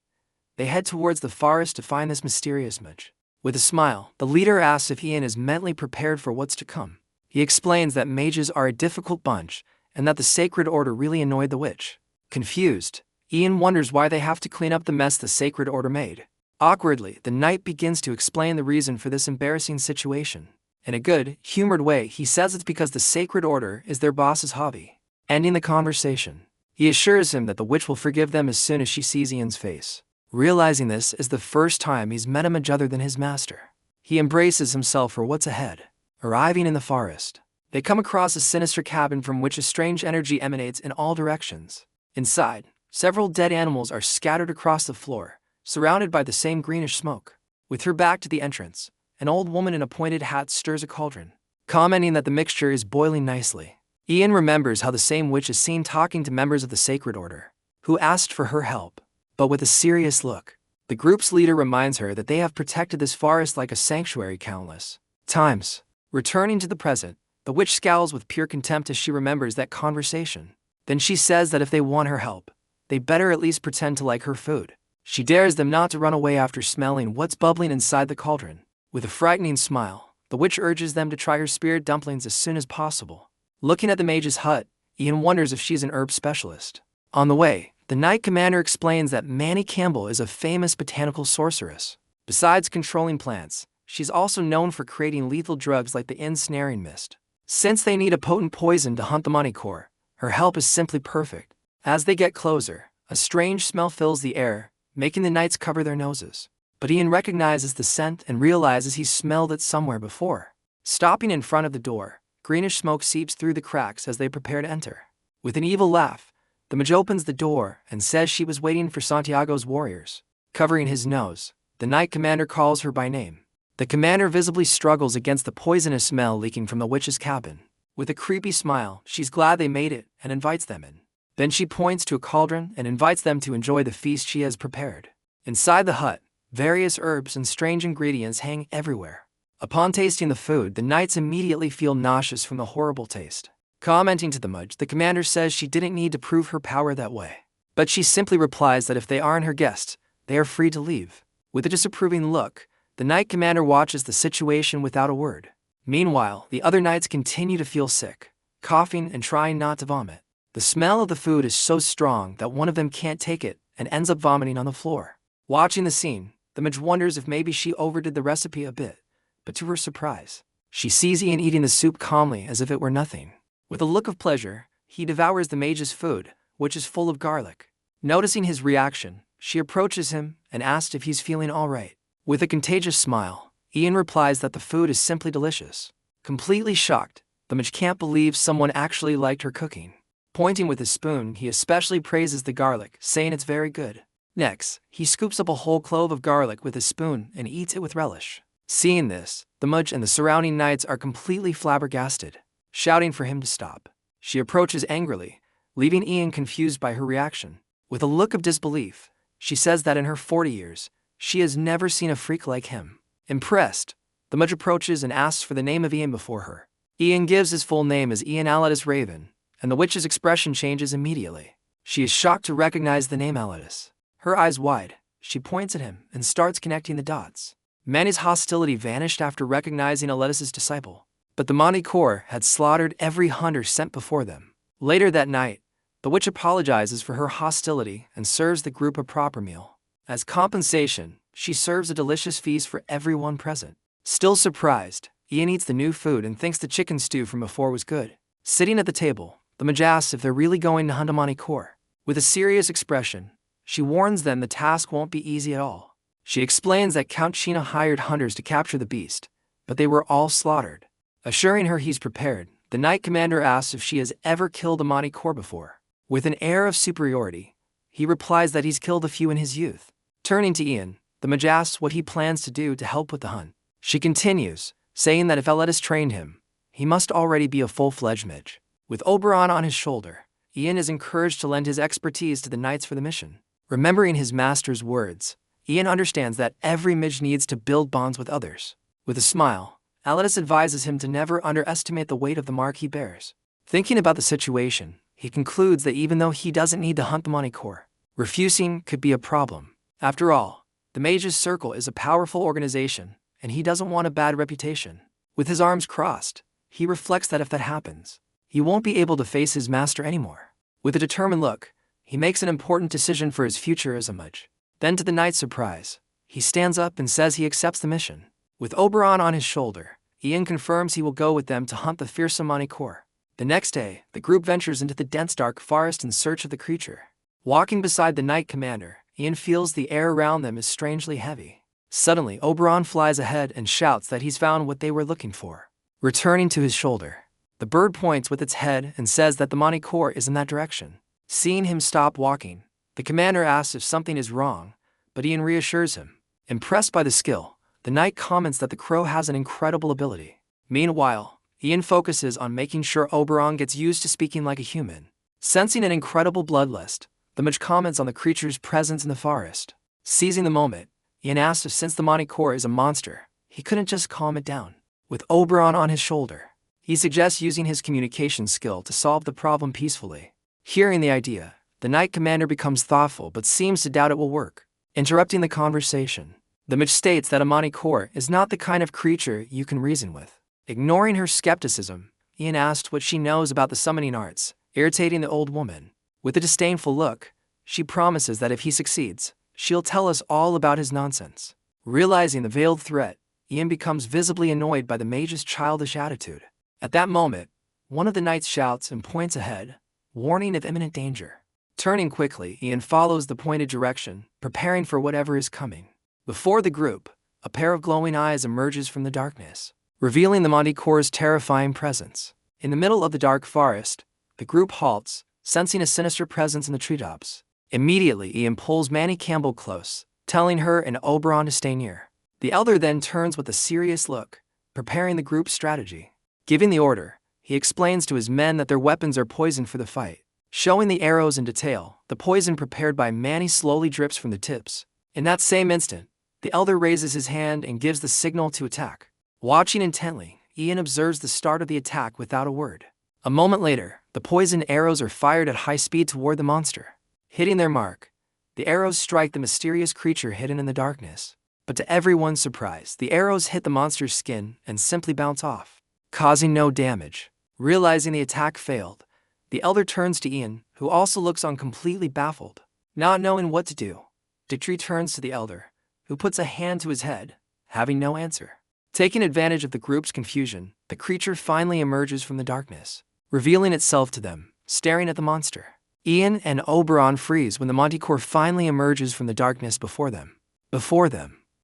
S1: they head towards the forest to find this mysterious mage. With a smile, the leader asks if Ian is mentally prepared for what's to come. He explains that mages are a difficult bunch and that the Sacred Order really annoyed the witch. Confused, Ian wonders why they have to clean up the mess the Sacred Order made. Awkwardly, the knight begins to explain the reason for this embarrassing situation. In a good, humored way, he says it's because the Sacred Order is their boss's hobby. Ending the conversation, he assures him that the witch will forgive them as soon as she sees Ian's face. Realizing this is the first time he's met a mage other than his master, he embraces himself for what's ahead. Arriving in the forest, they come across a sinister cabin from which a strange energy emanates in all directions. Inside, several dead animals are scattered across the floor, surrounded by the same greenish smoke. With her back to the entrance, an old woman in a pointed hat stirs a cauldron, commenting that the mixture is boiling nicely. Ian remembers how the same witch is seen talking to members of the Sacred Order, who asked for her help, but with a serious look. The group's leader reminds her that they have protected this forest like a sanctuary countless times. Returning to the present, the witch scowls with pure contempt as she remembers that conversation. Then she says that if they want her help, they better at least pretend to like her food. She dares them not to run away after smelling what's bubbling inside the cauldron. With a frightening smile, the witch urges them to try her spirit dumplings as soon as possible. Looking at the mage's hut, Ian wonders if she's an herb specialist. On the way, the knight commander explains that Manny Campbell is a famous botanical sorceress. Besides controlling plants, She's also known for creating lethal drugs like the ensnaring mist. Since they need a potent poison to hunt the Manticore, her help is simply perfect. As they get closer, a strange smell fills the air, making the knights cover their noses. But Ian recognizes the scent and realizes he's smelled it somewhere before. Stopping in front of the door, greenish smoke seeps through the cracks as they prepare to enter. With an evil laugh, the mage opens the door and says she was waiting for Santiago's warriors. Covering his nose, the knight commander calls her by name. The commander visibly struggles against the poisonous smell leaking from the witch's cabin. With a creepy smile, she's glad they made it and invites them in. Then she points to a cauldron and invites them to enjoy the feast she has prepared. Inside the hut, various herbs and strange ingredients hang everywhere. Upon tasting the food, the knights immediately feel nauseous from the horrible taste. Commenting to the mage, the commander says she didn't need to prove her power that way. But she simply replies that if they aren't her guests, they are free to leave. With a disapproving look, the knight commander watches the situation without a word. Meanwhile, the other knights continue to feel sick, coughing and trying not to vomit. The smell of the food is so strong that one of them can't take it and ends up vomiting on the floor. Watching the scene, the mage wonders if maybe she overdid the recipe a bit, but to her surprise, she sees Ian eating the soup calmly as if it were nothing. With a look of pleasure, he devours the mage's food, which is full of garlic. Noticing his reaction, she approaches him and asks if he's feeling all right. With a contagious smile, Ian replies that the food is simply delicious. Completely shocked, the mage can't believe someone actually liked her cooking. Pointing with his spoon, he especially praises the garlic, saying it's very good. Next, he scoops up a whole clove of garlic with his spoon and eats it with relish. Seeing this, the mage and the surrounding knights are completely flabbergasted, shouting for him to stop. She approaches angrily, leaving Ian confused by her reaction. With a look of disbelief, she says that in her 40 years, she has never seen a freak like him. Impressed, the mage approaches and asks for the name of Ian before her. Ian gives his full name as Ian Alidus Raven, and the witch's expression changes immediately. She is shocked to recognize the name Alidus. Her eyes wide, she points at him and starts connecting the dots. Manny's hostility vanished after recognizing Alidus's disciple, but the Manticore had slaughtered every hunter sent before them. Later that night, the witch apologizes for her hostility and serves the group a proper meal. As compensation, she serves a delicious feast for everyone present. Still surprised, Ian eats the new food and thinks the chicken stew from before was good. Sitting at the table, the mage asks if they're really going to hunt a Manticore. With a serious expression, she warns them the task won't be easy at all. She explains that Count China hired hunters to capture the beast, but they were all slaughtered. Assuring her he's prepared, the knight commander asks if she has ever killed a Manticore before. With an air of superiority, he replies that he's killed a few in his youth. Turning to Ian, the mage asks what he plans to do to help with the hunt. She continues, saying that if Alidus trained him, he must already be a full-fledged mage. With Oberon on his shoulder, Ian is encouraged to lend his expertise to the knights for the mission. Remembering his master's words, Ian understands that every mage needs to build bonds with others. With a smile, Alidus advises him to never underestimate the weight of the mark he bears. Thinking about the situation, he concludes that even though he doesn't need to hunt the Manticore, refusing could be a problem. After all, the Mages' Circle is a powerful organization, and he doesn't want a bad reputation. With his arms crossed, he reflects that if that happens, he won't be able to face his master anymore. With a determined look, he makes an important decision for his future as a mage. Then to the knight's surprise, he stands up and says he accepts the mission. With Oberon on his shoulder, Ian confirms he will go with them to hunt the fearsome Manticore. The next day, the group ventures into the dense dark forest in search of the creature. Walking beside the knight commander, Ian feels the air around them is strangely heavy. Suddenly, Oberon flies ahead and shouts that he's found what they were looking for. Returning to his shoulder, the bird points with its head and says that the Manticore is in that direction. Seeing him stop walking, the commander asks if something is wrong, but Ian reassures him. Impressed by the skill, the knight comments that the crow has an incredible ability. Meanwhile, Ian focuses on making sure Oberon gets used to speaking like a human. Sensing an incredible bloodlust, the mage comments on the creature's presence in the forest. Seizing the moment, Ian asks if since the Manticore is a monster, he couldn't just calm it down. With Oberon on his shoulder, he suggests using his communication skill to solve the problem peacefully. Hearing the idea, the knight commander becomes thoughtful but seems to doubt it will work. Interrupting the conversation, the mage states that a Manticore is not the kind of creature you can reason with. Ignoring her skepticism, Ian asks what she knows about the summoning arts, irritating the old woman. With a disdainful look, she promises that if he succeeds, she'll tell us all about his nonsense. Realizing the veiled threat, Ian becomes visibly annoyed by the mage's childish attitude. At that moment, one of the knights shouts and points ahead, warning of imminent danger. Turning quickly, Ian follows the pointed direction, preparing for whatever is coming. Before the group, a pair of glowing eyes emerges from the darkness, revealing the Manticore's terrifying presence. In the middle of the dark forest, the group halts, sensing a sinister presence in the treetops. Immediately, Ian pulls Manny Campbell close, telling her and Oberon to stay near. The elder then turns with a serious look, preparing the group's strategy. Giving the order, he explains to his men that their weapons are poisoned for the fight. Showing the arrows in detail, the poison prepared by Manny slowly drips from the tips. In that same instant, the elder raises his hand and gives the signal to attack. Watching intently, Ian observes the start of the attack without a word. A moment later, the poisoned arrows are fired at high speed toward the monster. Hitting their mark, the arrows strike the mysterious creature hidden in the darkness. But to everyone's surprise, the arrows hit the monster's skin and simply bounce off, causing no damage. Realizing the attack failed, the elder turns to Ian, who also looks on completely baffled. Not knowing what to do, Dictry turns to the elder, who puts a hand to his head, having no answer. Taking advantage of the group's confusion, the creature finally emerges from the darkness, revealing itself to them, staring at the monster. Ian and Oberon freeze when the Manticore finally emerges from the darkness before them.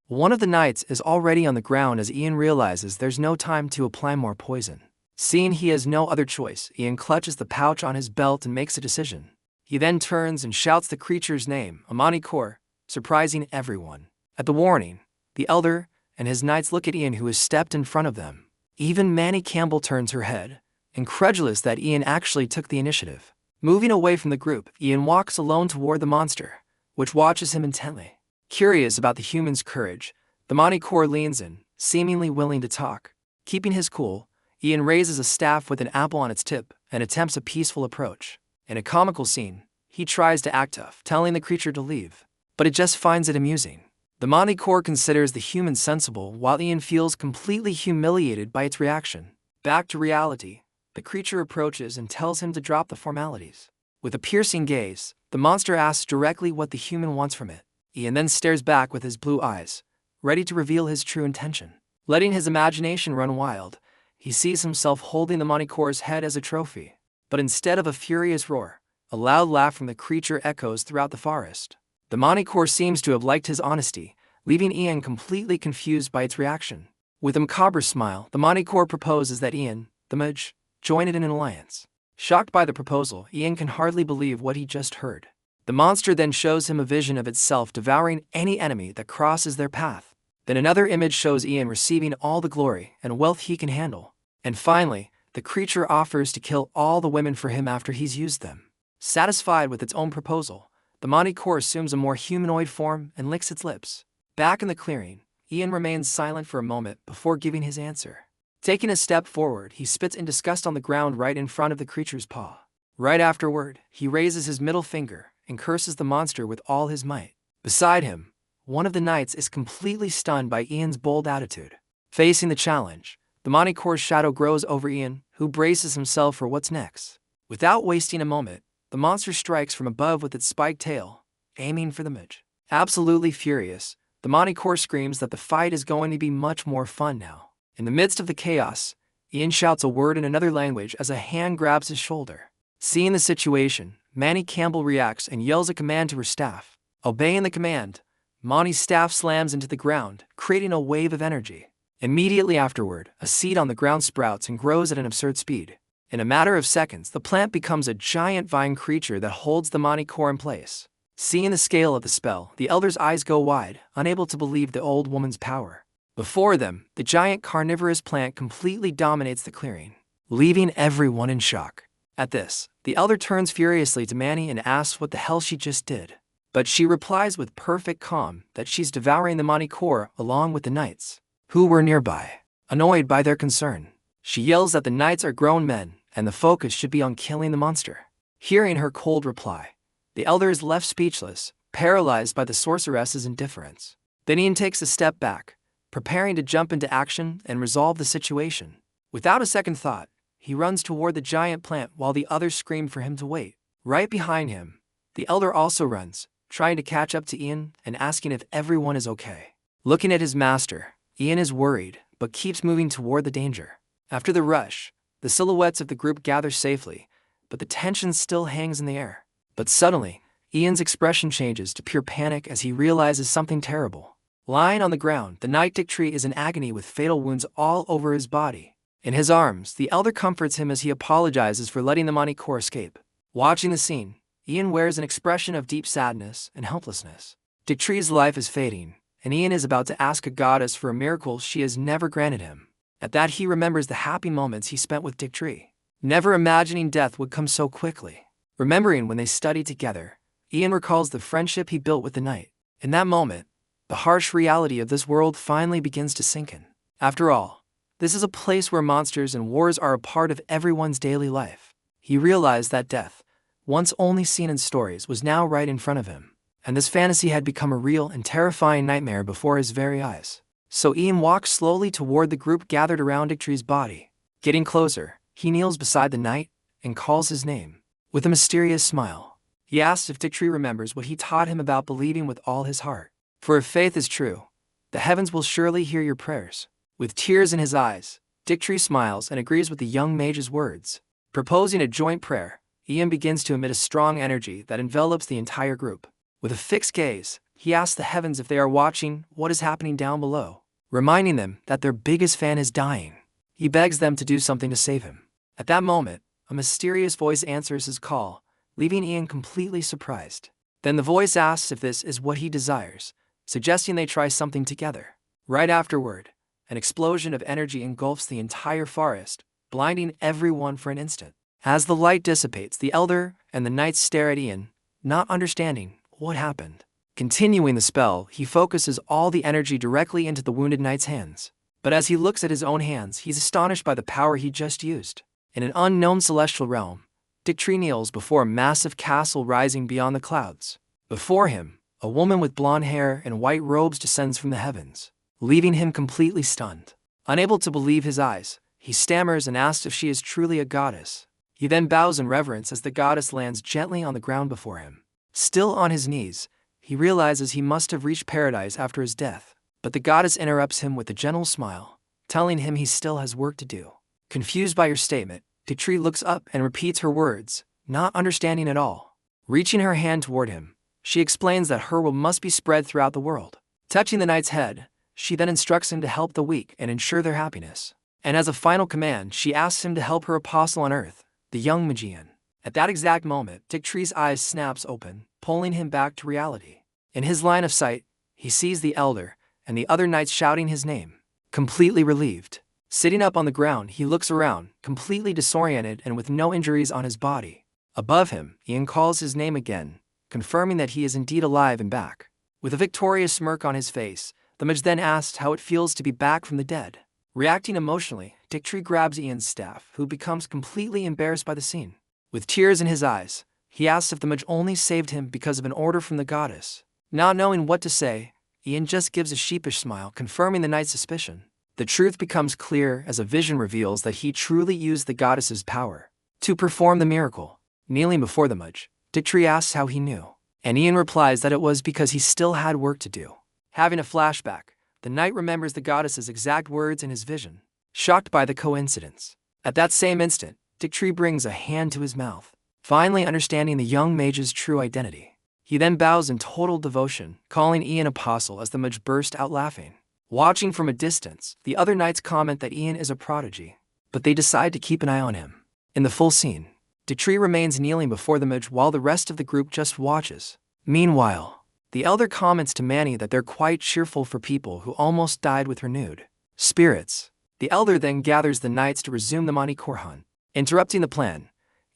S1: One of the knights is already on the ground as Ian realizes there's no time to apply more poison. Seeing he has no other choice, Ian clutches the pouch on his belt and makes a decision. He then turns and shouts the creature's name, a Manticore, surprising everyone. At the warning, the elder and his knights look at Ian, who has stepped in front of them. Even Manny Campbell turns her head, incredulous that Ian actually took the initiative. Moving away from the group, Ian walks alone toward the monster, which watches him intently. Curious about the human's courage, the Manticore leans in, seemingly willing to talk. Keeping his cool, Ian raises a staff with an apple on its tip and attempts a peaceful approach. In a comical scene, he tries to act tough, telling the creature to leave, but it just finds it amusing. The Manticore considers the human sensible, while Ian feels completely humiliated by its reaction. Back to reality, the creature approaches and tells him to drop the formalities. With a piercing gaze, the monster asks directly what the human wants from it. Ian then stares back with his blue eyes, ready to reveal his true intention. Letting his imagination run wild, he sees himself holding the Manticore's head as a trophy. But instead of a furious roar, a loud laugh from the creature echoes throughout the forest. The Manticore seems to have liked his honesty, leaving Ian completely confused by its reaction. With a macabre smile, the Manticore proposes that Ian, the mage, join it in an alliance. Shocked by the proposal, Ian can hardly believe what he just heard. The monster then shows him a vision of itself devouring any enemy that crosses their path. Then another image shows Ian receiving all the glory and wealth he can handle. And finally, the creature offers to kill all the women for him after he's used them. Satisfied with its own proposal, the Manticore assumes a more humanoid form and licks its lips. Back in the clearing, Ian remains silent for a moment before giving his answer. Taking a step forward, he spits in disgust on the ground right in front of the creature's paw. Right afterward, he raises his middle finger and curses the monster with all his might. Beside him, one of the knights is completely stunned by Ian's bold attitude. Facing the challenge, the Manticore's shadow grows over Ian, who braces himself for what's next. Without wasting a moment, the monster strikes from above with its spiked tail, aiming for the mage. Absolutely furious, the Manticore screams that the fight is going to be much more fun now. In the midst of the chaos, Ian shouts a word in another language as a hand grabs his shoulder. Seeing the situation, Manny Campbell reacts and yells a command to her staff. Obeying the command, Monty's staff slams into the ground, creating a wave of energy. Immediately afterward, a seed on the ground sprouts and grows at an absurd speed. In a matter of seconds, the plant becomes a giant vine creature that holds the Manticore in place. Seeing the scale of the spell, the elder's eyes go wide, unable to believe the old woman's power. Before them, the giant carnivorous plant completely dominates the clearing, leaving everyone in shock. At this, the elder turns furiously to Manny and asks what the hell she just did. But she replies with perfect calm that she's devouring the Manticore along with the knights, who were nearby. Annoyed by their concern, she yells that the knights are grown men and the focus should be on killing the monster. Hearing her cold reply, the elder is left speechless, paralyzed by the sorceress's indifference. Then Ian takes a step back, preparing to jump into action and resolve the situation. Without a second thought, he runs toward the giant plant while the others scream for him to wait. Right behind him, the elder also runs, trying to catch up to Ian and asking if everyone is okay. Looking at his master, Ian is worried, but keeps moving toward the danger. After the rush, the silhouettes of the group gather safely, but the tension still hangs in the air. But suddenly, Ian's expression changes to pure panic as he realizes something terrible. Lying on the ground, the knight Dictree is in agony with fatal wounds all over his body. In his arms, the elder comforts him as he apologizes for letting the Manicore escape. Watching the scene, Ian wears an expression of deep sadness and helplessness. Dictree's life is fading, and Ian is about to ask a goddess for a miracle she has never granted him. At that, he remembers the happy moments he spent with Dictree, never imagining death would come so quickly. Remembering when they studied together, Ian recalls the friendship he built with the knight. In that moment, the harsh reality of this world finally begins to sink in. After all, this is a place where monsters and wars are a part of everyone's daily life. He realized that death, once only seen in stories, was now right in front of him, and this fantasy had become a real and terrifying nightmare before his very eyes. So Ian walks slowly toward the group gathered around Dictree's body. Getting closer, he kneels beside the knight and calls his name. With a mysterious smile, he asks if Dictree remembers what he taught him about believing with all his heart. For if faith is true, the heavens will surely hear your prayers. With tears in his eyes, Dictree smiles and agrees with the young mage's words. Proposing a joint prayer, Ian begins to emit a strong energy that envelops the entire group. With a fixed gaze, he asks the heavens if they are watching what is happening down below, reminding them that their biggest fan is dying. He begs them to do something to save him. At that moment, a mysterious voice answers his call, leaving Ian completely surprised. Then the voice asks if this is what he desires, suggesting they try something together. Right afterward, an explosion of energy engulfs the entire forest, blinding everyone for an instant. As the light dissipates, the elder and the knights stare at Ian, not understanding what happened. Continuing the spell, he focuses all the energy directly into the wounded knight's hands. But as he looks at his own hands, he's astonished by the power he just used. In an unknown celestial realm, Dictree kneels before a massive castle rising beyond the clouds. Before him, a woman with blonde hair and white robes descends from the heavens, leaving him completely stunned. Unable to believe his eyes, he stammers and asks if she is truly a goddess. He then bows in reverence as the goddess lands gently on the ground before him. Still on his knees, he realizes he must have reached paradise after his death. But the goddess interrupts him with a gentle smile, telling him he still has work to do. Confused by her statement, Dictree looks up and repeats her words, not understanding at all. Reaching her hand toward him, she explains that her will must be spread throughout the world. Touching the knight's head, she then instructs him to help the weak and ensure their happiness. And as a final command, she asks him to help her apostle on earth, the young Magian. At that exact moment, Dictree's eyes snaps open, pulling him back to reality. In his line of sight, he sees the elder and the other knights shouting his name. Completely relieved, sitting up on the ground, he looks around, completely disoriented and with no injuries on his body. Above him, Ian calls his name again, confirming that he is indeed alive and back. With a victorious smirk on his face, the mage then asks how it feels to be back from the dead. Reacting emotionally, Dictree grabs Ian's staff, who becomes completely embarrassed by the scene. With tears in his eyes, he asks if the mage only saved him because of an order from the goddess. Not knowing what to say, Ian just gives a sheepish smile, confirming the knight's suspicion. The truth becomes clear as a vision reveals that he truly used the goddess's power to perform the miracle. Kneeling before the mage, Dictree asks how he knew, and Ian replies that it was because he still had work to do. Having a flashback, the knight remembers the goddess's exact words in his vision, shocked by the coincidence. At that same instant, Dictree brings a hand to his mouth, finally understanding the young mage's true identity. He then bows in total devotion, calling Ian apostle as the mage burst out laughing. Watching from a distance, the other knights comment that Ian is a prodigy, but they decide to keep an eye on him. In the full scene, Dictree remains kneeling before the mage while the rest of the group just watches. Meanwhile, the elder comments to Manny that they're quite cheerful for people who almost died with renewed spirits. The elder then gathers the knights to resume the Manicore hunt. Interrupting the plan,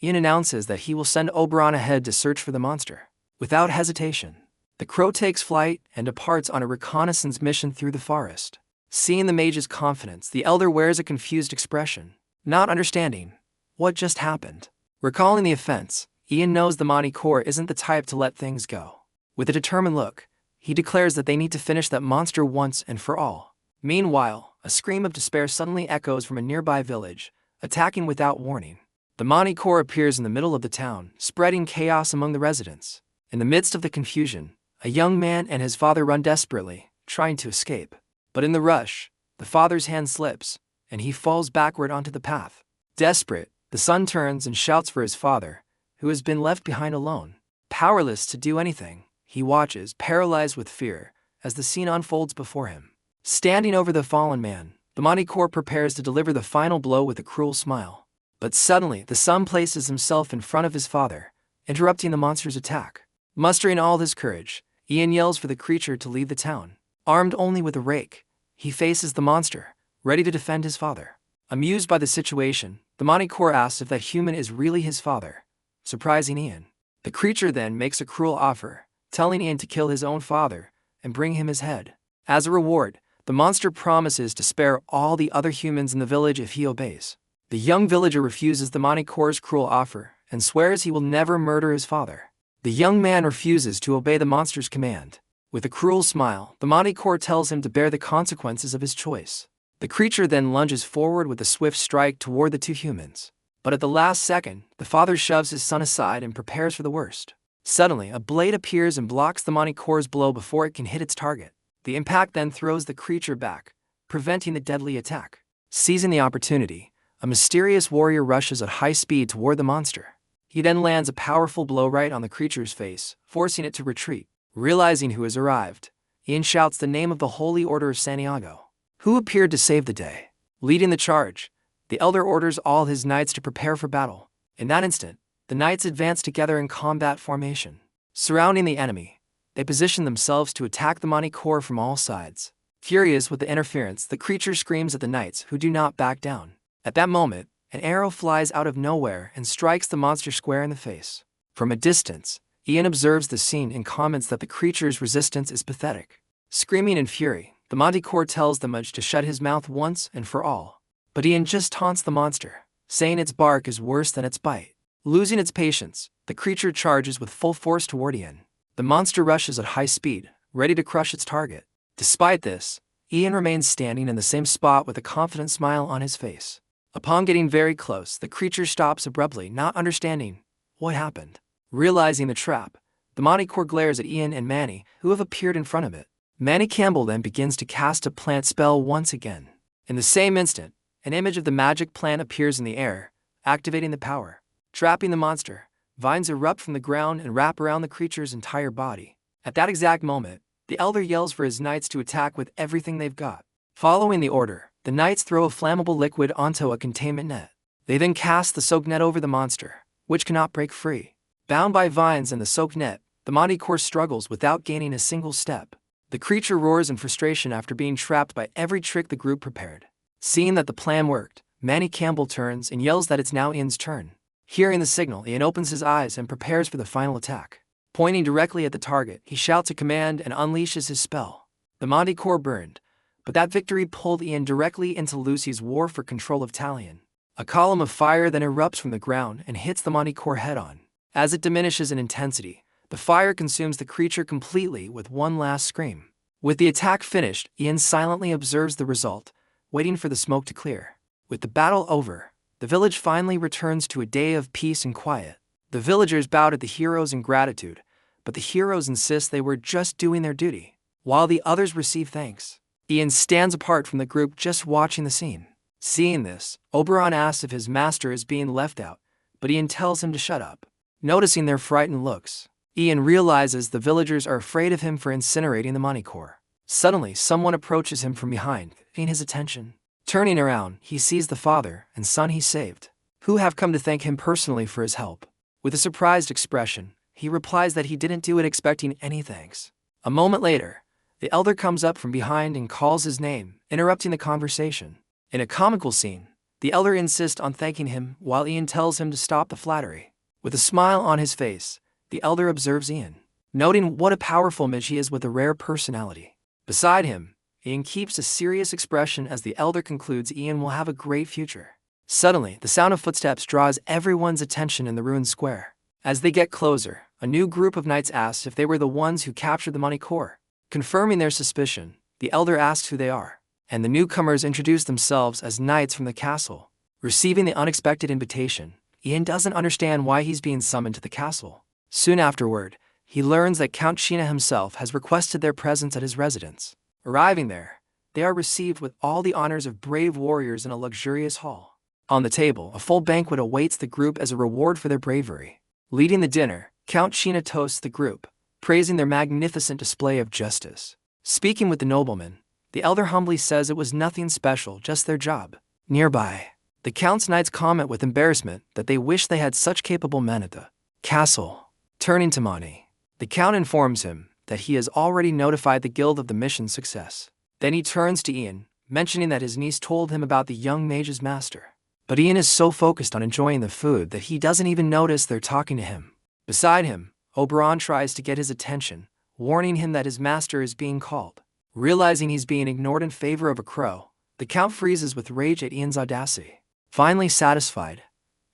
S1: Ian announces that he will send Oberon ahead to search for the monster. Without hesitation, the crow takes flight and departs on a reconnaissance mission through the forest. Seeing the mage's confidence, the elder wears a confused expression, not understanding what just happened. Recalling the offense, Ian knows the Manicore isn't the type to let things go. With a determined look, he declares that they need to finish that monster once and for all. Meanwhile, a scream of despair suddenly echoes from a nearby village, attacking without warning. The Manicore appears in the middle of the town, spreading chaos among the residents. In the midst of the confusion, a young man and his father run desperately, trying to escape. But in the rush, the father's hand slips, and he falls backward onto the path. Desperate, the son turns and shouts for his father, who has been left behind alone. Powerless to do anything, he watches, paralyzed with fear, as the scene unfolds before him. Standing over the fallen man, the Manticore prepares to deliver the final blow with a cruel smile. But suddenly, the son places himself in front of his father, interrupting the monster's attack. Mustering all his courage, Ian yells for the creature to leave the town. Armed only with a rake, he faces the monster, ready to defend his father. Amused by the situation, the Manticore asks if that human is really his father, surprising Ian. The creature then makes a cruel offer, telling Ian to kill his own father and bring him his head. As a reward, the monster promises to spare all the other humans in the village if he obeys. The young villager refuses the Manticore's cruel offer and swears he will never murder his father. The young man refuses to obey the monster's command. With a cruel smile, the Manticore tells him to bear the consequences of his choice. The creature then lunges forward with a swift strike toward the two humans. But at the last second, the father shoves his son aside and prepares for the worst. Suddenly, a blade appears and blocks the Manticore's blow before it can hit its target. The impact then throws the creature back, preventing the deadly attack. Seizing the opportunity, a mysterious warrior rushes at high speed toward the monster. He then lands a powerful blow right on the creature's face, forcing it to retreat. Realizing who has arrived, Ian shouts the name of the Holy Order of Santiago, who appeared to save the day. Leading the charge, the elder orders all his knights to prepare for battle. In that instant, the knights advance together in combat formation. Surrounding the enemy, they position themselves to attack the Manticore from all sides. Furious with the interference, the creature screams at the knights, who do not back down. At that moment, an arrow flies out of nowhere and strikes the monster square in the face. From a distance, Ian observes the scene and comments that the creature's resistance is pathetic. Screaming in fury, the Manticore tells the mage to shut his mouth once and for all. But Ian just taunts the monster, saying its bark is worse than its bite. Losing its patience, the creature charges with full force toward Ian. The monster rushes at high speed, ready to crush its target. Despite this, Ian remains standing in the same spot with a confident smile on his face. Upon getting very close, the creature stops abruptly, not understanding what happened. Realizing the trap, the Manticore glares at Ian and Manny, who have appeared in front of it. Manny Campbell then begins to cast a plant spell once again. In the same instant, an image of the magic plant appears in the air, activating the power. Trapping the monster, vines erupt from the ground and wrap around the creature's entire body. At that exact moment, the elder yells for his knights to attack with everything they've got. Following the order, the knights throw a flammable liquid onto a containment net. They then cast the soak net over the monster, which cannot break free. Bound by vines and the soak net, the Manticore struggles without gaining a single step. The creature roars in frustration after being trapped by every trick the group prepared. Seeing that the plan worked, Manny Campbell turns and yells that it's now Ian's turn. Hearing the signal, Ian opens his eyes and prepares for the final attack. Pointing directly at the target, he shouts a command and unleashes his spell. The Manticore burned, but that victory pulled Ian directly into Lucy's war for control of Talion. A column of fire then erupts from the ground and hits the Manticore head-on. As it diminishes in intensity, the fire consumes the creature completely with one last scream. With the attack finished, Ian silently observes the result, waiting for the smoke to clear. With the battle over, the village finally returns to a day of peace and quiet. The villagers bow to the heroes in gratitude, but the heroes insist they were just doing their duty, while the others receive thanks. Ian stands apart from the group, just watching the scene. Seeing this, Oberon asks if his master is being left out, but Ian tells him to shut up. Noticing their frightened looks, Ian realizes the villagers are afraid of him for incinerating the Manticore. Suddenly, someone approaches him from behind, paying his attention. Turning around, he sees the father and son he saved, who have come to thank him personally for his help. With a surprised expression, he replies that he didn't do it expecting any thanks. A moment later, the elder comes up from behind and calls his name, interrupting the conversation. In a comical scene, the elder insists on thanking him while Ian tells him to stop the flattery. With a smile on his face, the elder observes Ian, noting what a powerful mage he is with a rare personality. Beside him, Ian keeps a serious expression as the elder concludes Ian will have a great future. Suddenly, the sound of footsteps draws everyone's attention in the ruined square. As they get closer, a new group of knights asks if they were the ones who captured the Manticore. Confirming their suspicion, the elder asks who they are, and the newcomers introduce themselves as knights from the castle. Receiving the unexpected invitation, Ian doesn't understand why he's being summoned to the castle. Soon afterward, he learns that Count Sheena himself has requested their presence at his residence. Arriving there, they are received with all the honors of brave warriors in a luxurious hall. On the table, a full banquet awaits the group as a reward for their bravery. Leading the dinner, Count Sheena toasts the group, praising their magnificent display of justice. Speaking with the nobleman, the elder humbly says it was nothing special, just their job. Nearby, the Count's knights comment with embarrassment that they wish they had such capable men at the castle. Turning to Mani, the Count informs him that he has already notified the guild of the mission's success. Then he turns to Ian, mentioning that his niece told him about the young mage's master. But Ian is so focused on enjoying the food that he doesn't even notice they're talking to him. Beside him, Oberon tries to get his attention, warning him that his master is being called. Realizing he's being ignored in favor of a crow, the Count freezes with rage at Ian's audacity. Finally satisfied,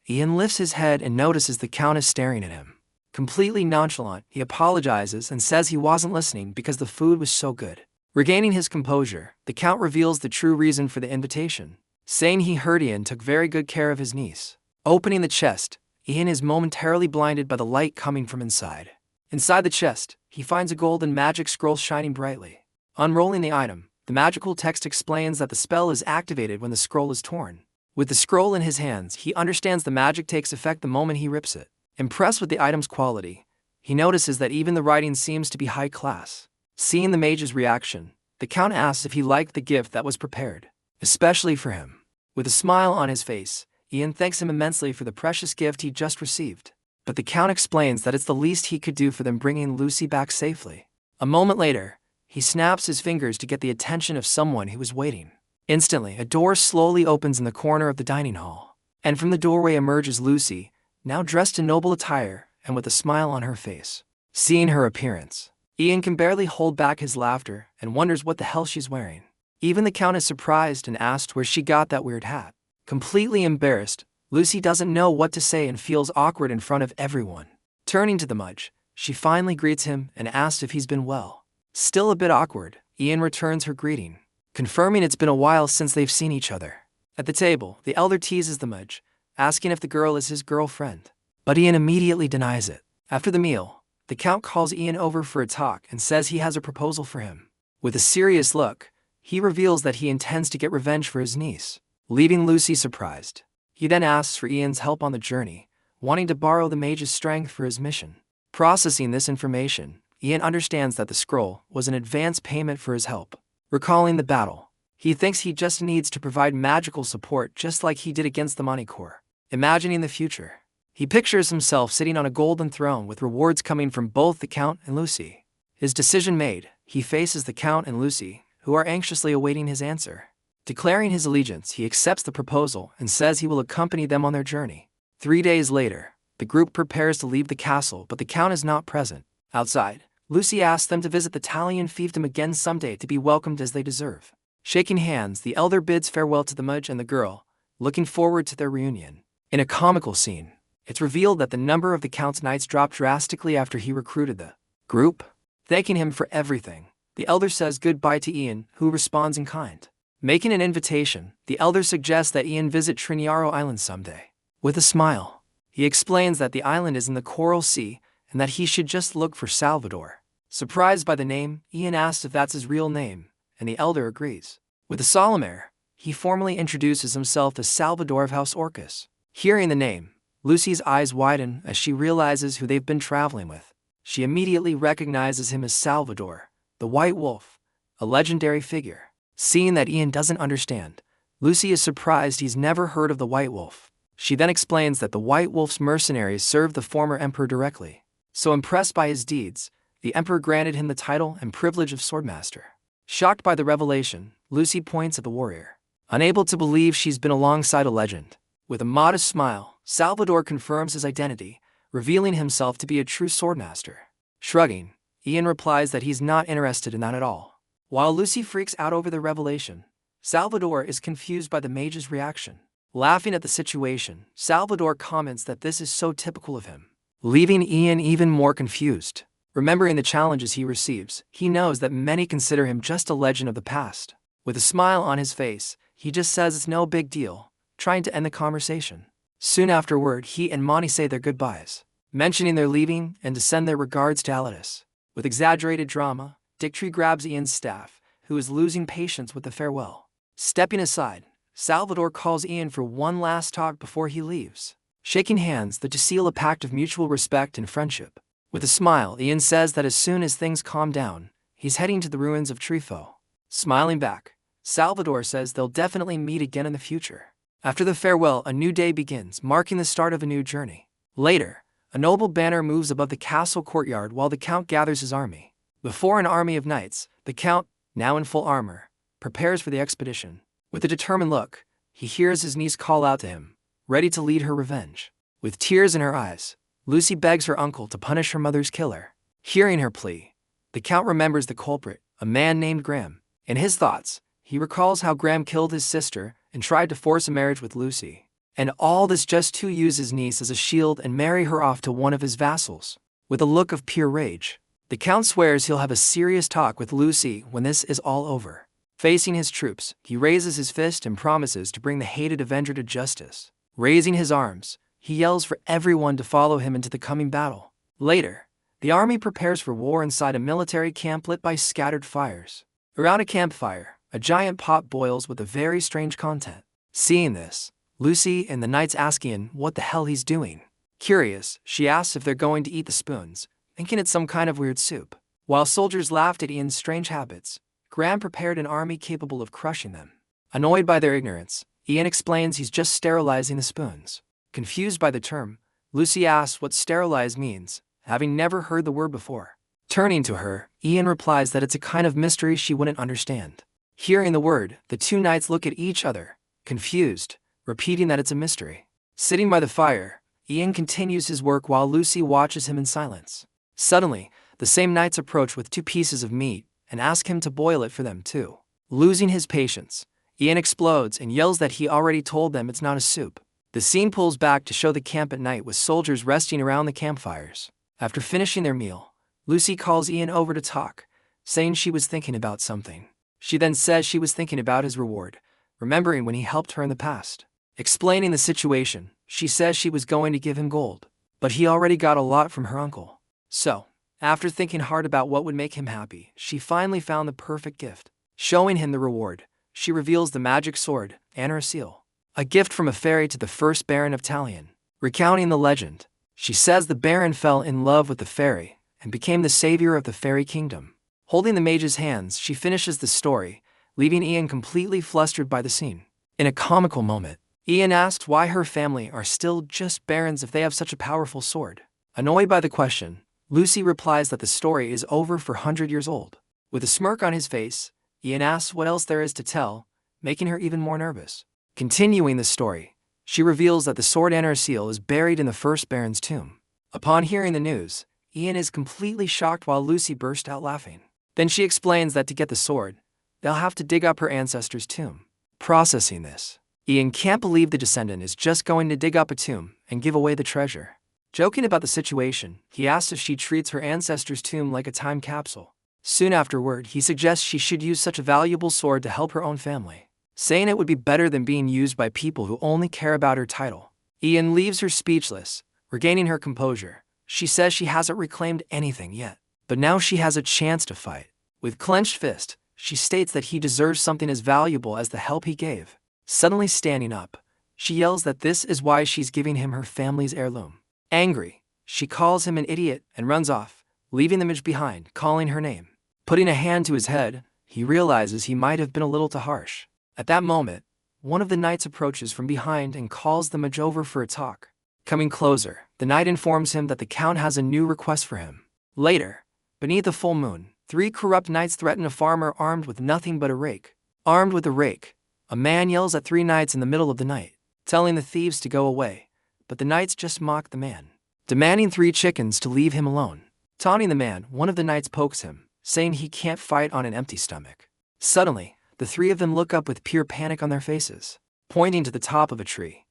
S1: Ian lifts his head and notices the Count is staring at him. Completely nonchalant, he apologizes and says he wasn't listening because the food was so good. Regaining his composure, the Count reveals the true reason for the invitation, saying he heard Ian took very good care of his niece. Opening the chest, Ian is momentarily blinded by the light coming from inside. Inside the chest, he finds a golden magic scroll shining brightly. Unrolling the item, the magical text explains that the spell is activated when the scroll is torn. With the scroll in his hands, he understands the magic takes effect the moment he rips it. Impressed with the item's quality, he notices that even the writing seems to be high class. Seeing the mage's reaction, the Count asks if he liked the gift that was prepared, especially for him. With a smile on his face, Ian thanks him immensely for the precious gift he just received. But the Count explains that it's the least he could do for them bringing Lucy back safely. A moment later, he snaps his fingers to get the attention of someone who was waiting. Instantly, a door slowly opens in the corner of the dining hall, and from the doorway emerges Lucy, now dressed in noble attire and with a smile on her face. Seeing her appearance, Ian can barely hold back his laughter and wonders what the hell she's wearing. Even the Count is surprised and asked where she got that weird hat. Completely embarrassed, Lucy doesn't know what to say and feels awkward in front of everyone. Turning to the mage, she finally greets him and asks if he's been well. Still a bit awkward, Ian returns her greeting, confirming it's been a while since they've seen each other. At the table, the elder teases the mage, asking if the girl is his girlfriend. But Ian immediately denies it. After the meal, the Count calls Ian over for a talk and says he has a proposal for him. With a serious look, he reveals that he intends to get revenge for his niece, leaving Lucy surprised. He then asks for Ian's help on the journey, wanting to borrow the mage's strength for his mission. Processing this information, Ian understands that the scroll was an advance payment for his help. Recalling the battle, he thinks he just needs to provide magical support just like he did against the Manticore. Imagining the future, he pictures himself sitting on a golden throne with rewards coming from both the Count and Lucy. His decision made, he faces the Count and Lucy, who are anxiously awaiting his answer. Declaring his allegiance, he accepts the proposal and says he will accompany them on their journey. 3 days later, the group prepares to leave the castle, but the Count is not present. Outside, Lucy asks them to visit the Talion fiefdom again someday to be welcomed as they deserve. Shaking hands, the elder bids farewell to the mage and the girl, looking forward to their reunion. In a comical scene, it's revealed that the number of the Count's knights dropped drastically after he recruited the group. Thanking him for everything, the elder says goodbye to Ian, who responds in kind. Making an invitation, the elder suggests that Ian visit Triniaro Island someday. With a smile, he explains that the island is in the Coral Sea and that he should just look for Salvador. Surprised by the name, Ian asks if that's his real name, and the elder agrees. With a solemn air, he formally introduces himself as Salvador of House Orcus. Hearing the name, Lucy's eyes widen as she realizes who they've been traveling with. She immediately recognizes him as Salvador, the White Wolf, a legendary figure. Seeing that Ian doesn't understand, Lucy is surprised he's never heard of the White Wolf. She then explains that the White Wolf's mercenaries served the former emperor directly. So impressed by his deeds, the emperor granted him the title and privilege of swordmaster. Shocked by the revelation, Lucy points at the warrior, unable to believe she's been alongside a legend. With a modest smile, Salvador confirms his identity, revealing himself to be a true swordmaster. Shrugging, Ian replies that he's not interested in that at all. While Lucy freaks out over the revelation, Salvador is confused by the mage's reaction. Laughing at the situation, Salvador comments that this is so typical of him, leaving Ian even more confused. Remembering the challenges he receives, he knows that many consider him just a legend of the past. With a smile on his face, he just says it's no big deal, trying to end the conversation. Soon afterward, he and Monty say their goodbyes, mentioning their leaving and to send their regards to Alitus. With exaggerated drama, Dicktree grabs Ian's staff, who is losing patience with the farewell. Stepping aside, Salvador calls Ian for one last talk before he leaves. Shaking hands to seal a pact of mutual respect and friendship. With a smile, Ian says that as soon as things calm down, he's heading to the ruins of Trifo. Smiling back, Salvador says they'll definitely meet again in the future. After the farewell, a new day begins, marking the start of a new journey. Later, a noble banner moves above the castle courtyard while the Count gathers his army. Before an army of knights, the Count, now in full armor, prepares for the expedition. With a determined look, he hears his niece call out to him, ready to lead her revenge. With tears in her eyes, Lucy begs her uncle to punish her mother's killer. Hearing her plea, the Count remembers the culprit, a man named Graham. In his thoughts, he recalls how Graham killed his sister and tried to force a marriage with Lucy. And all this just to use his niece as a shield and marry her off to one of his vassals. With a look of pure rage, the Count swears he'll have a serious talk with Lucy when this is all over. Facing his troops, he raises his fist and promises to bring the hated avenger to justice. Raising his arms, he yells for everyone to follow him into the coming battle. Later, the army prepares for war inside a military camp lit by scattered fires. Around a campfire, a giant pot boils with a very strange content. Seeing this, Lucy and the knights ask Ian what the hell he's doing. Curious, she asks if they're going to eat the spoons, thinking it's some kind of weird soup. While soldiers laughed at Ian's strange habits, Graham prepared an army capable of crushing them. Annoyed by their ignorance, Ian explains he's just sterilizing the spoons. Confused by the term, Lucy asks what sterilize means, having never heard the word before. Turning to her, Ian replies that it's a kind of mystery she wouldn't understand. Hearing the word, the two knights look at each other, confused, repeating that it's a mystery. Sitting by the fire, Ian continues his work while Lucy watches him in silence. Suddenly, the same knights approach with 2 pieces of meat and ask him to boil it for them too. Losing his patience, Ian explodes and yells that he already told them it's not a soup. The scene pulls back to show the camp at night with soldiers resting around the campfires. After finishing their meal, Lucy calls Ian over to talk, saying she was thinking about something. She then says she was thinking about his reward, remembering when he helped her in the past. Explaining the situation, she says she was going to give him gold, but he already got a lot from her uncle. So, after thinking hard about what would make him happy, she finally found the perfect gift. Showing him the reward, she reveals the magic sword, Anarasil, a gift from a fairy to the first Baron of Talion. Recounting the legend, she says the Baron fell in love with the fairy and became the savior of the fairy kingdom. Holding the mage's hands, she finishes the story, leaving Ian completely flustered by the scene. In a comical moment, Ian asks why her family are still just barons if they have such a powerful sword. Annoyed by the question, Lucy replies that the story is over for 100 years old. With a smirk on his face, Ian asks what else there is to tell, making her even more nervous. Continuing the story, she reveals that the sword Anarasil is buried in the first baron's tomb. Upon hearing the news, Ian is completely shocked while Lucy bursts out laughing. Then she explains that to get the sword, they'll have to dig up her ancestor's tomb. Processing this, Ian can't believe the descendant is just going to dig up a tomb and give away the treasure. Joking about the situation, he asks if she treats her ancestor's tomb like a time capsule. Soon afterward, he suggests she should use such a valuable sword to help her own family, saying it would be better than being used by people who only care about her title. Ian leaves her speechless. Regaining her composure, she says she hasn't reclaimed anything yet, but now she has a chance to fight. With clenched fist, she states that he deserves something as valuable as the help he gave. Suddenly standing up, she yells that this is why she's giving him her family's heirloom. Angry, she calls him an idiot and runs off, leaving the mage behind, calling her name. Putting a hand to his head, he realizes he might have been a little too harsh. At that moment, one of the knights approaches from behind and calls the mage over for a talk. Coming closer, the knight informs him that the Count has a new request for him. Later, beneath the full moon, 3 corrupt knights threaten a farmer armed with nothing but a rake. Armed with a rake, a man yells at 3 knights in the middle of the night, telling the thieves to go away, but the knights just mock the man, demanding 3 chickens to leave him alone. Taunting the man, one of the knights pokes him, saying he can't fight on an empty stomach. Suddenly, the 3 of them look up with pure panic on their faces. Pointing to the top of a tree,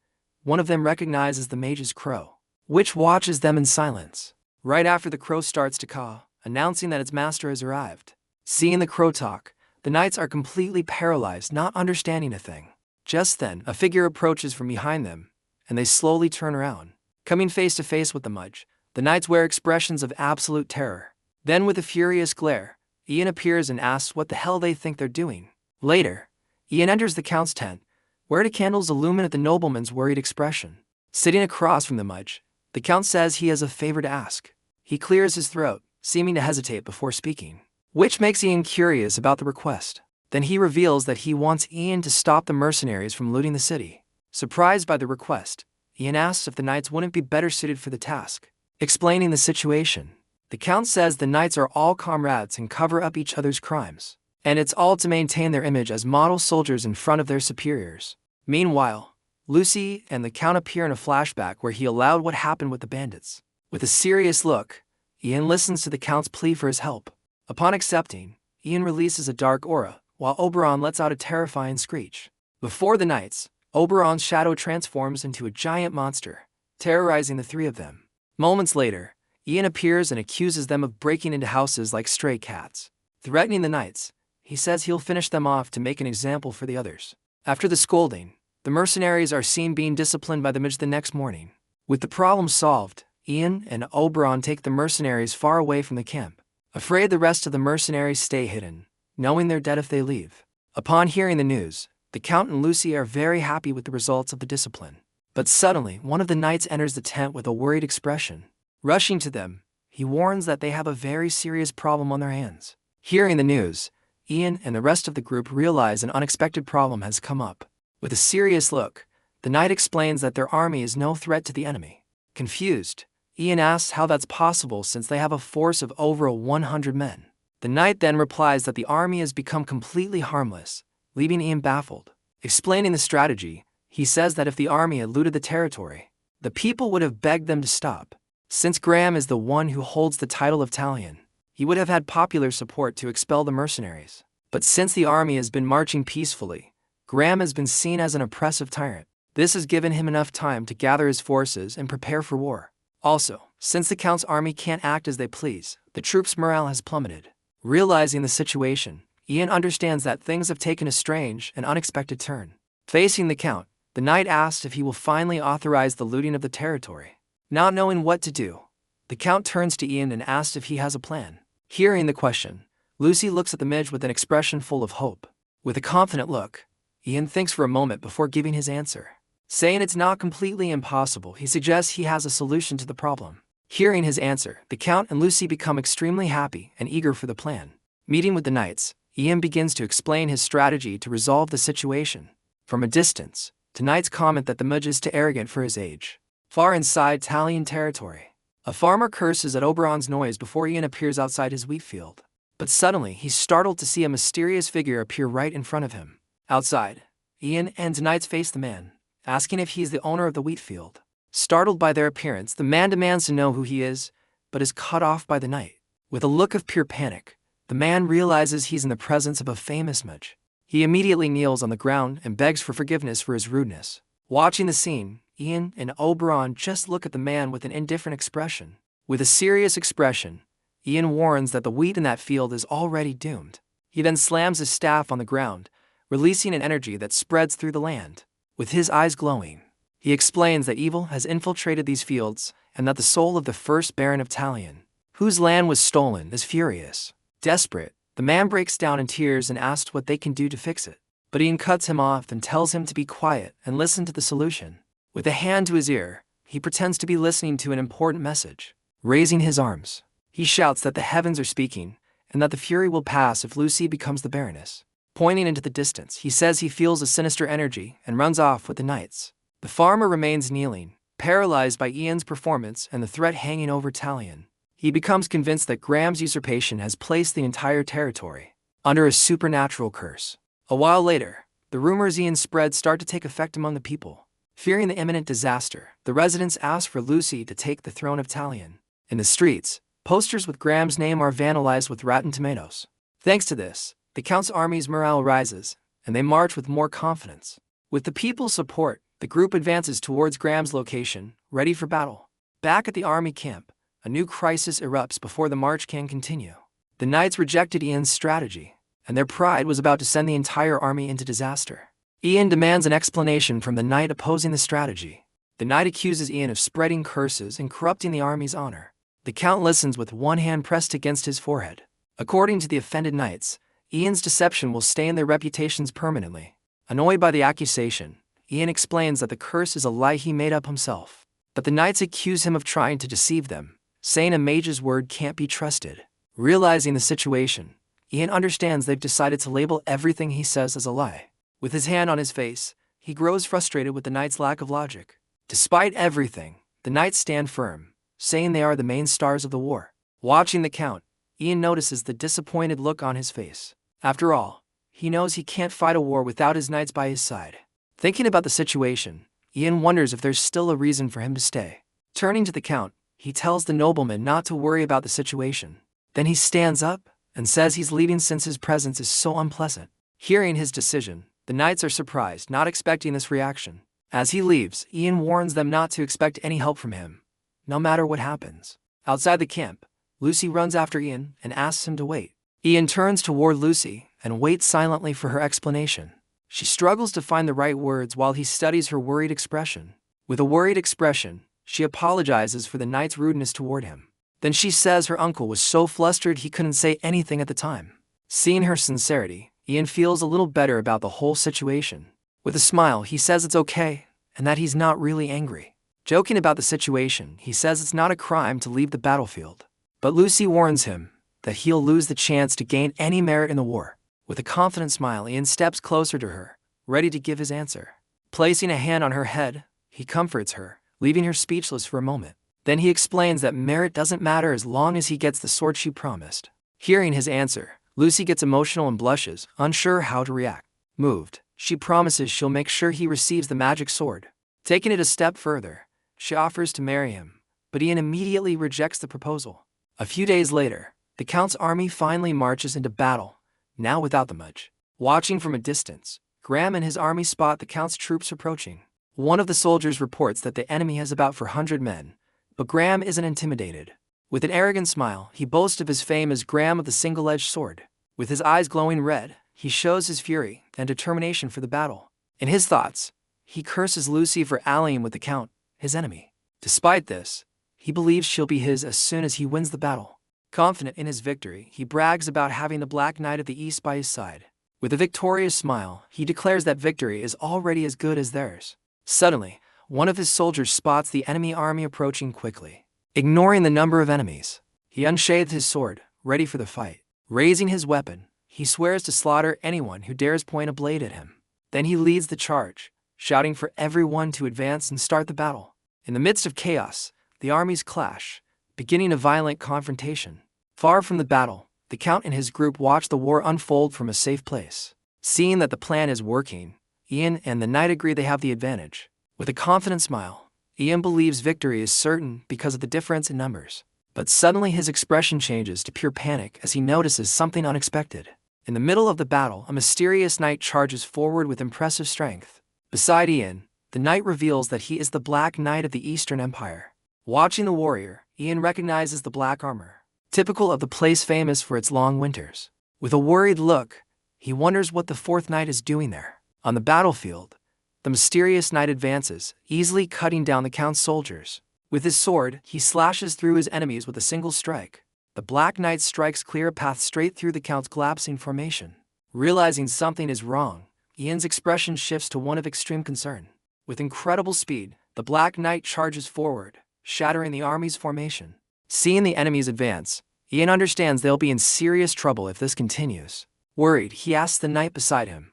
S1: one of them recognizes the mage's crow, which watches them in silence. Right after the crow starts to caw, announcing that its master has arrived. Seeing the crow talk, the knights are completely paralyzed, not understanding a thing. Just then, a figure approaches from behind them, and they slowly turn around. Coming face to face with the mage, the knights wear expressions of absolute terror. Then with a furious glare, Ian appears and asks what the hell they think they're doing. Later, Ian enters the Count's tent, where the candles illuminate the nobleman's worried expression. Sitting across from the mage, the Count says he has a favor to ask. He clears his throat, seeming to hesitate before speaking, which makes Ian curious about the request. Then he reveals that he wants Ian to stop the mercenaries from looting the city. Surprised by the request, Ian asks if the knights wouldn't be better suited for the task. Explaining the situation, the Count says the knights are all comrades and cover up each other's crimes, and it's all to maintain their image as model soldiers in front of their superiors. Meanwhile, Lucy and the Count appear in a flashback where he allowed what happened with the bandits. With a serious look, Ian listens to the Count's plea for his help. Upon accepting, Ian releases a dark aura, while Oberon lets out a terrifying screech. Before the knights, Oberon's shadow transforms into a giant monster, terrorizing the three of them. Moments later, Ian appears and accuses them of breaking into houses like stray cats. Threatening the knights, he says he'll finish them off to make an example for the others. After the scolding, the mercenaries are seen being disciplined by the mage the next morning. With the problem solved, Ian and Oberon take the mercenaries far away from the camp, afraid the rest of the mercenaries stay hidden, knowing they're dead if they leave. Upon hearing the news, the Count and Lucy are very happy with the results of the discipline. But suddenly, one of the knights enters the tent with a worried expression. Rushing to them, he warns that they have a very serious problem on their hands. Hearing the news, Ian and the rest of the group realize an unexpected problem has come up. With a serious look, the knight explains that their army is no threat to the enemy. Confused, Ian asks how that's possible since they have a force of over 100 men. The knight then replies that the army has become completely harmless, leaving Ian baffled. Explaining the strategy, he says that if the army had looted the territory, the people would have begged them to stop. Since Graham is the one who holds the title of Talion, he would have had popular support to expel the mercenaries. But since the army has been marching peacefully, Graham has been seen as an oppressive tyrant. This has given him enough time to gather his forces and prepare for war. Also, since the Count's army can't act as they please, the troops' morale has plummeted. Realizing the situation, Ian understands that things have taken a strange and unexpected turn. Facing the Count, the knight asks if he will finally authorize the looting of the territory. Not knowing what to do, the Count turns to Ian and asks if he has a plan. Hearing the question, Lucy looks at the mage with an expression full of hope. With a confident look, Ian thinks for a moment before giving his answer. Saying it's not completely impossible, he suggests he has a solution to the problem. Hearing his answer, the Count and Lucy become extremely happy and eager for the plan. Meeting with the knights, Ian begins to explain his strategy to resolve the situation. From a distance, the knights comment that the mage is too arrogant for his age. Far inside Talion territory, a farmer curses at Oberon's noise before Ian appears outside his wheat field. But suddenly, he's startled to see a mysterious figure appear right in front of him. Outside, Ian and the knights face the man, asking if he's the owner of the wheat field. Startled by their appearance, the man demands to know who he is, but is cut off by the knight. With a look of pure panic, the man realizes he's in the presence of a famous mage. He immediately kneels on the ground and begs for forgiveness for his rudeness. Watching the scene, Ian and Oberon just look at the man with an indifferent expression. With a serious expression, Ian warns that the wheat in that field is already doomed. He then slams his staff on the ground, releasing an energy that spreads through the land. With his eyes glowing, he explains that evil has infiltrated these fields and that the soul of the first Baron of Talion, whose land was stolen, is furious. Desperate, the man breaks down in tears and asks what they can do to fix it. But Ian cuts him off and tells him to be quiet and listen to the solution. With a hand to his ear, he pretends to be listening to an important message. Raising his arms, he shouts that the heavens are speaking and that the fury will pass if Lucy becomes the Baroness. Pointing into the distance, he says he feels a sinister energy and runs off with the knights. The farmer remains kneeling, paralyzed by Ian's performance and the threat hanging over Talion. He becomes convinced that Graham's usurpation has placed the entire territory under a supernatural curse. A while later, the rumors Ian spread start to take effect among the people. Fearing the imminent disaster, the residents ask for Lucy to take the throne of Talion. In the streets, posters with Graham's name are vandalized with rotten tomatoes. Thanks to this, the Count's army's morale rises, and they march with more confidence. With the people's support, the group advances towards Graham's location, ready for battle. Back at the army camp, a new crisis erupts before the march can continue. The knights rejected Ian's strategy, and their pride was about to send the entire army into disaster. Ian demands an explanation from the knight opposing the strategy. The knight accuses Ian of spreading curses and corrupting the army's honor. The Count listens with one hand pressed against his forehead. According to the offended knights, Ian's deception will stain their reputations permanently. Annoyed by the accusation, Ian explains that the curse is a lie he made up himself. But the knights accuse him of trying to deceive them, saying a mage's word can't be trusted. Realizing the situation, Ian understands they've decided to label everything he says as a lie. With his hand on his face, he grows frustrated with the knights' lack of logic. Despite everything, the knights stand firm, saying they are the main stars of the war. Watching the count, Ian notices the disappointed look on his face. After all, he knows he can't fight a war without his knights by his side. Thinking about the situation, Ian wonders if there's still a reason for him to stay. Turning to the count, he tells the nobleman not to worry about the situation. Then he stands up and says he's leaving since his presence is so unpleasant. Hearing his decision, the knights are surprised, not expecting this reaction. As he leaves, Ian warns them not to expect any help from him, no matter what happens. Outside the camp, Lucy runs after Ian and asks him to wait. Ian turns toward Lucy and waits silently for her explanation. She struggles to find the right words while he studies her worried expression. With a worried expression, she apologizes for the knight's rudeness toward him. Then she says her uncle was so flustered he couldn't say anything at the time. Seeing her sincerity, Ian feels a little better about the whole situation. With a smile, he says it's okay and that he's not really angry. Joking about the situation, he says it's not a crime to leave the battlefield. But Lucy warns him that he'll lose the chance to gain any merit in the war. With a confident smile, Ian steps closer to her, ready to give his answer. Placing a hand on her head, he comforts her, leaving her speechless for a moment. Then he explains that merit doesn't matter as long as he gets the sword she promised. Hearing his answer, Lucy gets emotional and blushes, unsure how to react. Moved, she promises she'll make sure he receives the magic sword. Taking it a step further, she offers to marry him, but Ian immediately rejects the proposal. A few days later, the Count's army finally marches into battle, now without the mage. Watching from a distance, Graham and his army spot the Count's troops approaching. One of the soldiers reports that the enemy has about 400 men, but Graham isn't intimidated. With an arrogant smile, he boasts of his fame as Graham of the single-edged sword. With his eyes glowing red, he shows his fury and determination for the battle. In his thoughts, he curses Lucy for allying with the Count, his enemy. Despite this, he believes she'll be his as soon as he wins the battle. Confident in his victory, he brags about having the Black Knight of the East by his side. With a victorious smile, he declares that victory is already as good as theirs. Suddenly, one of his soldiers spots the enemy army approaching quickly. Ignoring the number of enemies, he unsheathed his sword, ready for the fight. Raising his weapon, he swears to slaughter anyone who dares point a blade at him. Then he leads the charge, shouting for everyone to advance and start the battle. In the midst of chaos, the armies clash, beginning a violent confrontation. Far from the battle, the Count and his group watch the war unfold from a safe place. Seeing that the plan is working, Ian and the knight agree they have the advantage. With a confident smile, Ian believes victory is certain because of the difference in numbers. But suddenly his expression changes to pure panic as he notices something unexpected. In the middle of the battle, a mysterious knight charges forward with impressive strength. Beside Ian, the knight reveals that he is the Black Knight of the Eastern Empire. Watching the warrior, Ian recognizes the black armor, typical of the place famous for its long winters. With a worried look, he wonders what the fourth knight is doing there. On the battlefield, the mysterious knight advances, easily cutting down the Count's soldiers. With his sword, he slashes through his enemies with a single strike. The Black Knight strikes clear a path straight through the Count's collapsing formation. Realizing something is wrong, Ian's expression shifts to one of extreme concern. With incredible speed, the Black Knight charges forward, shattering the army's formation. Seeing the enemies advance, Ian understands they'll be in serious trouble if this continues. Worried, he asks the knight beside him,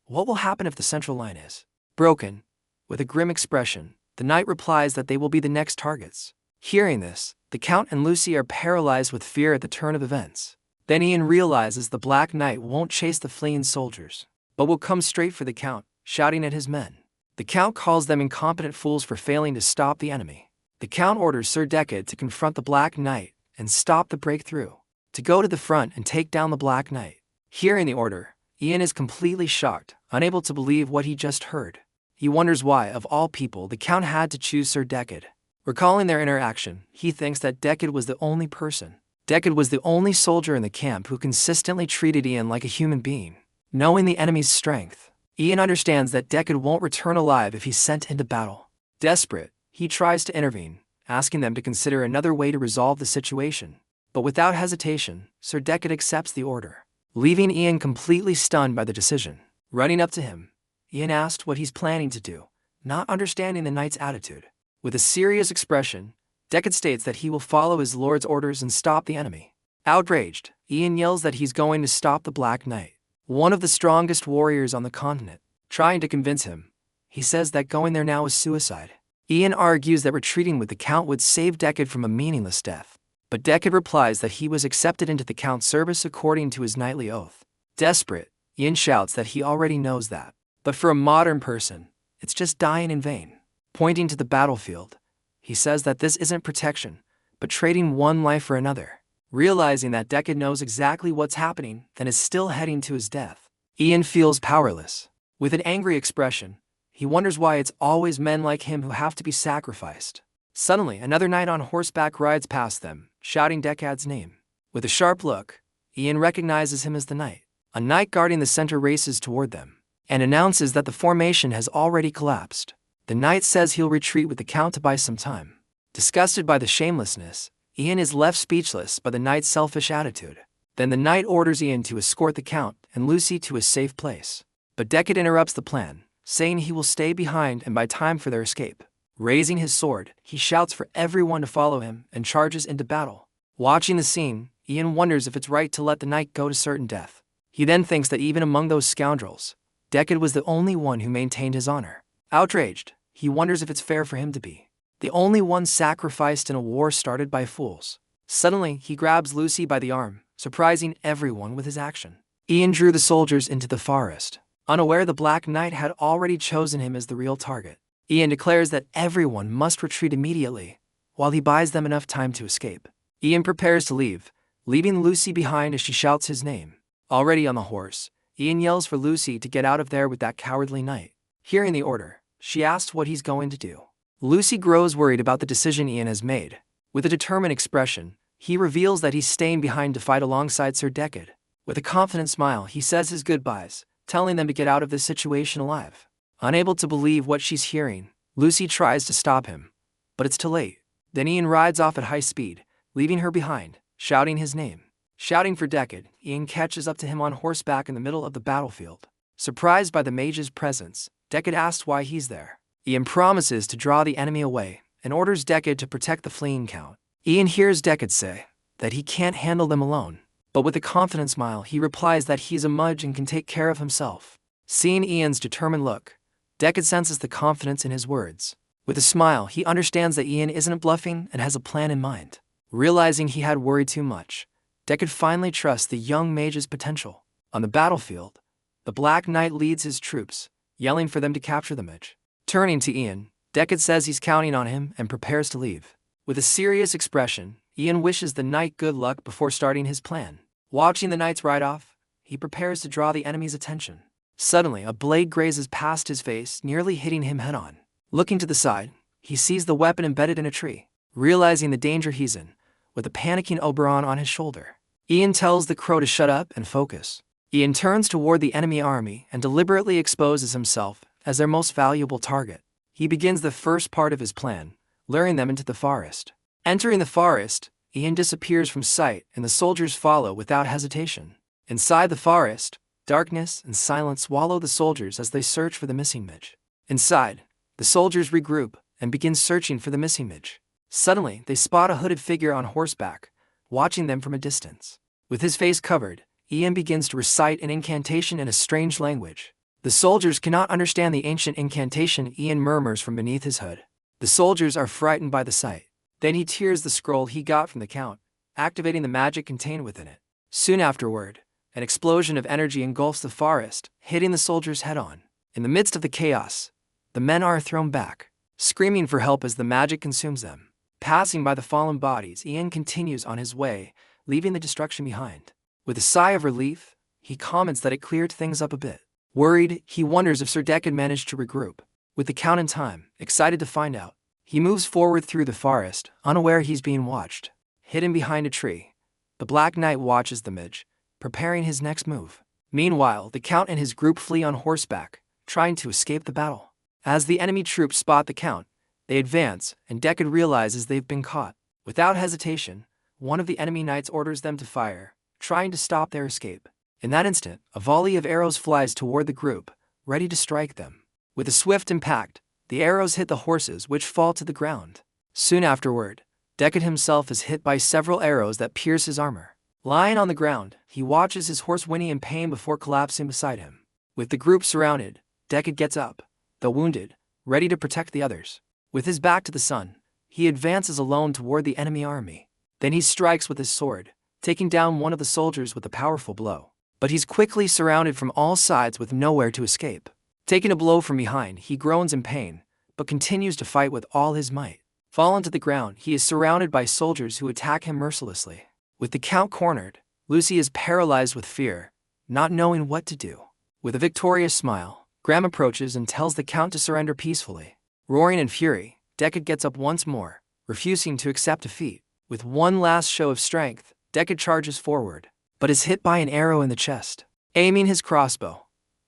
S1: "What will happen if the central line is broken?" With a grim expression, the knight replies that they will be the next targets. Hearing this, the Count and Lucy are paralyzed with fear at the turn of events. Then Ian realizes the Black Knight won't chase the fleeing soldiers, but will come straight for the Count, shouting at his men. The Count calls them incompetent fools for failing to stop the enemy. The Count orders Sir Decade to confront the Black Knight and stop the breakthrough, to go to the front and take down the Black Knight. Hearing the order, Ian is completely shocked, unable to believe what he just heard. He wonders why, of all people, the Count had to choose Sir Decade. Recalling their interaction, he thinks that Decade was the only person. Decade was the only soldier in the camp who consistently treated Ian like a human being. Knowing the enemy's strength, Ian understands that Decade won't return alive if he's sent into battle. Desperate, he tries to intervene, asking them to consider another way to resolve the situation. But without hesitation, Sir Decade accepts the order, leaving Ian completely stunned by the decision. Running up to him, Ian asked what he's planning to do, not understanding the knight's attitude. With a serious expression, Decade states that he will follow his lord's orders and stop the enemy. Outraged, Ian yells that he's going to stop the Black Knight, one of the strongest warriors on the continent. Trying to convince him, he says that going there now is suicide. Ian argues that retreating with the Count would save Decade from a meaningless death, but Decade replies that he was accepted into the Count's service according to his knightly oath. Desperate, Ian shouts that he already knows that, but for a modern person, it's just dying in vain. Pointing to the battlefield, he says that this isn't protection, but trading one life for another. Realizing that Decade knows exactly what's happening and is still heading to his death, Ian feels powerless. With an angry expression, he wonders why it's always men like him who have to be sacrificed. Suddenly, another knight on horseback rides past them, shouting Decade's name. With a sharp look, Ian recognizes him as the knight. A knight guarding the center races toward them, and announces that the formation has already collapsed. The knight says he'll retreat with the Count to buy some time. Disgusted by the shamelessness, Ian is left speechless by the knight's selfish attitude. Then the knight orders Ian to escort the Count and Lucy to a safe place. But Decade interrupts the plan, saying he will stay behind and buy time for their escape. Raising his sword, he shouts for everyone to follow him and charges into battle. Watching the scene, Ian wonders if it's right to let the knight go to certain death. He then thinks that even among those scoundrels, Decade was the only one who maintained his honor. Outraged, he wonders if it's fair for him to be the only one sacrificed in a war started by fools. Suddenly, he grabs Lucy by the arm, surprising everyone with his action. Ian drew the soldiers into the forest, unaware the Black Knight had already chosen him as the real target. Ian declares that everyone must retreat immediately, while he buys them enough time to escape. Ian prepares to leave, leaving Lucy behind as she shouts his name. Already on the horse, Ian yells for Lucy to get out of there with that cowardly knight. Hearing the order, she asks what he's going to do. Lucy grows worried about the decision Ian has made. With a determined expression, he reveals that he's staying behind to fight alongside Sir Decade. With a confident smile, he says his goodbyes, telling them to get out of this situation alive. Unable to believe what she's hearing, Lucy tries to stop him, but it's too late. Then Ian rides off at high speed, leaving her behind, shouting his name. Shouting for Decade, Ian catches up to him on horseback in the middle of the battlefield. Surprised by the mage's presence, Decade asks why he's there. Ian promises to draw the enemy away and orders Decade to protect the fleeing Count. Ian hears Decade say that he can't handle them alone, but with a confident smile he replies that he's a mage and can take care of himself. Seeing Ian's determined look, Decade senses the confidence in his words. With a smile, he understands that Ian isn't bluffing and has a plan in mind. Realizing he had worried too much, Decade finally trusts the young mage's potential. On the battlefield, the Black Knight leads his troops, yelling for them to capture the mage. Turning to Ian, Decade says he's counting on him and prepares to leave. With a serious expression, Ian wishes the knight good luck before starting his plan. Watching the knights ride off, he prepares to draw the enemy's attention. Suddenly, a blade grazes past his face, nearly hitting him head-on. Looking to the side, he sees the weapon embedded in a tree. Realizing the danger he's in, with a panicking Oberon on his shoulder, Ian tells the crow to shut up and focus. Ian turns toward the enemy army and deliberately exposes himself as their most valuable target. He begins the first part of his plan, luring them into the forest. Entering the forest, Ian disappears from sight and the soldiers follow without hesitation. Inside the forest, darkness and silence swallow the soldiers as they search for the missing mage. Inside, the soldiers regroup and begin searching for the missing mage. Suddenly, they spot a hooded figure on horseback, watching them from a distance. With his face covered, Ian begins to recite an incantation in a strange language. The soldiers cannot understand the ancient incantation Ian murmurs from beneath his hood. The soldiers are frightened by the sight. Then he tears the scroll he got from the Count, activating the magic contained within it. Soon afterward, an explosion of energy engulfs the forest, hitting the soldiers head-on. In the midst of the chaos, the men are thrown back, screaming for help as the magic consumes them. Passing by the fallen bodies, Ian continues on his way, leaving the destruction behind. With a sigh of relief, he comments that it cleared things up a bit. Worried, he wonders if Sir Decade managed to regroup. With the Count in time, excited to find out, he moves forward through the forest, unaware he's being watched. Hidden behind a tree, the Black Knight watches the mage, preparing his next move. Meanwhile, the Count and his group flee on horseback, trying to escape the battle. As the enemy troops spot the Count, they advance, and Decade realizes they've been caught. Without hesitation, one of the enemy knights orders them to fire, trying to stop their escape. In that instant, a volley of arrows flies toward the group, ready to strike them. With a swift impact, the arrows hit the horses, which fall to the ground. Soon afterward, Decade himself is hit by several arrows that pierce his armor. Lying on the ground, he watches his horse whinny in pain before collapsing beside him. With the group surrounded, Decade gets up, though wounded, ready to protect the others. With his back to the sun, he advances alone toward the enemy army. Then he strikes with his sword, taking down one of the soldiers with a powerful blow. But he's quickly surrounded from all sides with nowhere to escape. Taking a blow from behind, he groans in pain, but continues to fight with all his might. Fallen to the ground, he is surrounded by soldiers who attack him mercilessly. With the Count cornered, Lucy is paralyzed with fear, not knowing what to do. With a victorious smile, Graham approaches and tells the Count to surrender peacefully. Roaring in fury, Decade gets up once more, refusing to accept defeat. With one last show of strength, Decade charges forward, but is hit by an arrow in the chest. Aiming his crossbow,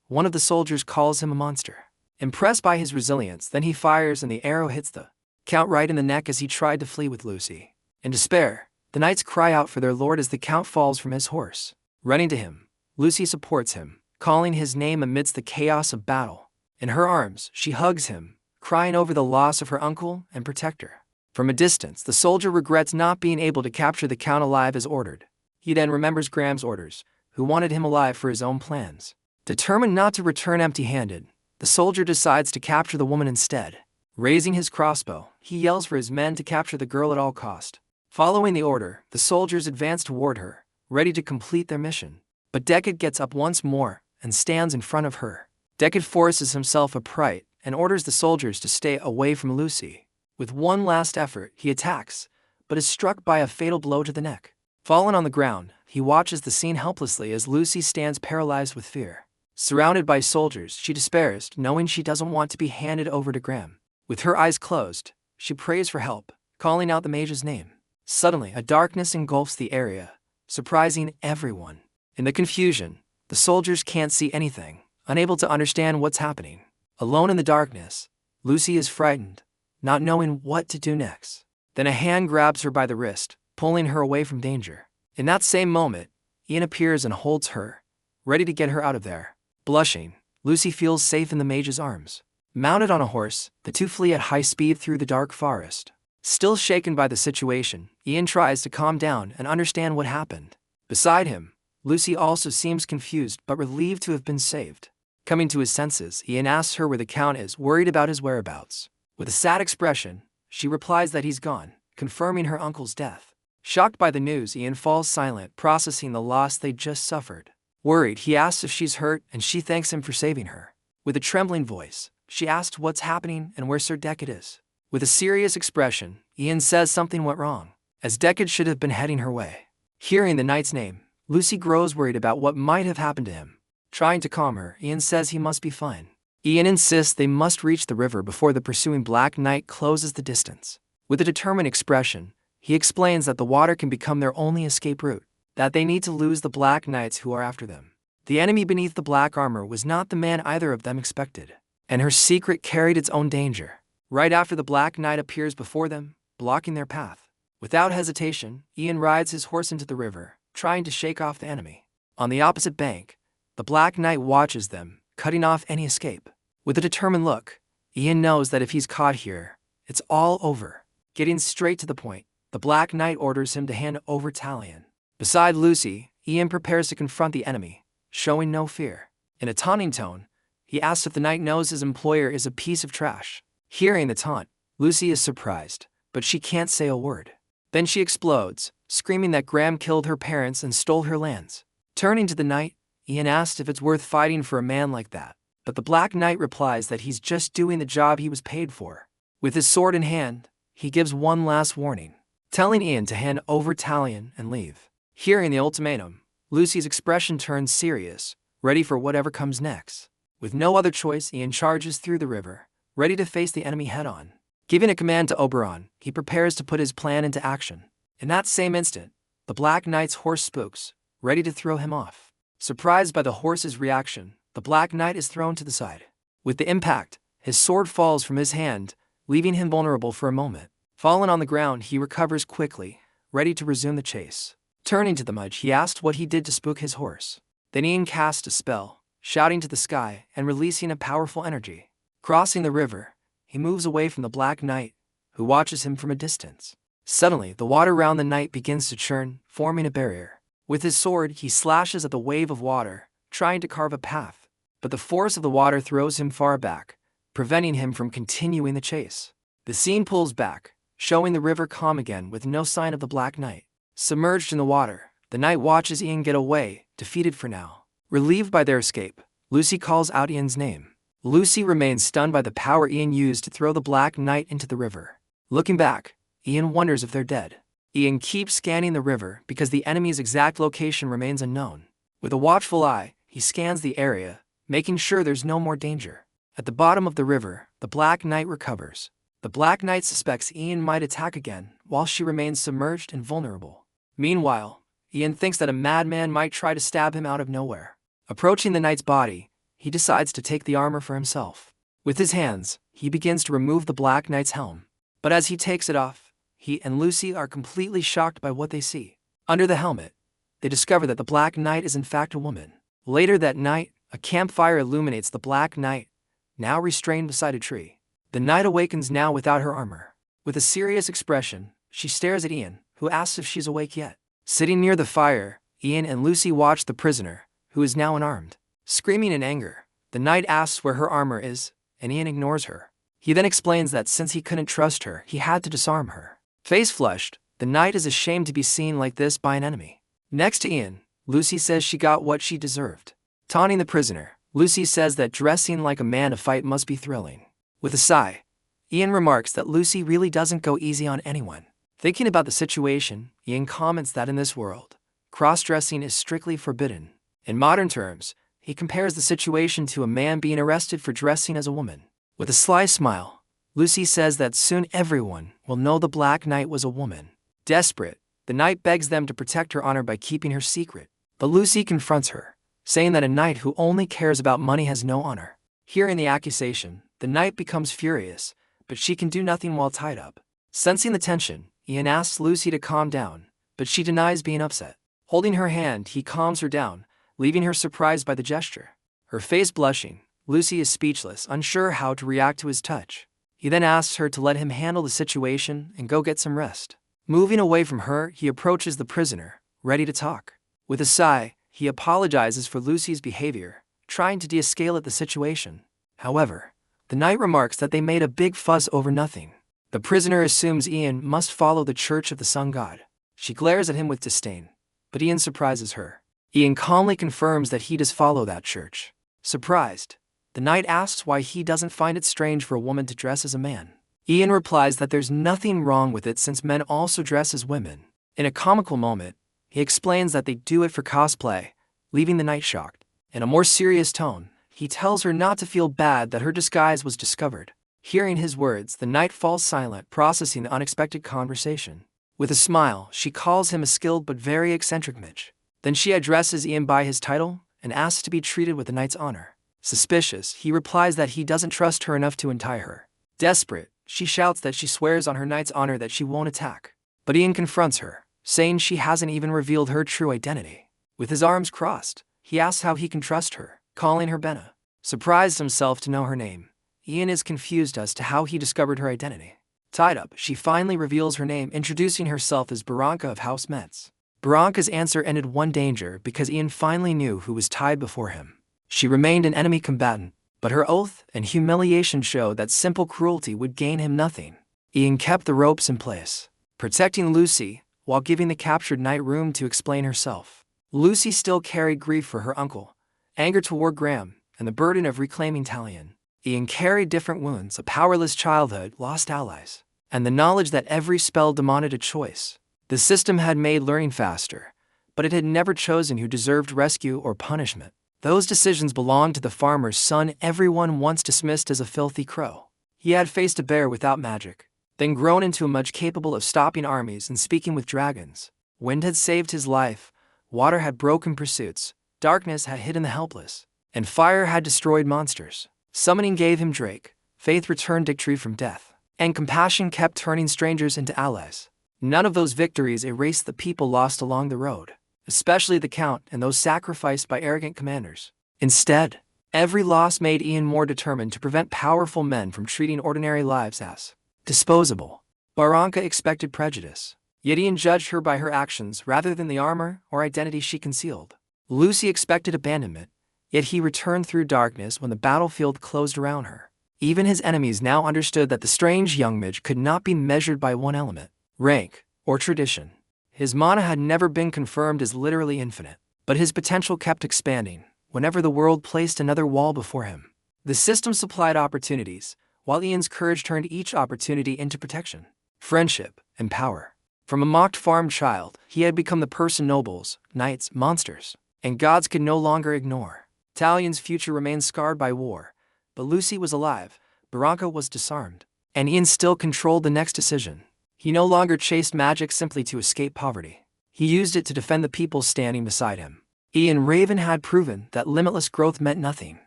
S1: one of the soldiers calls him a monster. Impressed by his resilience, then he fires and the arrow hits the Count right in the neck as he tried to flee with Lucy. In despair, the knights cry out for their lord as the Count falls from his horse. Running to him, Lucy supports him, calling his name amidst the chaos of battle. In her arms, she hugs him, crying over the loss of her uncle and protector. From a distance, the soldier regrets not being able to capture the Count alive as ordered. He then remembers Graham's orders, who wanted him alive for his own plans. Determined not to return empty-handed, the soldier decides to capture the woman instead. Raising his crossbow, he yells for his men to capture the girl at all cost. Following the order, the soldiers advance toward her, ready to complete their mission. But Decade gets up once more and stands in front of her. Decade forces himself upright and orders the soldiers to stay away from Lucy. With one last effort, he attacks, but is struck by a fatal blow to the neck. Fallen on the ground, he watches the scene helplessly as Lucy stands paralyzed with fear. Surrounded by soldiers, she despairs, knowing she doesn't want to be handed over to Graham. With her eyes closed, she prays for help, calling out the mage's name. Suddenly, a darkness engulfs the area, surprising everyone. In the confusion, the soldiers can't see anything, unable to understand what's happening. Alone in the darkness, Lucy is frightened, not knowing what to do next. Then a hand grabs her by the wrist, pulling her away from danger. In that same moment, Ian appears and holds her, ready to get her out of there. Blushing, Lucy feels safe in the mage's arms. Mounted on a horse, the two flee at high speed through the dark forest. Still shaken by the situation, Ian tries to calm down and understand what happened. Beside him, Lucy also seems confused but relieved to have been saved. Coming to his senses, Ian asks her where the Count is, worried about his whereabouts. With a sad expression, she replies that he's gone, confirming her uncle's death. Shocked by the news, Ian falls silent, processing the loss they'd just suffered. Worried, he asks if she's hurt, and she thanks him for saving her. With a trembling voice, she asks what's happening and where Sir Decade is. With a serious expression, Ian says something went wrong, as Decade should have been heading her way. Hearing the knight's name, Lucy grows worried about what might have happened to him. Trying to calm her, Ian says he must be fine. Ian insists they must reach the river before the pursuing Black Knight closes the distance. With a determined expression, he explains that the water can become their only escape route, that they need to lose the Black Knights who are after them. The enemy beneath the black armor was not the man either of them expected, and her secret carried its own danger. Right after the Black Knight appears before them, blocking their path. Without hesitation, Ian rides his horse into the river, trying to shake off the enemy. On the opposite bank, the Black Knight watches them, cutting off any escape. With a determined look, Ian knows that if he's caught here, it's all over. Getting straight to the point, the Black Knight orders him to hand over Talion. Beside Lucy, Ian prepares to confront the enemy, showing no fear. In a taunting tone, he asks if the knight knows his employer is a piece of trash. Hearing the taunt, Lucy is surprised, but she can't say a word. Then she explodes, screaming that Graham killed her parents and stole her lands. Turning to the knight, Ian asks if it's worth fighting for a man like that, but the Black Knight replies that he's just doing the job he was paid for. With his sword in hand, he gives one last warning, telling Ian to hand over Talion and leave. Hearing the ultimatum, Lucy's expression turns serious, ready for whatever comes next. With no other choice, Ian charges through the river, ready to face the enemy head-on. Giving a command to Oberon, he prepares to put his plan into action. In that same instant, the Black Knight's horse spooks, ready to throw him off. Surprised by the horse's reaction, the Black Knight is thrown to the side. With the impact, his sword falls from his hand, leaving him vulnerable for a moment. Fallen on the ground, he recovers quickly, ready to resume the chase. Turning to the mage, he asked what he did to spook his horse. Then Ian cast a spell, shouting to the sky and releasing a powerful energy. Crossing the river, he moves away from the Black Knight, who watches him from a distance. Suddenly, the water around the knight begins to churn, forming a barrier. With his sword, he slashes at the wave of water, trying to carve a path, but the force of the water throws him far back, preventing him from continuing the chase. The scene pulls back, showing the river calm again with no sign of the Black Knight. Submerged in the water, the knight watches Ian get away, defeated for now. Relieved by their escape, Lucy calls out Ian's name. Lucy remains stunned by the power Ian used to throw the Black Knight into the river. Looking back, Ian wonders if they're dead. Ian keeps scanning the river because the enemy's exact location remains unknown. With a watchful eye, he scans the area, making sure there's no more danger. At the bottom of the river, the Black Knight recovers. The Black Knight suspects Ian might attack again, while she remains submerged and vulnerable. Meanwhile, Ian thinks that a madman might try to stab him out of nowhere. Approaching the knight's body, he decides to take the armor for himself. With his hands, he begins to remove the Black Knight's helm. But as he takes it off, he and Lucy are completely shocked by what they see. Under the helmet, they discover that the Black Knight is in fact a woman. Later that night, a campfire illuminates the Black Knight, now restrained beside a tree. The knight awakens now without her armor. With a serious expression, she stares at Ian, who asks if she's awake yet. Sitting near the fire, Ian and Lucy watch the prisoner, who is now unarmed. Screaming in anger, the knight asks where her armor is, and Ian ignores her. He then explains that since he couldn't trust her, he had to disarm her. Face flushed, the knight is ashamed to be seen like this by an enemy. Next to Ian, Lucy says she got what she deserved. Taunting the prisoner, Lucy says that dressing like a man to fight must be thrilling. With a sigh, Ian remarks that Lucy really doesn't go easy on anyone. Thinking about the situation, Ian comments that in this world, cross-dressing is strictly forbidden. In modern terms, he compares the situation to a man being arrested for dressing as a woman. With a sly smile, Lucy says that soon everyone will know the Black Knight was a woman. Desperate, the knight begs them to protect her honor by keeping her secret. But Lucy confronts her, saying that a knight who only cares about money has no honor. Hearing the accusation, the knight becomes furious, but she can do nothing while tied up. Sensing the tension, Ian asks Lucy to calm down, but she denies being upset. Holding her hand, he calms her down, leaving her surprised by the gesture. Her face blushing, Lucy is speechless, unsure how to react to his touch. He then asks her to let him handle the situation and go get some rest. Moving away from her, he approaches the prisoner, ready to talk. With a sigh, he apologizes for Lucy's behavior, trying to de-escalate the situation. However, the knight remarks that they made a big fuss over nothing. The prisoner assumes Ian must follow the Church of the Sun God. She glares at him with disdain, but Ian surprises her. Ian calmly confirms that he does follow that church. Surprised, the knight asks why he doesn't find it strange for a woman to dress as a man. Ian replies that there's nothing wrong with it since men also dress as women. In a comical moment, he explains that they do it for cosplay, leaving the knight shocked. In a more serious tone, he tells her not to feel bad that her disguise was discovered. Hearing his words, the knight falls silent, processing the unexpected conversation. With a smile, she calls him a skilled but very eccentric mage. Then she addresses Ian by his title and asks to be treated with the knight's honor. Suspicious, he replies that he doesn't trust her enough to untie her. Desperate, she shouts that she swears on her knight's honor that she won't attack. But Ian confronts her, saying she hasn't even revealed her true identity. With his arms crossed, he asks how he can trust her, calling her Benna. Surprised himself to know her name, Ian is confused as to how he discovered her identity. Tied up, she finally reveals her name, introducing herself as Baranka of House Metz. Baranka's answer ended one danger because Ian finally knew who was tied before him. She remained an enemy combatant, but her oath and humiliation showed that simple cruelty would gain him nothing. Ian kept the ropes in place, protecting Lucy while giving the captured knight room to explain herself. Lucy still carried grief for her uncle, anger toward Graham, and the burden of reclaiming Talion. Ian carried different wounds, a powerless childhood, lost allies, and the knowledge that every spell demanded a choice. The system had made learning faster, but it had never chosen who deserved rescue or punishment. Those decisions belonged to the farmer's son everyone once dismissed as a filthy crow. He had faced a bear without magic, then grown into a mage capable of stopping armies and speaking with dragons. Wind had saved his life, water had broken pursuits, darkness had hidden the helpless, and fire had destroyed monsters. Summoning gave him Drake, faith returned Dictree from death, and compassion kept turning strangers into allies. None of those victories erased the people lost along the road, especially the Count and those sacrificed by arrogant commanders. Instead, every loss made Ian more determined to prevent powerful men from treating ordinary lives as disposable. Barranca expected prejudice, yet Ian judged her by her actions rather than the armor or identity she concealed. Lucy expected abandonment, yet he returned through darkness when the battlefield closed around her. Even his enemies now understood that the strange young mage could not be measured by one element, rank, or tradition. His mana had never been confirmed as literally infinite, but his potential kept expanding whenever the world placed another wall before him. The system supplied opportunities, while Ian's courage turned each opportunity into protection, friendship, and power. From a mocked farm child, he had become the person nobles, knights, monsters, and gods could no longer ignore. Talion's future remained scarred by war, but Lucy was alive, Barranca was disarmed, and Ian still controlled the next decision. He no longer chased magic simply to escape poverty. He used it to defend the people standing beside him. Ian Raven had proven that limitless growth meant nothing,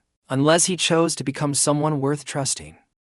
S1: unless he chose to become someone worth trusting.